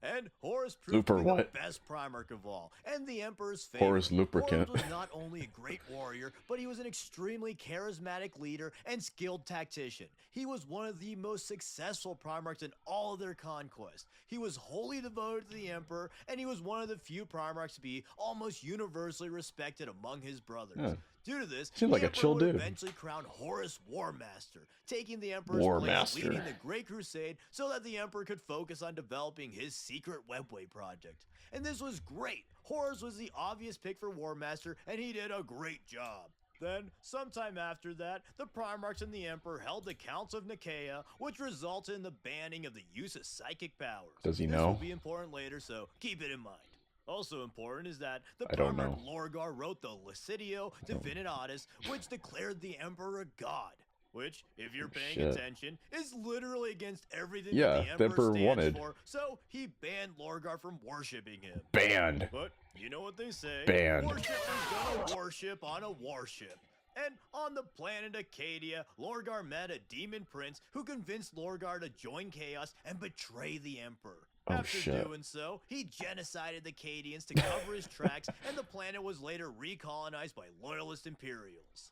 And Horus proved to be the best Primarch of all, and the Emperor's favorite. Horus Lubricant. Horus was not only a great warrior, but he was an extremely charismatic leader and skilled tactician. He was one of the most successful Primarchs in all of their conquests. He was wholly devoted to the Emperor, and he was one of the few Primarchs to be almost universally respected among his brothers. Yeah. Due to this, Seems like the a chill Emperor would dude. eventually crown Horus War Master, taking the Emperor's place, leading the Great Crusade so that the Emperor could focus on developing his secret webway project. And this was great. Horus was the obvious pick for War Master, and he did a great job. Then, sometime after that, the Primarchs and the Emperor held the Council of Nicaea, which resulted in the banning of the use of psychic powers. Does he This know? will be important later, so keep it in mind. Also important is that the Primarch Lorgar wrote the Lucidio Divinitatis, which declared the Emperor a god. which, if you're paying Shit. attention, is literally against everything Yeah, that the Emperor stands wanted. for, so he banned Lorgar from worshipping him. Banned. But you know what they say, Banned. worshippers gonna worship on a warship. And on the planet Acadia, Lorgar met a demon prince who convinced Lorgar to join Chaos and betray the Emperor. Oh, After shit. doing so, he genocided the Cadians to cover his tracks, and the planet was later recolonized by loyalist Imperials.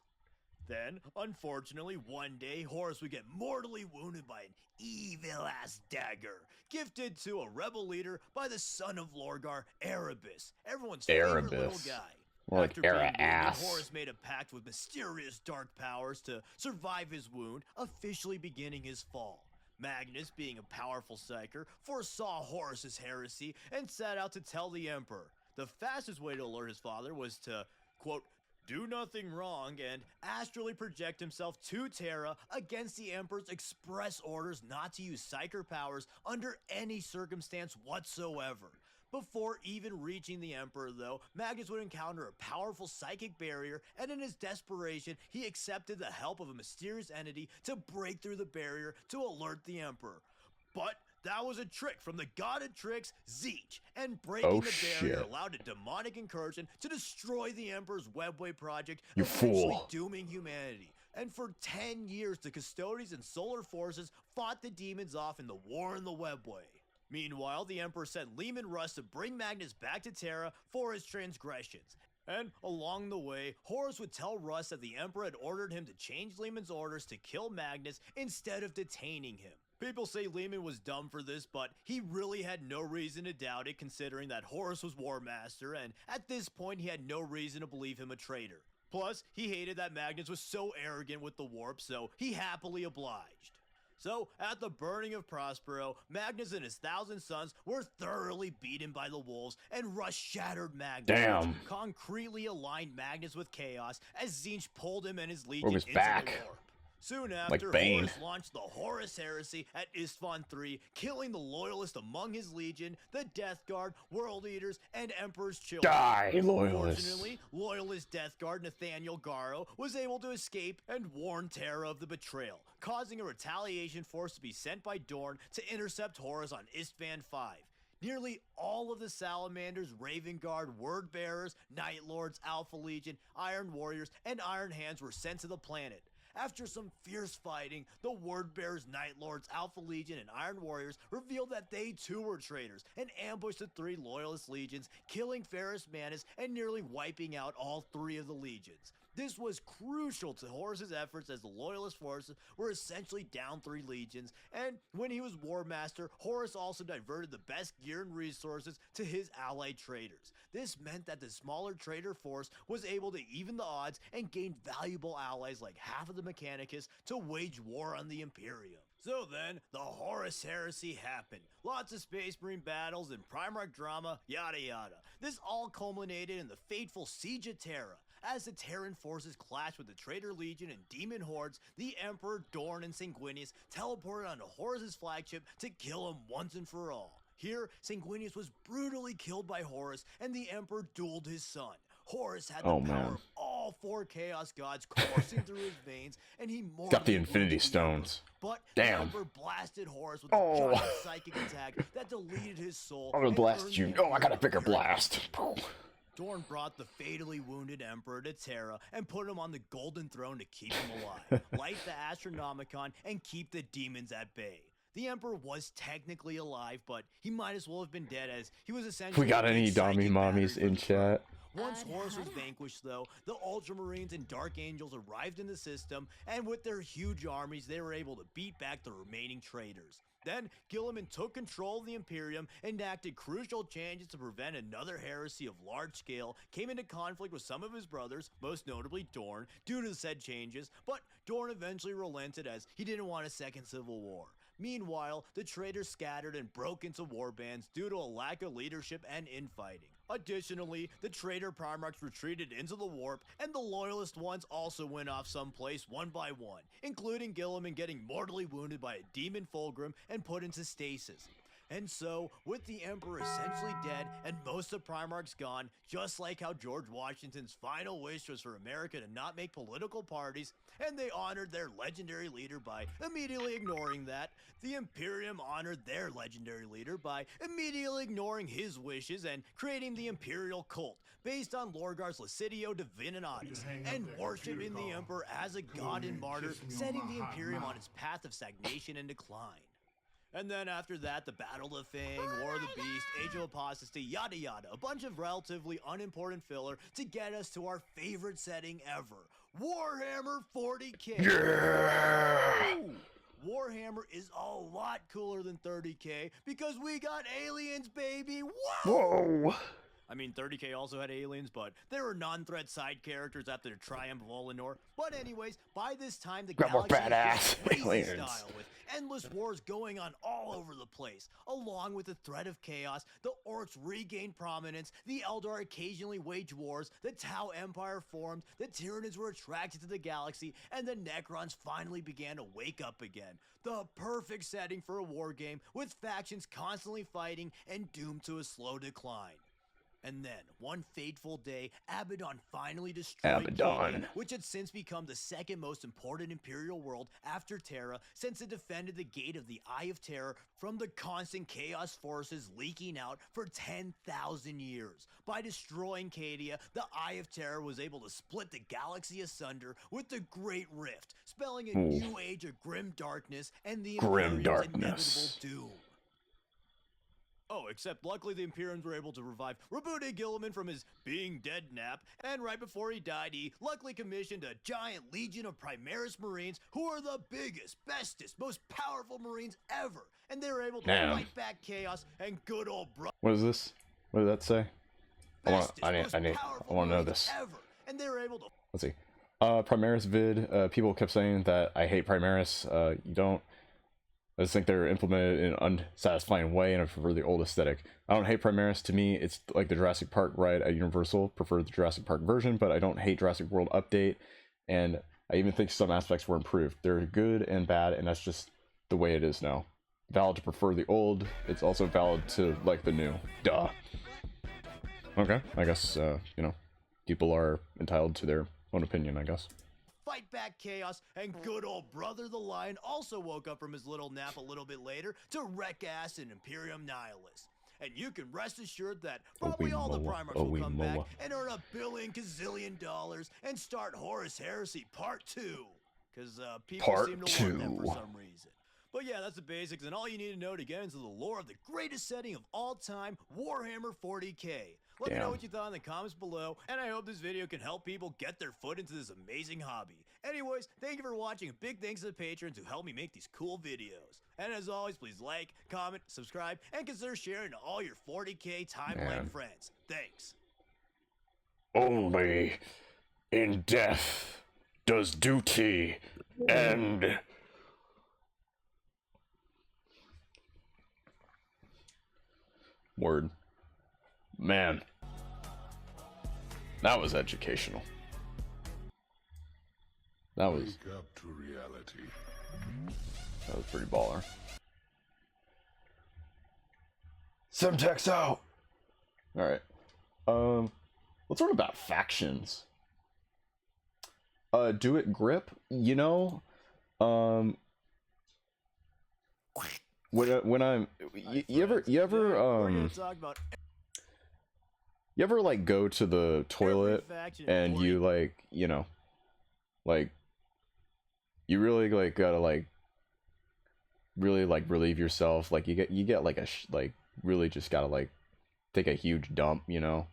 Then, unfortunately, one day, Horus would get mortally wounded by an evil-ass dagger, gifted to a rebel leader by the son of Lorgar, Erebus, everyone's favorite little Erebus. guy. More like After being wounded, Era-ass. Horus made a pact with mysterious dark powers to survive his wound, officially beginning his fall. Magnus, being a powerful psyker, foresaw Horus's heresy and set out to tell the Emperor. The fastest way to alert his father was to, quote, do nothing wrong and astrally project himself to Terra against the Emperor's express orders not to use psyker powers under any circumstance whatsoever. Before even reaching the Emperor, though, Magnus would encounter a powerful psychic barrier, and in his desperation, he accepted the help of a mysterious entity to break through the barrier to alert the Emperor. But that was a trick from the god of tricks, Zeech, and breaking the barrier shit. allowed a demonic incursion to destroy the Emperor's Webway project, You eventually fool. dooming humanity. And for 10 years, the Custodians and Solar Forces fought the demons off in the War in the Webway. Meanwhile, the Emperor sent Lehman Russ to bring Magnus back to Terra for his transgressions. And along the way, Horus would tell Russ that the Emperor had ordered him to change Lehman's orders to kill Magnus instead of detaining him. People say Lehman was dumb for this, but he really had no reason to doubt it, considering that Horus was War Master, and at this point he had no reason to believe him a traitor. Plus, he hated that Magnus was so arrogant with the warp, so he happily obliged. So, at the burning of Prospero, Magnus and his 1,000 sons were thoroughly beaten by the wolves, and Russ shattered Magnus, Damn. which concretely aligned Magnus with Chaos as Tzeentch pulled him and his legion Broke his into back. the warp. Soon Like after, Bane. Horus launched the Horus Heresy at Isstvan III, killing the Loyalists among his legion, the Death Guard, World Eaters, and Emperor's children. Die, Loyalists. Fortunately, Loyalist Death Guard Nathaniel Garo was able to escape and warn Terra of the betrayal, causing a retaliation force to be sent by Dorn to intercept Horus on Isstvan V. Nearly all of the Salamanders, Raven Guard, Word Bearers, Night Lords, Alpha Legion, Iron Warriors, and Iron Hands were sent to the planet. After some fierce fighting, the Word Bearers, Night Lords, Alpha Legion, and Iron Warriors revealed that they too were traitors and ambushed the 3 Loyalist legions, killing Ferrus Manus and nearly wiping out all 3 of the legions. This was crucial to Horus's efforts, as the Loyalist forces were essentially down 3 legions, and when he was War Master, Horus also diverted the best gear and resources to his allied traitors. This meant that the smaller traitor force was able to even the odds and gain valuable allies like half of the Mechanicus to wage war on the Imperium. So then, the Horus Heresy happened. Lots of Space Marine battles and Primarch drama, yada yada. This all culminated in the fateful Siege of Terra. As the Terran forces clashed with the Traitor Legion and Demon Hordes, the Emperor, Dorn, and Sanguinius teleported onto Horus's flagship to kill him once and for all. Here, Sanguinius was brutally killed by Horus, and the Emperor dueled his son. Horus had the Oh, power man. of all 4 Chaos Gods coursing through his veins, and he Got the mortally Infinity wounded the Emperor. Stones. But Damn. the Emperor blasted Horus with Oh. a giant psychic attack that deleted his soul. I'm gonna and blast earned you. the Oh, I got a Emperor bigger very blast. Dorn brought the fatally wounded Emperor to Terra and put him on the Golden Throne to keep him alive, light the Astronomicon, and keep the demons at bay. The Emperor was technically alive, but he might as well have been dead, as he was If essentially we got a any big Dommy psychic mommies battery in for the throne. chat. Once Horus was vanquished, though, the Ultramarines and Dark Angels arrived in the system, and with their huge armies, they were able to beat back the remaining traitors. Then, Guilliman took control of the Imperium, enacted crucial changes to prevent another heresy of large scale, came into conflict with some of his brothers, most notably Dorn, due to said changes, but Dorn eventually relented as he didn't want a second civil war. Meanwhile, the traitors scattered and broke into warbands due to a lack of leadership and infighting. Additionally, the traitor Primarchs retreated into the warp, and the loyalist ones also went off someplace one by one, including Guilliman getting mortally wounded by a demon Fulgrim and put into stasis. And so, with the Emperor essentially dead and most of Primarch's gone, just like how George Washington's final wish was for America to not make political parties, and they honored their legendary leader by immediately ignoring that, the Imperium honored their legendary leader by immediately ignoring his wishes and creating the Imperial cult, based on Lorgar's Licidio Divinitatis, and worshiping the Emperor as a god and martyr, setting the Imperium on its path of stagnation and decline. And then after that, the Battle of Fang, War of the Beast, Age of Apostasy, yada yada, a bunch of relatively unimportant filler to get us to our favorite setting ever, Warhammer 40k. Yeah! Ooh, Warhammer is a lot cooler than 30k because we got aliens, baby. Whoa! I mean, 30k also had aliens, but there were non-threat side characters after the triumph of Olinor. But anyways, by this time, the Got more galaxy badass is crazy aliens. style with endless wars going on all over the place. Along with the threat of chaos, the Orcs regained prominence, the Eldar occasionally waged wars, the Tau Empire formed, the Tyranids were attracted to the galaxy, and the Necrons finally began to wake up again. The perfect setting for a war game, with factions constantly fighting and doomed to a slow decline. And then, one fateful day, Abaddon finally destroyed Abaddon. Cadia, which had since become the second most important Imperial world after Terra, since it defended the gate of the Eye of Terror from the constant Chaos forces leaking out for 10,000 years. By destroying Cadia, the Eye of Terror was able to split the galaxy asunder with the Great Rift, spelling a new age of grim darkness and the Grim Imperium's darkness. inevitable doom. Oh, except luckily the Imperiums were able to revive Rabute Gilliman from his being dead nap, and right before he died, he luckily commissioned a giant legion of Primaris Marines who are the biggest, bestest, most powerful Marines ever, and they were able to fight back chaos and good old What is this? What did that say? I want to know this. ever, and they were able to. Let's see. Primaris vid. People kept saying that I hate Primaris. You don't. I just think they're implemented in an unsatisfying way, and I prefer the old aesthetic. I don't hate Primaris. To me, it's like the Jurassic Park ride at Universal. Prefer the Jurassic Park version, but I don't hate Jurassic World Update, and I even think some aspects were improved. They're good and bad, and that's just the way it is now. Valid to prefer the old. It's also valid to like the new. Duh. Okay, I guess, people are entitled to their own opinion, I guess. Fight back chaos, and good old Brother the Lion also woke up from his little nap a little bit later to wreck ass in Imperium Nihilus. And you can rest assured that probably all the Primarchs will come back and earn $1 billion gazillion and start Horus Heresy Part 2. Because people seem to want that for some reason. But yeah, that's the basics, and all you need to know to get into the lore of the greatest setting of all time, Warhammer 40k. Let me know what you thought in the comments below, and I hope this video can help people get their foot into this amazing hobby. Anyways, thank you for watching, and big thanks to the patrons who help me make these cool videos. And as always, please like, comment, subscribe, and consider sharing to all your 40k timeline friends. Thanks. Only in death does duty end. Word. Man. That was educational. That was... Wake up to reality. That was pretty baller. Semtex out! Alright. Let's learn about factions. Do it grip? You know, when I'm you ever like go to the toilet and you like, you know, like you really like gotta like really like relieve yourself, like you get like like really just gotta like take a huge dump, you know,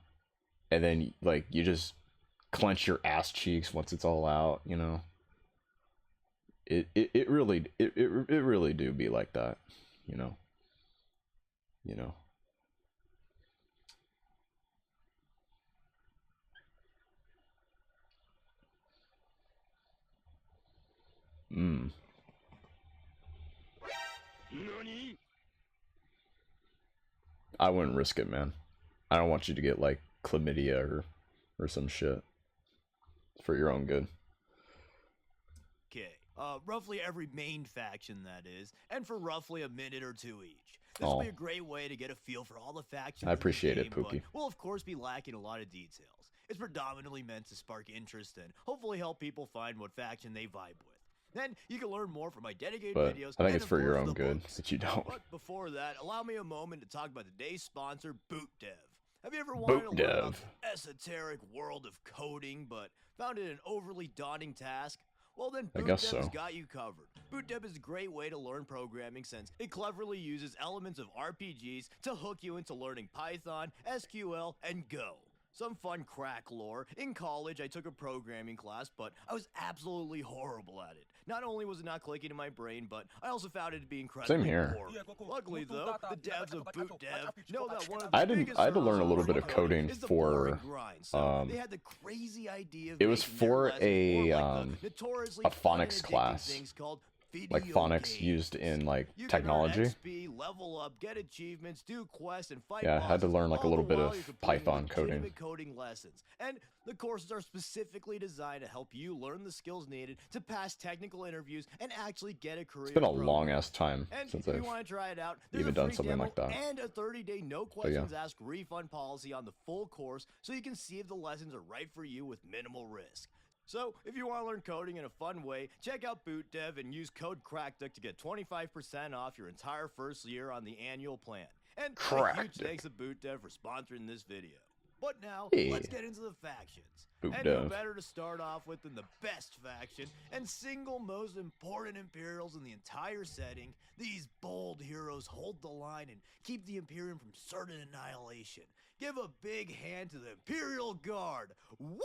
and then like you just clench your ass cheeks once it's all out, you know. It really do be like that, you know. I wouldn't risk it, man. I don't want you to get like chlamydia or some shit. It's for your own good. Okay. roughly every main faction, that is, and for roughly a minute or two each. This will be a great way to get a feel for all the factions. I appreciate it, but Pookie. we'll of course be lacking a lot of details. It's predominantly meant to spark interest and hopefully help people find what faction they vibe with. Then you can learn more from my dedicated But videos. I think and it's of for your course own the good books. that you don't. But before that, allow me a moment to talk about today's sponsor, BootDev. Have you ever wanted to learn about the esoteric world of coding, but found it an overly daunting task? Well, then I guess BootDev has so. got you covered. BootDev is a great way to learn programming since it cleverly uses elements of RPGs to hook you into learning Python, SQL, and Go. Some fun crack lore. In college, I took a programming class, but I was absolutely horrible at it. Not only was it not clicking in my brain, but I also found it to be incredibly Same here. boring. Luckily, though, the devs of BootDev know that one of I the had biggest to learn a hurdles little in bit of coding is the for boring grind. So they had the crazy idea of it was making their for lessons a more like the notoriously a fun and phonics addicting class. things called Like video phonics games. used in like You can earn technology. XP, level up, get achievements, do quests, and fight Yeah, I had to bosses, learn like a all little the bit while of you're completing Python coding. legitimate coding lessons. And the courses are specifically designed to help you learn the skills needed to pass technical interviews and actually get a career. It's been a program. long ass time And since if you I've want to try it out, there's even a done free something demo like that. and a 30-day no But yeah. questions asked refund policy on the full course, so you can see if the lessons are right for you with minimal risk. So, if you want to learn coding in a fun way, check out BootDev and use code CrackDuck to get 25% off your entire first year on the annual plan. And a huge thanks to BootDev for sponsoring this video. But now, let's get into the factions. And who BootDev. better to start off with than the best faction and single most important Imperials in the entire setting? These bold heroes hold the line and keep the Imperium from certain annihilation. Give a big hand to the Imperial Guard. Woo!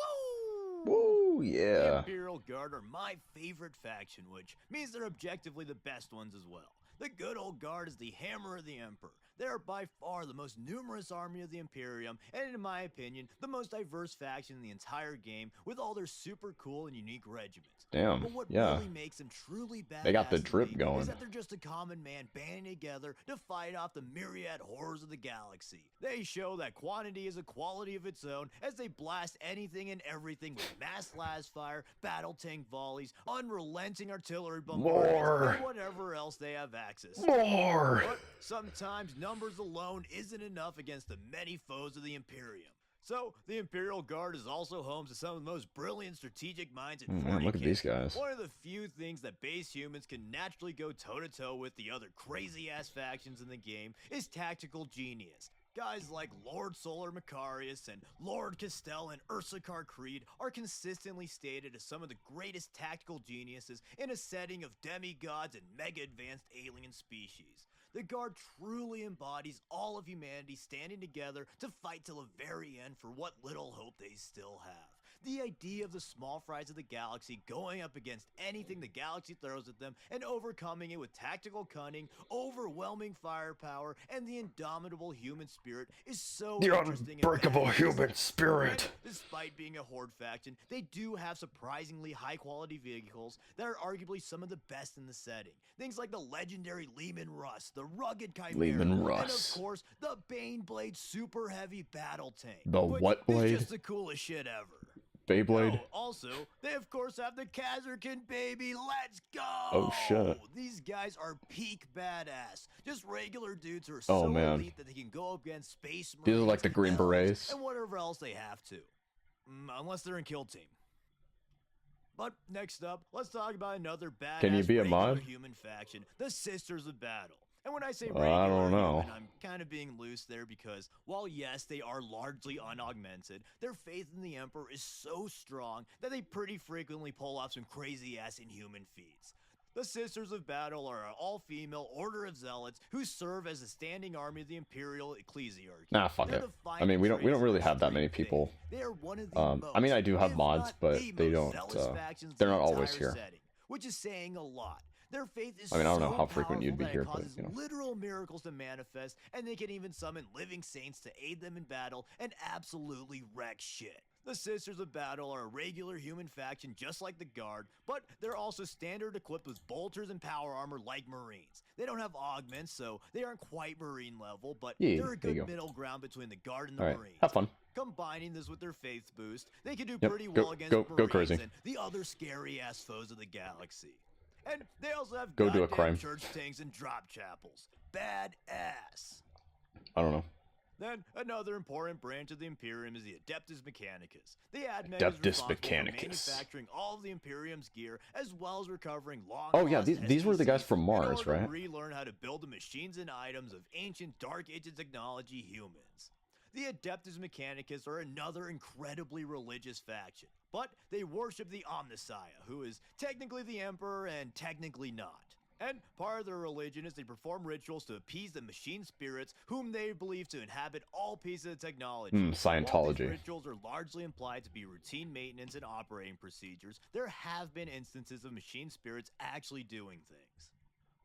Woo, The yeah. Imperial Guard are my favorite faction, which means they're objectively the best ones as well. The good old Guard is the hammer of the Emperor. They are by far the most numerous army of the Imperium, and in my opinion, the most diverse faction in the entire game, with all their super cool and unique regiments. Damn, But what yeah. really makes them truly badass They got the to drip me going. is that they're just a common man banding together to fight off the myriad horrors of the galaxy. They show that quantity is a quality of its own as they blast anything and everything with mass blast fire, battle tank volleys, unrelenting artillery bombardments, and whatever else they have access to. More. But sometimes numbers alone isn't enough against the many foes of the Imperium. So, the Imperial Guard is also home to some of the most brilliant strategic minds in 40K. Man, look at these guys. One of the few things that base humans can naturally go toe-to-toe with the other crazy-ass factions in the game is tactical genius. Guys like Lord Solar Macarius and Lord Castell and Ursarkar Creed are consistently stated as some of the greatest tactical geniuses in a setting of demigods and mega-advanced alien species. The Guard truly embodies all of humanity standing together to fight till the very end for what little hope they still have. The idea of the small fries of the galaxy going up against anything the galaxy throws at them and overcoming it with tactical cunning, overwhelming firepower, and the indomitable human spirit is so The interesting. unbreakable and badass. human spirit. And despite being a horde faction, they do have surprisingly high-quality vehicles that are arguably some of the best in the setting. Things like the legendary Lehman Russ, the rugged Chimera, Lehman and Russ. of course, the Baneblade Super Heavy Battle Tank. The which what is blade? just the coolest shit ever. Beyblade. Oh, also, they of course have the Kazarkin, baby. Let's go! Oh, shit. These guys are peak badass. Just regular dudes who are Oh, so man. elite that they can go up against space These are marines, like the Green elves, Berets. and whatever else they have to. Unless they're in Kill Team. But next up, let's talk about another badass Can you be a regular mod? human faction, the Sisters of Battle. And when I say I regular don't know. human, I'm kind of being loose there because while yes, they are largely unaugmented, their faith in the Emperor is so strong that they pretty frequently pull off some crazy-ass inhuman feats. The Sisters of Battle are an all-female order of zealots who serve as a standing army of the Imperial Ecclesiarchy. Nah, fuck They're it. the I mean, we don't finest really traits have that of many extreme people. faith. They are one of the I mean, I do have if mods, not but the they most don't. zealous factions in They're the not always entire here. setting, which is saying a lot. Their faith is I mean, I don't know so how frequent you'd be powerful that here, it but, causes you know. literal miracles to manifest, and they can even summon living saints to aid them in battle and absolutely wreck shit. The Sisters of Battle are a regular human faction just like the Guard, but they're also standard equipped with bolters and power armor like Marines. They don't have augments, so they aren't quite Marine level, but Yeah, they're a there you good go. middle ground between the Guard and the Alright, Marines. have fun. Combining this with their faith boost, they can do Yep, pretty go- well against go Marines crazy. and the other scary-ass foes of the galaxy. And they also have Go do a goddamn crime. church tanks and drop chapels. Badass. I don't know. Then, another important branch of the Imperium is the Adeptus Mechanicus. The AdMech Adeptus is responsible for Mechanicus. manufacturing all of the Imperium's gear, as well as recovering long Oh yeah, lost these were the guys SPCs from Mars, in order right? to relearn how to build the machines and items of ancient Dark Ages technology humans. The Adeptus Mechanicus are another incredibly religious faction, but they worship the Omnissiah, who is technically the Emperor and technically not. And part of their religion is they perform rituals to appease the machine spirits whom they believe to inhabit all pieces of technology. While Scientology. these rituals are largely implied to be routine maintenance and operating procedures, there have been instances of machine spirits actually doing things.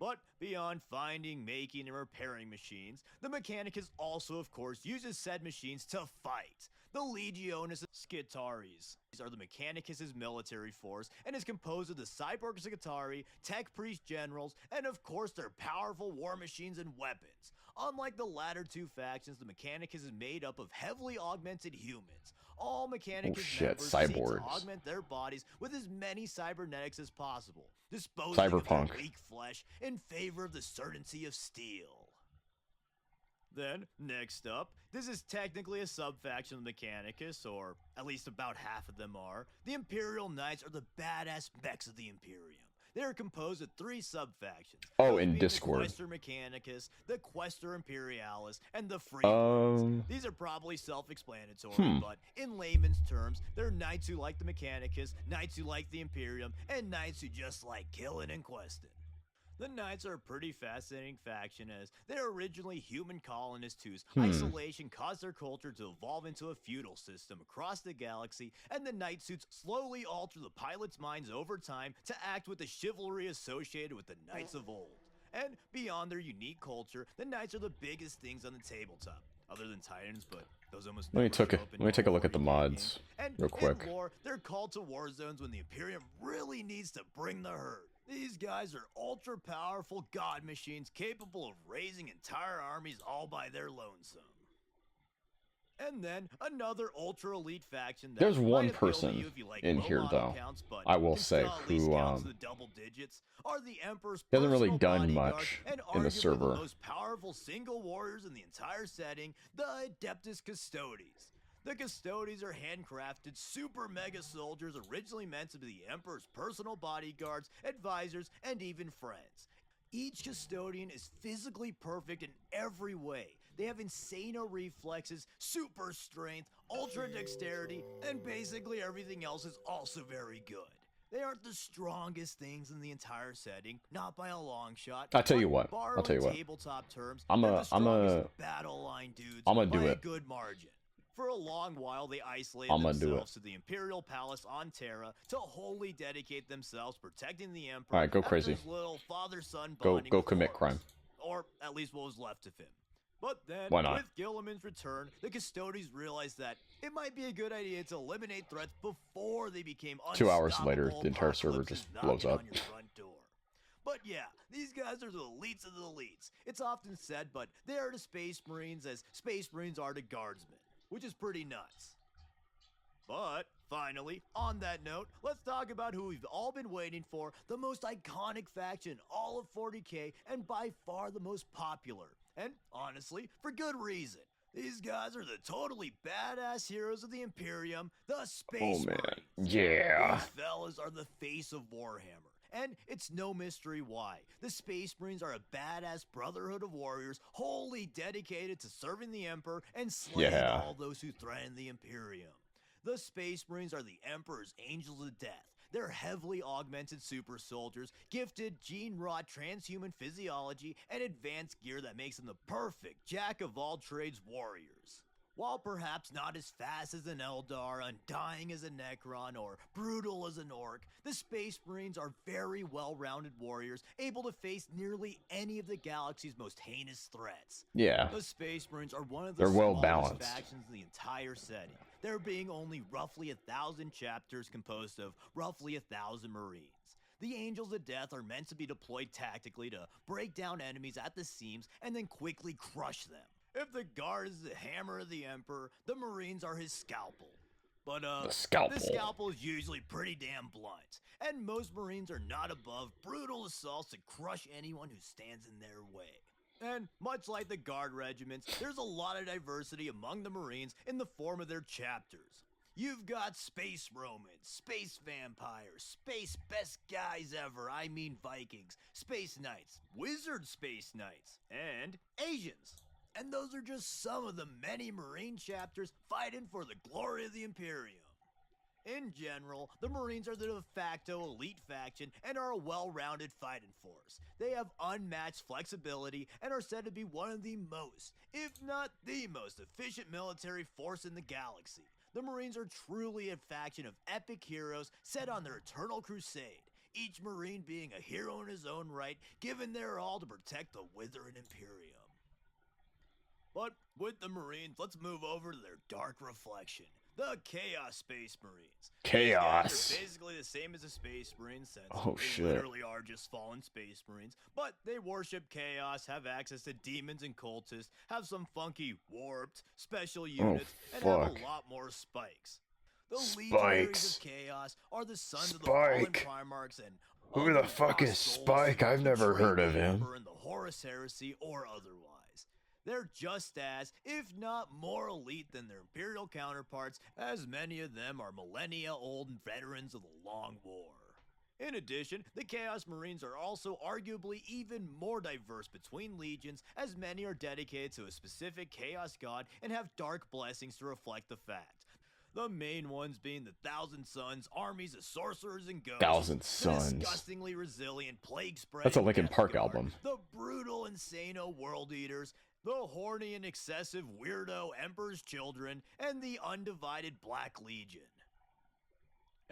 But beyond finding, making, and repairing machines, the Mechanicus also, of course, uses said machines to fight. The Legiones Skitaris. These are the Mechanicus' military force and is composed of the Cyborg Skitari, Tech Priest Generals, and of course their powerful war machines and weapons. Unlike the latter two factions, the Mechanicus is made up of heavily augmented humans. All Mechanicus members seek to augment their bodies with as many cybernetics as possible, disposing of their weak flesh in favor of the certainty of steel. Then, next up, this is technically a sub-faction of the Mechanicus, or at least about half of them are. The Imperial Knights are the badass mechs of the Imperium. They are composed of 3 sub-factions. Oh, in Discord. The Questor Mechanicus, the Questor Imperialis, and the Freeborns. These are probably self-explanatory, but in layman's terms, they're knights who like the Mechanicus, knights who like the Imperium, and knights who just like killing and questing. The Knights are a pretty fascinating faction as they're originally human colonists whose isolation caused their culture to evolve into a feudal system across the galaxy, and the Knight suits slowly alter the pilots' minds over time to act with the chivalry associated with the Knights of old. And beyond their unique culture, the Knights are the biggest things on the tabletop, other than Titans, but those almost Let me take a look at the mods real quick. In war, they're called to war zones when the Imperium really needs to bring the herd. These guys are ultra-powerful god machines capable of raising entire armies all by their lonesome. And then another ultra-elite faction that There's one might appeal to person you if you like in low here, model though, counts, but I will can say, still at least who count to the double digits, are the Emperor's he hasn't really personal done bodyguard much and in the arguably server. the most powerful single warriors in the entire setting, the Adeptus Custodes. The Custodes are handcrafted super mega soldiers originally meant to be the Emperor's personal bodyguards, advisors, and even friends. Each custodian is physically perfect in every way. They have insane reflexes, super strength, ultra dexterity, and basically everything else is also very good. They aren't the strongest things in the entire setting, not by a long shot. I'll tell you what. Borrowing tabletop terms, I'm they're the a strongest battle line dudes I'm by gonna do a it. good margin. For a long while, they isolated I'm gonna do themselves it. to the Imperial Palace on Terra to wholly dedicate themselves protecting the Emperor. All right, go after crazy. his little father-son Go bonding commit wars. crime. Or at least what was left of him. But then, Why not? with Gilliman's return, the Custodes realized that it might be a good idea to eliminate threats before they became 2 hours later, unstoppable the entire server apocalypses just blows knocking up. on your front door. But yeah, these guys are the elites of the elites. It's often said, but they are to Space Marines as Space Marines are to Guardsmen, which is pretty nuts. But, finally, on that note, let's talk about who we've all been waiting for, the most iconic faction in all of 40k, and by far the most popular. And, honestly, for good reason. These guys are the totally badass heroes of the Imperium, the Space Marines. Yeah. These fellas are the face of Warhammer. And it's no mystery why. The Space Marines are a badass brotherhood of warriors wholly dedicated to serving the Emperor and slaying all those who threaten the Imperium. The Space Marines are the Emperor's Angels of Death. They're heavily augmented super soldiers, gifted gene-wrought transhuman physiology, and advanced gear that makes them the perfect jack-of-all-trades warriors. While perhaps not as fast as an Eldar, undying as a Necron, or brutal as an Orc, the Space Marines are very well-rounded warriors, able to face nearly any of the galaxy's most heinous threats. Yeah. The Space Marines are one of They're the well smallest balanced. factions in the entire setting, there being only roughly 1,000 chapters composed of roughly 1,000 Marines. The Angels of Death are meant to be deployed tactically to break down enemies at the seams and then quickly crush them. If the Guard is the hammer of the Emperor, the Marines are his scalpel. But The scalpel. this scalpel is usually pretty damn blunt, and most Marines are not above brutal assaults to crush anyone who stands in their way. And much like the Guard regiments, there's a lot of diversity among the Marines in the form of their chapters. You've got Space Romans, Space Vampires, Space Best Guys Ever, I mean Vikings, Space Knights, Wizard Space Knights, and Asians. And those are just some of the many Marine chapters fighting for the glory of the Imperium. In general, the Marines are the de facto elite faction and are a well-rounded fighting force. They have unmatched flexibility and are said to be one of the most, if not the most efficient military force in the galaxy. The Marines are truly a faction of epic heroes set on their eternal crusade, each Marine being a hero in his own right, giving their all to protect the withering Imperium. But with the Marines, let's move over to their dark reflection, the Chaos Space Marines. Chaos. These guys are basically the same as the Space Marines, since Oh, they shit. literally are just fallen Space Marines, but they worship chaos, have access to demons and cultists, have some funky warped special units, and have fuck. a lot more spikes. The Legionaries of Chaos are the sons of the fallen Spike. Primarchs and Who the other fuck is lost souls Spike? who I've never betrayed heard of the him. Emperor in the Horus Heresy or otherwise. They're just as, if not more elite than their Imperial counterparts, as many of them are millennia-old veterans of the Long War. In addition, the Chaos Marines are also arguably even more diverse between legions, as many are dedicated to a specific Chaos God and have dark blessings to reflect the fact. The main ones being the Thousand Suns, armies of sorcerers and ghosts. Thousand The Suns. disgustingly resilient plague spread. That's a Linkin Park album. The brutal insano world eaters. The horny and excessive weirdo Emperor's Children. And the undivided Black Legion.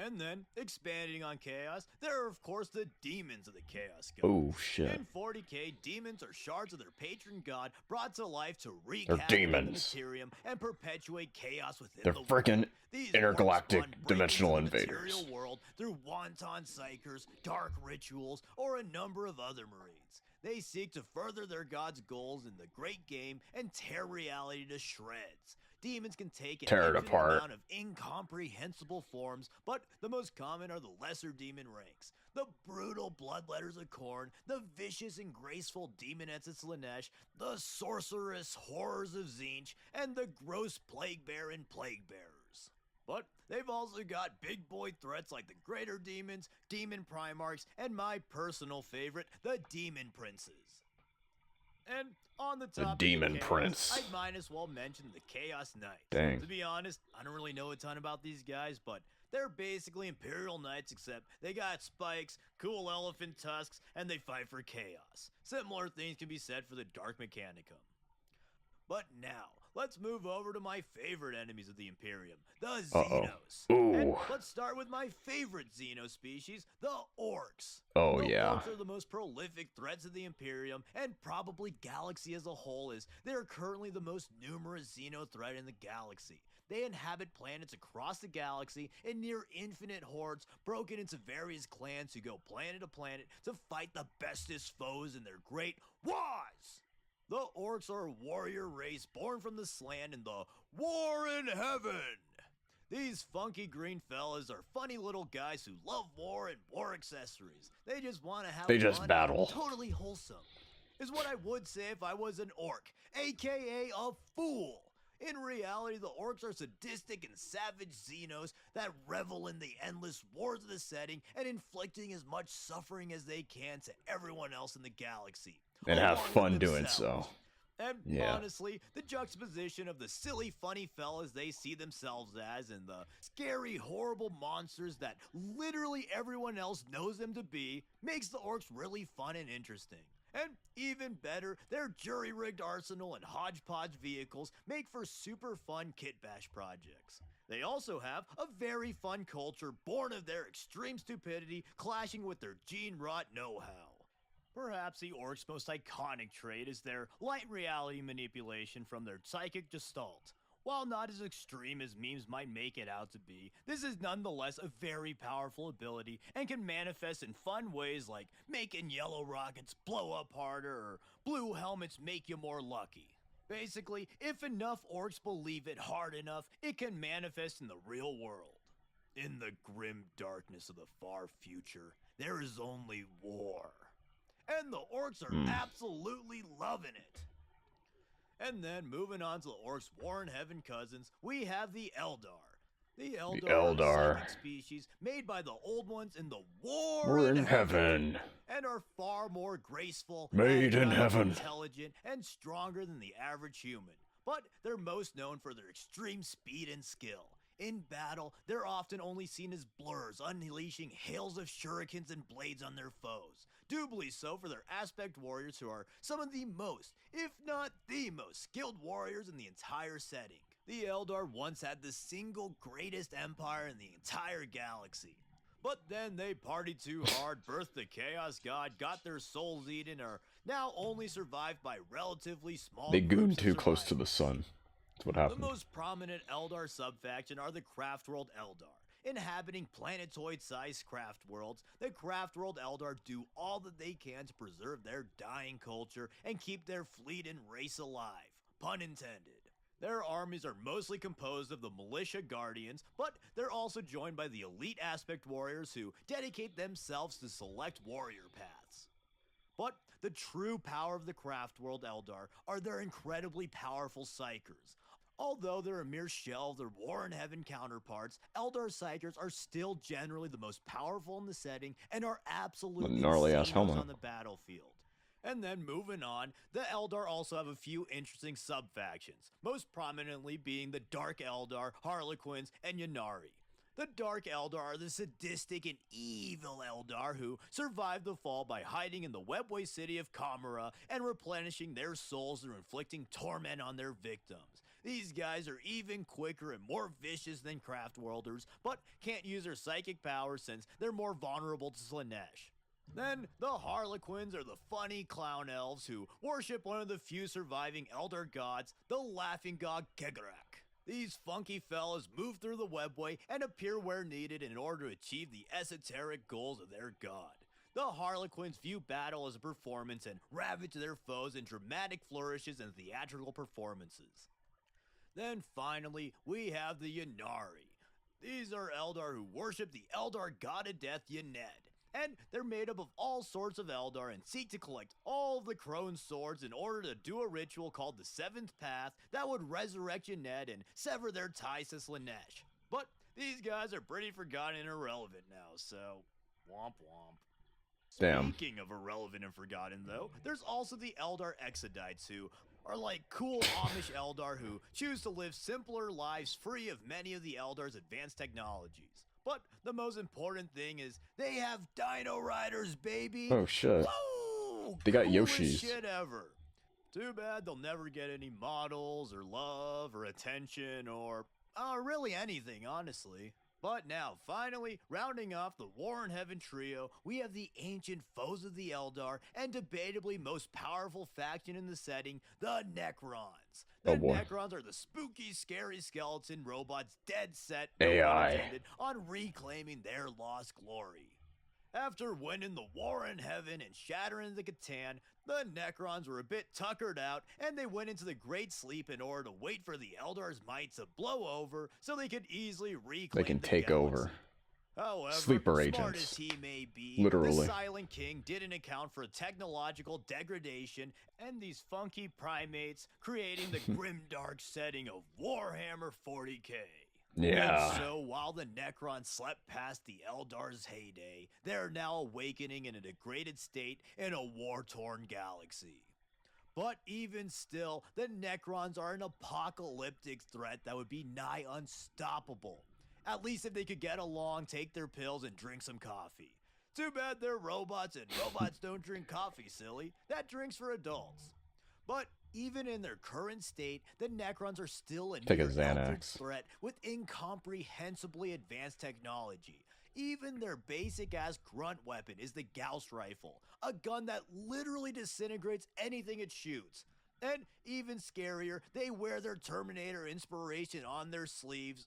And then, expanding on Chaos, there are of course the demons of the Chaos God. Oh, shit. In 40k, demons are shards of their patron god brought to life to wreak They're havoc in the demons. Materium and perpetuate chaos within They're the world. freaking These intergalactic orcs spawn dimensional break into the invaders. material world through wanton psychers, dark rituals, or a number of other marines. They seek to further their god's goals in the great game and tear reality to shreds. Demons can take an Tear it infinite apart. amount of incomprehensible forms, but the most common are the lesser demon ranks. The brutal bloodletters of Khorne, the vicious and graceful demonettes of Slanesh, the sorcerous horrors of Tzeentch, and the gross plague bear and plague bearers. But they've also got big boy threats like the Greater Demons, Demon Primarchs, and my personal favorite, the Demon Princes. And on the topic Demon of chaos, Prince. I might as well mention the Chaos Knights. Dang. To be honest, I don't really know a ton about these guys, but they're basically Imperial Knights, except they got spikes, cool elephant tusks, and they fight for chaos. Similar things can be said for the Dark Mechanicum. But now, let's move over to my favorite enemies of the Imperium, the Xenos. Ooh. And let's start with my favorite Xeno species, the Orcs. Oh, The yeah. Orcs are the most prolific threats of the Imperium, and probably galaxy as a whole, as they are currently the most numerous Xeno threat in the galaxy. They inhabit planets across the galaxy in near infinite hordes broken into various clans who go planet to planet to fight the bestest foes in their great wars. The Orcs are a warrior race born from the Slan in the War in Heaven. These funky green fellas are funny little guys who love war and war accessories. They just want to have They just fun battle. and totally wholesome. Is what I would say if I was an orc, aka a fool. In reality, the orcs are sadistic and savage Xenos that revel in the endless wars of the setting and inflicting as much suffering as they can to everyone else in the galaxy. And have along with fun doing themselves. so. And Yeah. honestly, the juxtaposition of the silly, funny fellas they see themselves as and the scary, horrible monsters that literally everyone else knows them to be makes the orcs really fun and interesting. And even better, their jury-rigged arsenal and hodgepodge vehicles make for super fun kit bash projects. They also have a very fun culture born of their extreme stupidity clashing with their gene-rot know-how. Perhaps the orcs' most iconic trait is their light reality manipulation from their psychic gestalt. While not as extreme as memes might make it out to be, this is nonetheless a very powerful ability and can manifest in fun ways like making yellow rockets blow up harder or blue helmets make you more lucky. Basically, if enough orcs believe it hard enough, it can manifest in the real world. In the grim darkness of the far future, there is only war. And the orcs are absolutely loving it. And then, moving on to the orcs' war in heaven cousins, we have the Eldar. The Eldar are a psychic species made by the old ones in the war in heaven. And are far more graceful, made in heaven, intelligent, and stronger than the average human. But they're most known for their extreme speed and skill. In battle, they're often only seen as blurs, unleashing hails of shurikens and blades on their foes. Doubly so for their aspect warriors, who are some of the most, if not the most, skilled warriors in the entire setting. The Eldar once had the single greatest empire in the entire galaxy. But then they partied too hard, birthed the Chaos God, got their souls eaten, are now only survived by relatively small They gooned groups of too close to survivors. the sun. That's what happened. The most prominent Eldar subfaction are the Craftworld Eldar. Inhabiting planetoid-sized craft worlds, the Craftworld Eldar do all that they can to preserve their dying culture and keep their fleet and race alive. Pun intended. Their armies are mostly composed of the militia guardians, but they're also joined by the elite aspect warriors who dedicate themselves to select warrior paths. But the true power of the Craftworld Eldar are their incredibly powerful Psykers. Although they're a mere shell of their War in Heaven counterparts, Eldar Psykers are still generally the most powerful in the setting and are absolutely gnarly-ass insanos helmet on the battlefield. And then moving on, the Eldar also have a few interesting sub-factions, most prominently being the Dark Eldar, Harlequins, and Ynnari. The Dark Eldar are the sadistic and evil Eldar who survive the fall by hiding in the webway city of Kamara and replenishing their souls through inflicting torment on their victims. These guys are even quicker and more vicious than Craftworlders, but can't use their psychic powers since they're more vulnerable to Slanesh. Then, the Harlequins are the funny clown elves who worship one of the few surviving Eldar gods, the laughing god Kegrak. These funky fellas move through the webway and appear where needed in order to achieve the esoteric goals of their god. The Harlequins view battle as a performance and ravage their foes in dramatic flourishes and theatrical performances. Then finally, we have the Ynnari. These are Eldar who worship the Eldar god of death Yned. And they're made up of all sorts of Eldar and seek to collect all of the crone swords in order to do a ritual called the Seventh Path that would resurrect Yned and sever their ties to Slanesh. But these guys are pretty forgotten and irrelevant now, so womp womp. Damn. Speaking of irrelevant and forgotten though, there's also the Eldar Exodites who are like cool Amish Eldar who choose to live simpler lives free of many of the Eldar's advanced technologies. But the most important thing is they have Dino Riders, baby! Oh shit. Woo! They got Coolest Yoshis. shit ever. Too bad they'll never get any models or love or attention or really anything, honestly. But now, finally, rounding off the War in Heaven trio, we have the ancient foes of the Eldar and debatably most powerful faction in the setting, the Necrons. The Necrons are the spooky, scary skeleton robots dead set, no pun intended, on reclaiming their lost glory. After winning the War in Heaven and shattering the Catan, the Necrons were a bit tuckered out, and they went into the Great Sleep in order to wait for the Eldar's might to blow over so they could easily reclaim They can the take galaxy. over. However, Sleeper smart agents. as he may be, Literally. the Silent King didn't account for technological degradation and these funky primates creating the grimdark setting of Warhammer 40k. Yeah. And so while the Necrons slept past the Eldar's heyday, they're now awakening in a degraded state in a war-torn galaxy. But even still, the Necrons are an apocalyptic threat that would be nigh unstoppable. At least if they could get along, take their pills, and drink some coffee. Too bad they're robots, and robots don't drink coffee, silly. That drink's for adults. But even in their current state, the Necrons are still a Take a near eldritch Xanax. threat with incomprehensibly advanced technology. Even their basic-ass grunt weapon is the Gauss rifle, a gun that literally disintegrates anything it shoots. And even scarier, they wear their Terminator inspiration on their sleeves.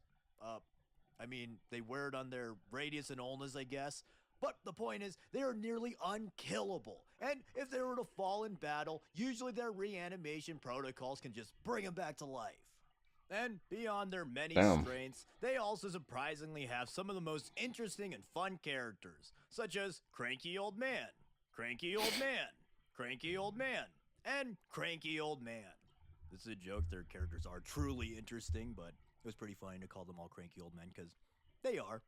They wear it on their radius and ulnas, I guess. But the point is, they are nearly unkillable. And if they were to fall in battle, usually their reanimation protocols can just bring them back to life. And beyond their many strengths, they also surprisingly have some of the most interesting and fun characters, such as Cranky Old Man, Cranky Old Man, Cranky Old Man, and Cranky Old Man. This is a joke, their characters are truly interesting, but it was pretty funny to call them all Cranky Old Men, because they are.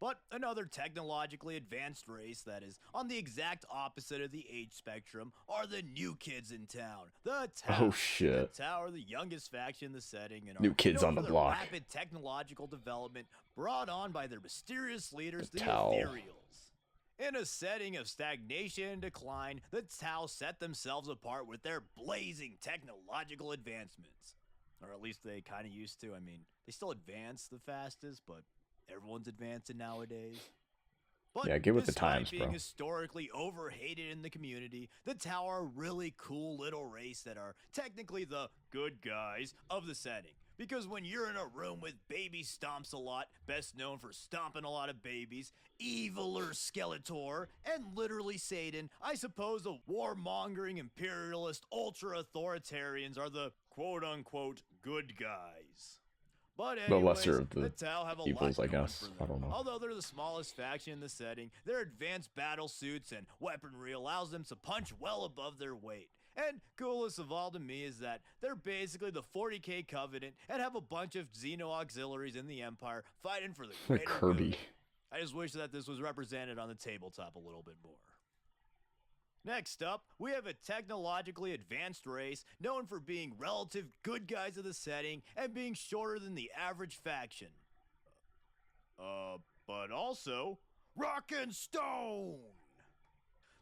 But another technologically advanced race that is on the exact opposite of the age spectrum are the new kids in town. The Tau. Oh shit. The Tau are the youngest faction in the setting and are New kids on the known for block. their rapid technological development brought on by their mysterious leaders, the Tau. Ethereals. In a setting of stagnation and decline, the Tau set themselves apart with their blazing technological advancements. Or at least they kind of used to. I mean, they still advance the fastest, but everyone's advancing nowadays. But yeah, get with the despite times, being bro. historically overhated in the community, the Tau are a really cool little race that are technically the good guys of the setting. Because when you're in a room with Baby Stomps a lot, best known for stomping a lot of babies, Eviler Skeletor, and literally Satan, I suppose the warmongering imperialist ultra-authoritarians are the quote-unquote good guys. But anyways, The lesser of the Tau have a evils, lot I going guess. for them. I don't know. Although they're the smallest faction in the setting, their advanced battle suits and weaponry allows them to punch well above their weight. And coolest of all to me is that they're basically the 40k Covenant and have a bunch of Xeno auxiliaries in the Empire fighting for the greater Kirby. good. I just wish that this was represented on the tabletop a little bit more. Next up, we have a technologically advanced race known for being relative good guys of the setting and being shorter than the average faction. But also, Rock and Stone!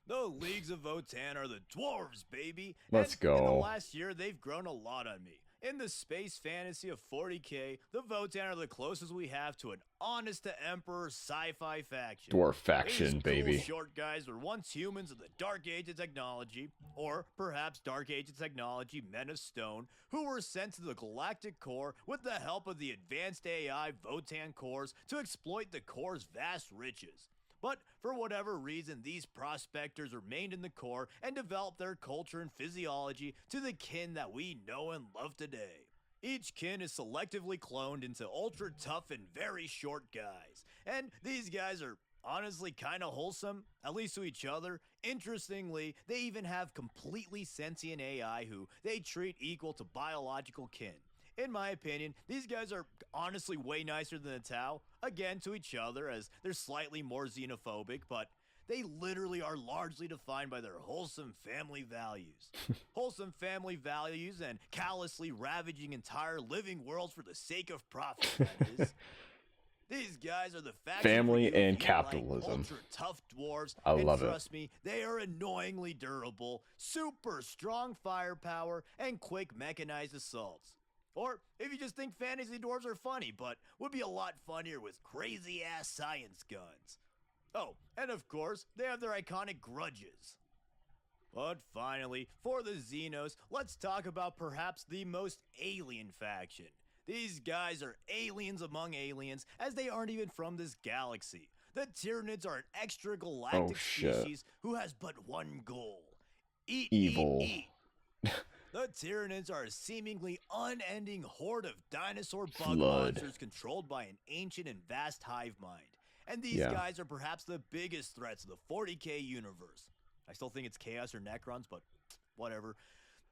The Leagues of Votan are the dwarves, baby! Let's go. In the last year, they've grown a lot on me. In the space fantasy of 40k, the Votan are the closest we have to an honest-to-emperor sci-fi faction. Dwarf faction, These baby. Cool short guys were once humans of the Dark Age of technology, or perhaps Dark Age of technology men of stone, who were sent to the Galactic Core with the help of the advanced AI Votan cores to exploit the core's vast riches. But for whatever reason, these prospectors remained in the core and developed their culture and physiology to the kin that we know and love today. Each kin is selectively cloned into ultra tough and very short guys. And these guys are honestly kind of wholesome, at least to each other. Interestingly, they even have completely sentient AI who they treat equal to biological kin. In my opinion, these guys are honestly way nicer than the Tau, again to each other as they're slightly more xenophobic, but they literally are largely defined by their wholesome family values. Wholesome family values and callously ravaging entire living worlds for the sake of profit, that is. These guys are the faction Family for you and if you like capitalism. ultra tough dwarves, I and love it. trust me, they are annoyingly durable, super strong firepower, and quick mechanized assaults. Or if you just think fantasy dwarves are funny, but would be a lot funnier with crazy-ass science guns. Oh, and of course, they have their iconic grudges. But finally, for the Xenos, let's talk about perhaps the most alien faction. These guys are aliens among aliens, as they aren't even from this galaxy. The Tyranids are an extragalactic species who has but one goal. Eat, Evil. eat, eat. The Tyranids are a seemingly unending horde of dinosaur bug Flood. monsters controlled by an ancient and vast hive mind. And these Yeah. guys are perhaps the biggest threats of the 40k universe. I still think it's Chaos or Necrons, but whatever.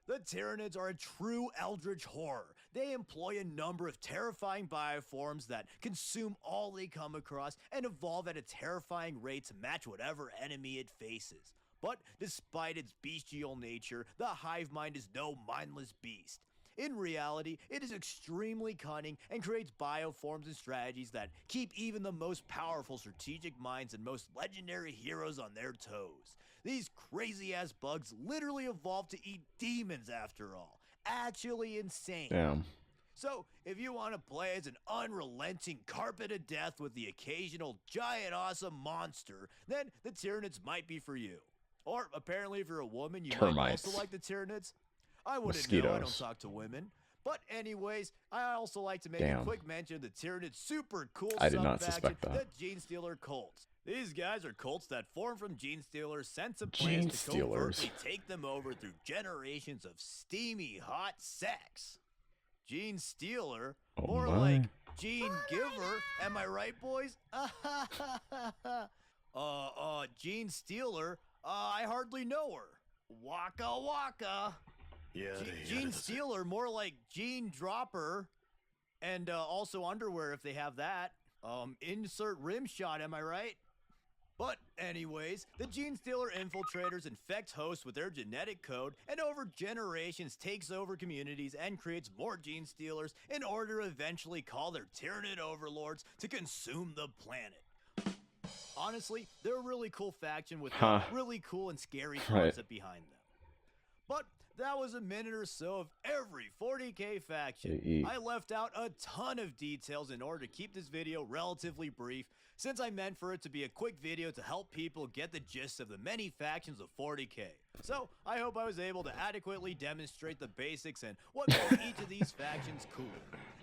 The Tyranids are a true eldritch horror. They employ a number of terrifying bioforms that consume all they come across and evolve at a terrifying rate to match whatever enemy it faces. But despite its bestial nature, the hive mind is no mindless beast. In reality, it is extremely cunning and creates bioforms and strategies that keep even the most powerful strategic minds and most legendary heroes on their toes. These crazy-ass bugs literally evolved to eat demons after all. Actually insane. Damn. So, if you want to play as an unrelenting carpet of death with the occasional giant awesome monster, then the Tyranids might be for you. Or, apparently if you're a woman, you might Termites. also like the Tyranids. I wouldn't know, I don't Mosquitoes. talk to women. But anyways, I also like to make a Damn. quick mention of the Tyranid super cool I did not sub-faction, suspect that. the Gene Stealer Cults. These guys are cults that form from gene stealers sent to Gene plants to covertly stealers. take them over through generations of steamy hot sex. Gene stealer? Oh More my. like gene giver, am I right, boys? Gene stealer? I hardly know her. Waka waka. Gene stealer, more like gene dropper. And also underwear if they have that. Insert rim shot, am I right? But anyways, the gene stealer infiltrators infect hosts with their genetic code and over generations takes over communities and creates more gene stealers in order to eventually call their tyrannid overlords to consume the planet. Honestly, they're a really cool faction with a really cool and scary concept behind them. But that was a minute or so of every 40k faction. I left out a ton of details in order to keep this video relatively brief, since I meant for it to be a quick video to help people get the gist of the many factions of 40k. So, I hope I was able to adequately demonstrate the basics and what makes each of these factions cool.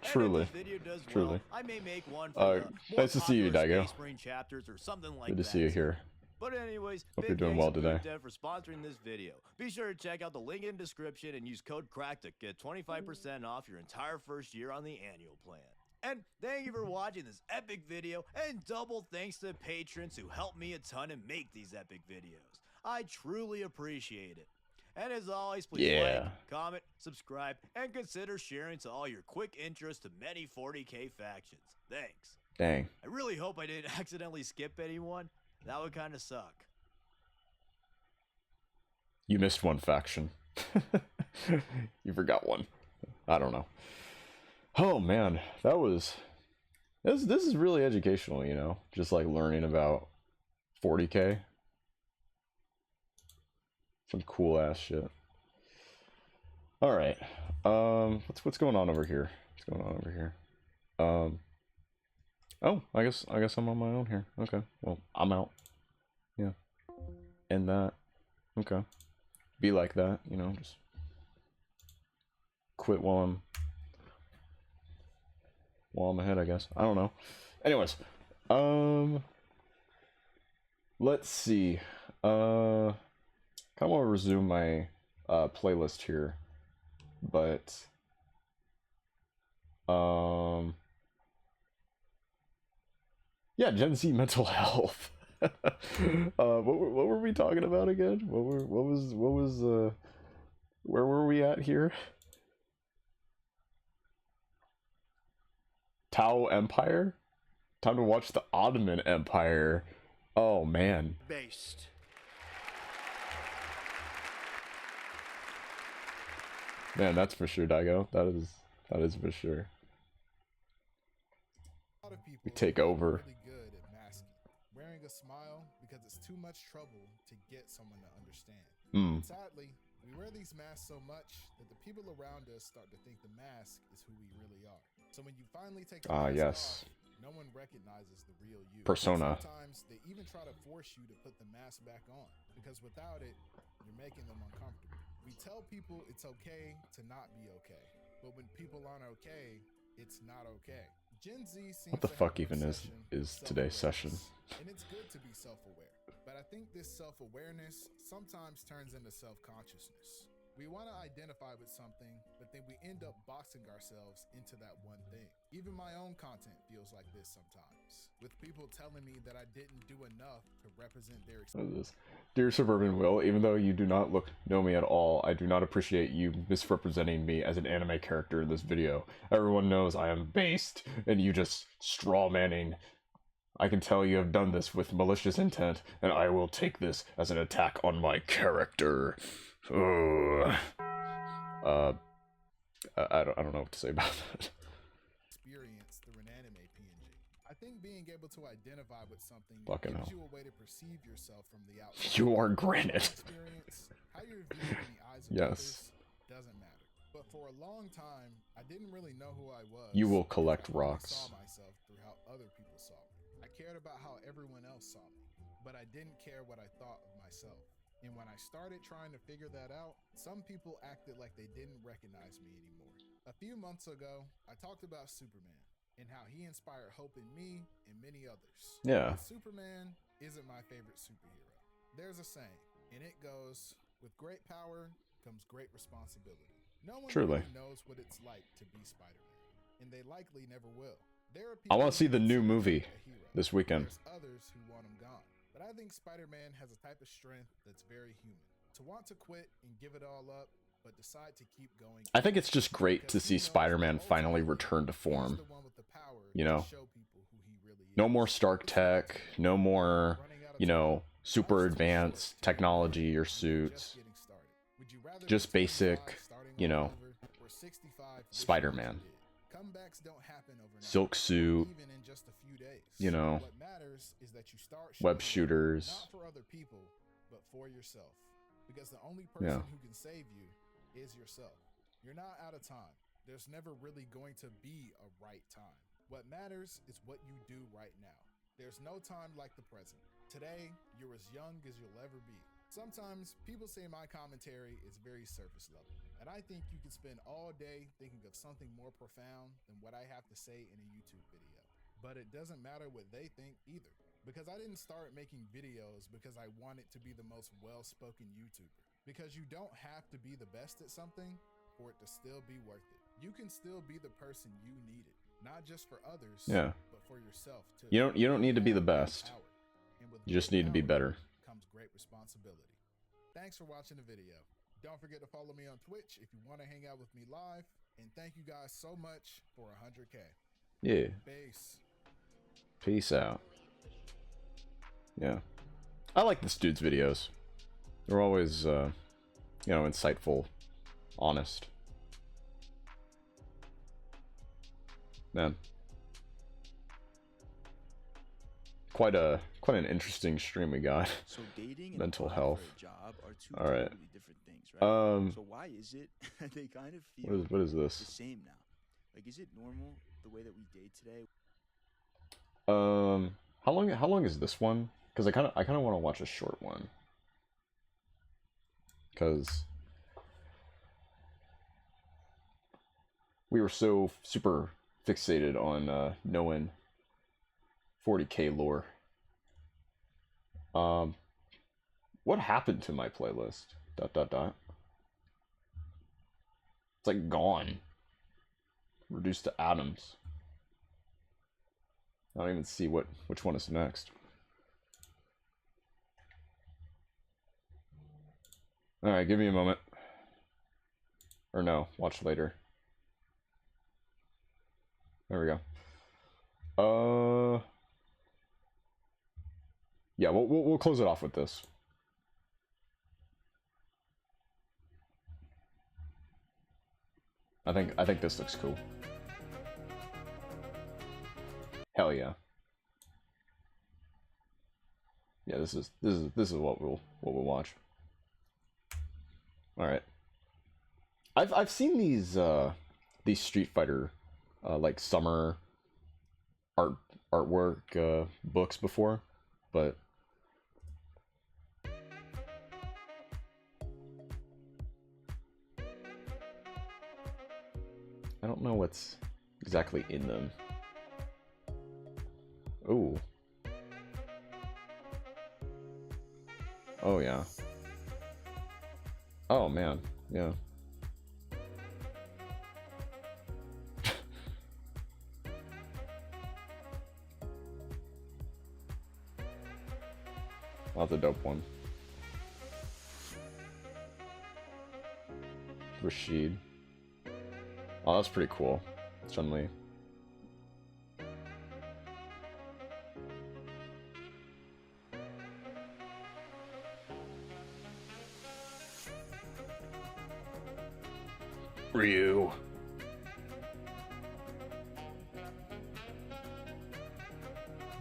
Truly. And if this video does Truly. well, I may make one for the more nice to see you, popular Daigo. Space Marine chapters or something like Good that. to see you here. But anyways, Hope big you're doing thanks well to today. Dev for sponsoring this video. Be sure to check out the link in the description and use code CRACK to get 25% off your entire first year on the annual plan. And thank you for watching this epic video, and double thanks to patrons who help me a ton and make these epic videos. I truly appreciate it. And as always, please like, comment, subscribe, and consider sharing to all your quick intros to many 40k factions. Thanks. Dang. I really hope I didn't accidentally skip anyone. That would kind of suck. You missed one faction. You forgot one. I don't know. Oh man, this is really educational, you know, just like learning about 40k. Some cool ass shit. All right. What's going on over here? What's going on over here? Oh, I guess I'm on my own here. Okay. Well, I'm out. Yeah. And that. Okay. Be like that, you know, just quit while I'm ahead, I guess. I don't know. Anyways, let's see. Kind of want to resume my playlist here, but yeah, Gen Z mental health. What were we talking about again? Where were we at here? Tao Empire? Time to watch the Ottoman Empire. Oh man. Based. Man, that's for sure, Daigo. That is for sure. We take over. Really good at masking, wearing a smile because it's too much trouble to get someone to understand. Sadly, we wear these masks so much that the people around us start to think the mask is who we really are. So when you finally take the mask off, no one recognizes the real you. Persona. Sometimes they even try to force you to put the mask back on, because without it, you're making them uncomfortable. We tell people it's okay to not be okay, but when people aren't okay, it's not okay. Gen Z seems What the fuck even is today's session? And it's good to be self-aware, but I think this self-awareness sometimes turns into self-consciousness. We want to identify with something, but then we end up boxing ourselves into that one thing. Even my own content feels like this sometimes, with people telling me that I didn't do enough to represent their experience. Dear Suburban Will, even though you do not know me at all, I do not appreciate you misrepresenting me as an anime character in this video. Everyone knows I am based, and you just strawmanning. I can tell you have done this with malicious intent, and I will take this as an attack on my character. I don't know what to say about that. Experience through an anime PNG. I think being able to identify with something gives you a way to perceive yourself from the outside. You are granted. Experience, how you're viewed in the eyes of others doesn't matter. But for a long time, I didn't really know who I was. You will collect I rocks. saw myself through how other people saw me. I cared about how everyone else saw me, but I didn't care what I thought of myself. And when I started trying to figure that out, some people acted like they didn't recognize me anymore. A few months ago, I talked about Superman and how he inspired hope in me and many others. Yeah. With Superman, isn't my favorite superhero. There's a saying, and it goes, with great power comes great responsibility. No one Truly. really knows what it's like to be Spider-Man, and they likely never will. There are I people want to see who the new consider him movie a hero. this weekend. There's others who want him gone. But I think Spider-Man has a type of strength that's very human. To want to quit and give it all up, but decide to keep going. I think it's just great to see Spider-Man finally return to form. You know, no more Stark Tech, no more, you know, super advanced technology or suits. Just basic, you know, Spider-Man. Silk suit, you know, web shooters. Not for other people, but for yourself. Because the only person who can save you is yourself. You're not out of time. There's never really going to be a right time. What matters is what you do right now. There's no time like the present. Today, you're as young as you'll ever be. Sometimes people say my commentary is very surface level, and I think you can spend all day thinking of something more profound than what I have to say in a YouTube video. But it doesn't matter what they think either, because I didn't start making videos because I wanted to be the most well-spoken YouTuber. Because you don't have to be the best at something for it to still be worth it. You can still be the person you needed, not just for others, but for yourself too. You don't need to be the best. You just need to be better. Comes great responsibility. Thanks for watching the video. Don't forget to follow me on Twitch if you want to hang out with me live, and thank you guys so much for 100K. Yeah. Peace. Peace out. Yeah. I like this dude's videos. They're always, you know, insightful, honest. Man. Quite an interesting stream we got. So dating and mental applying health. for a job are two All right. totally different things, right? So why is it they kind of feel what is this? the same now? Like, is it normal the way that we date today? How long is this one? Because I kind of want to watch a short one. Because we were so super fixated on knowing 40K lore. What happened to my playlist? ... It's like gone. Reduced to atoms. I don't even see which one is next. Alright, give me a moment. Or no, watch later. There we go. Yeah, we'll close it off with this. I think this looks cool. Hell yeah. Yeah, this is what we'll watch. All right. I've seen these Street Fighter like summer artwork books before, but I don't know what's exactly in them. Ooh. Oh yeah. Oh man, yeah. That's a dope one. Rashid. Oh, that's pretty cool. Chun-Li. Ryu.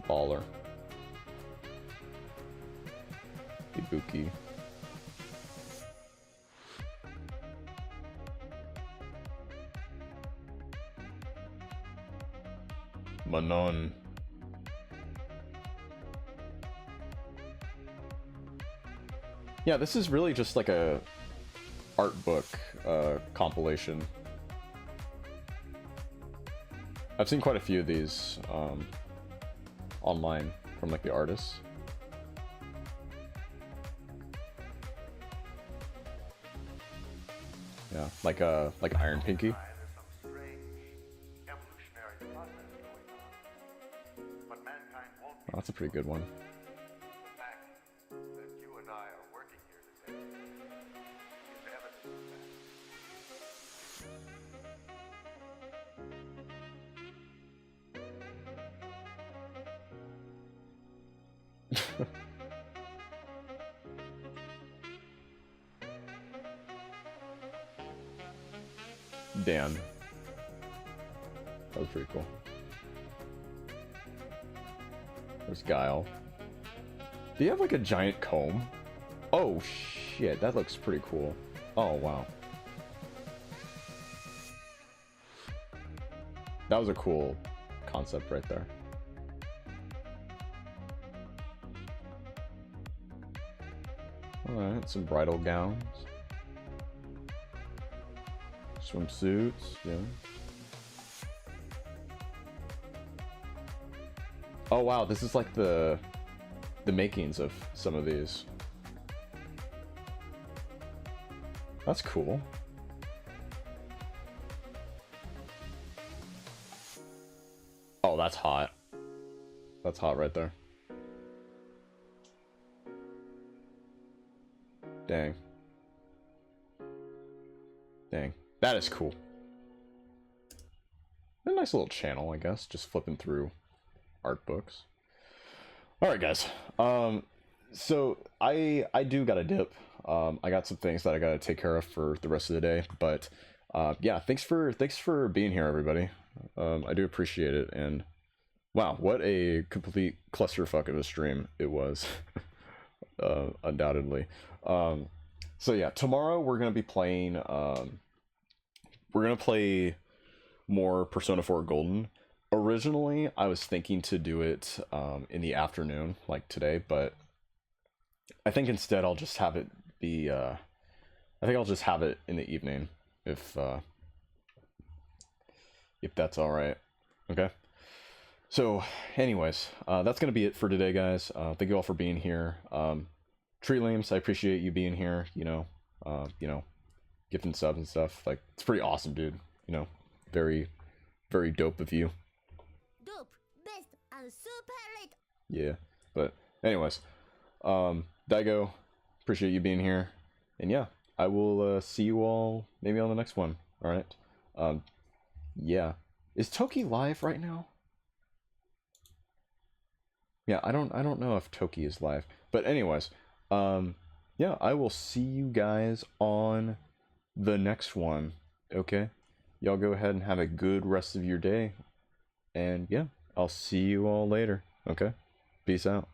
Baller. Ibuki. Manon. Yeah, this is really just like a art book compilation. I've seen quite a few of these online from like the artists. Yeah, like Iron Pinky. Oh, that's a pretty good one. Dan. That was pretty cool. There's Guile. Do you have like a giant comb? Oh shit, that looks pretty cool. Oh wow. That was a cool concept right there. Alright, some bridal gowns. Swimsuits, yeah. Oh wow, this is like the makings of some of these. That's cool. Oh, that's hot. That's hot right there. Dang. Dang. That is cool. A nice little channel, I guess. Just flipping through art books. Alright, guys. So I do gotta dip. I got some things that I gotta take care of for the rest of the day. But yeah, thanks for being here, everybody. I do appreciate it. And wow, what a complete clusterfuck of a stream it was. Undoubtedly. So yeah, tomorrow we're gonna be playing. We're gonna play more Persona 4 Golden. Originally, I was thinking to do it in the afternoon, like today, but I think instead I'll just have it be. I think I'll just have it in the evening, if that's all right. Okay. So, anyways, that's gonna be it for today, guys. Thank you all for being here. Tree Liams, I appreciate you being here. You know, gifting subs and stuff. Like, it's pretty awesome, dude. You know, very, very dope of you. Dope, best, and super late. Yeah, but anyways, Daigo, appreciate you being here, and yeah, I will see you all maybe on the next one. All right. Yeah, is Toki live right now? Yeah, I don't know if Toki is live, but anyways, yeah, I will see you guys on the next one. Okay, y'all go ahead and have a good rest of your day, and yeah, I'll see you all later. Okay, peace out.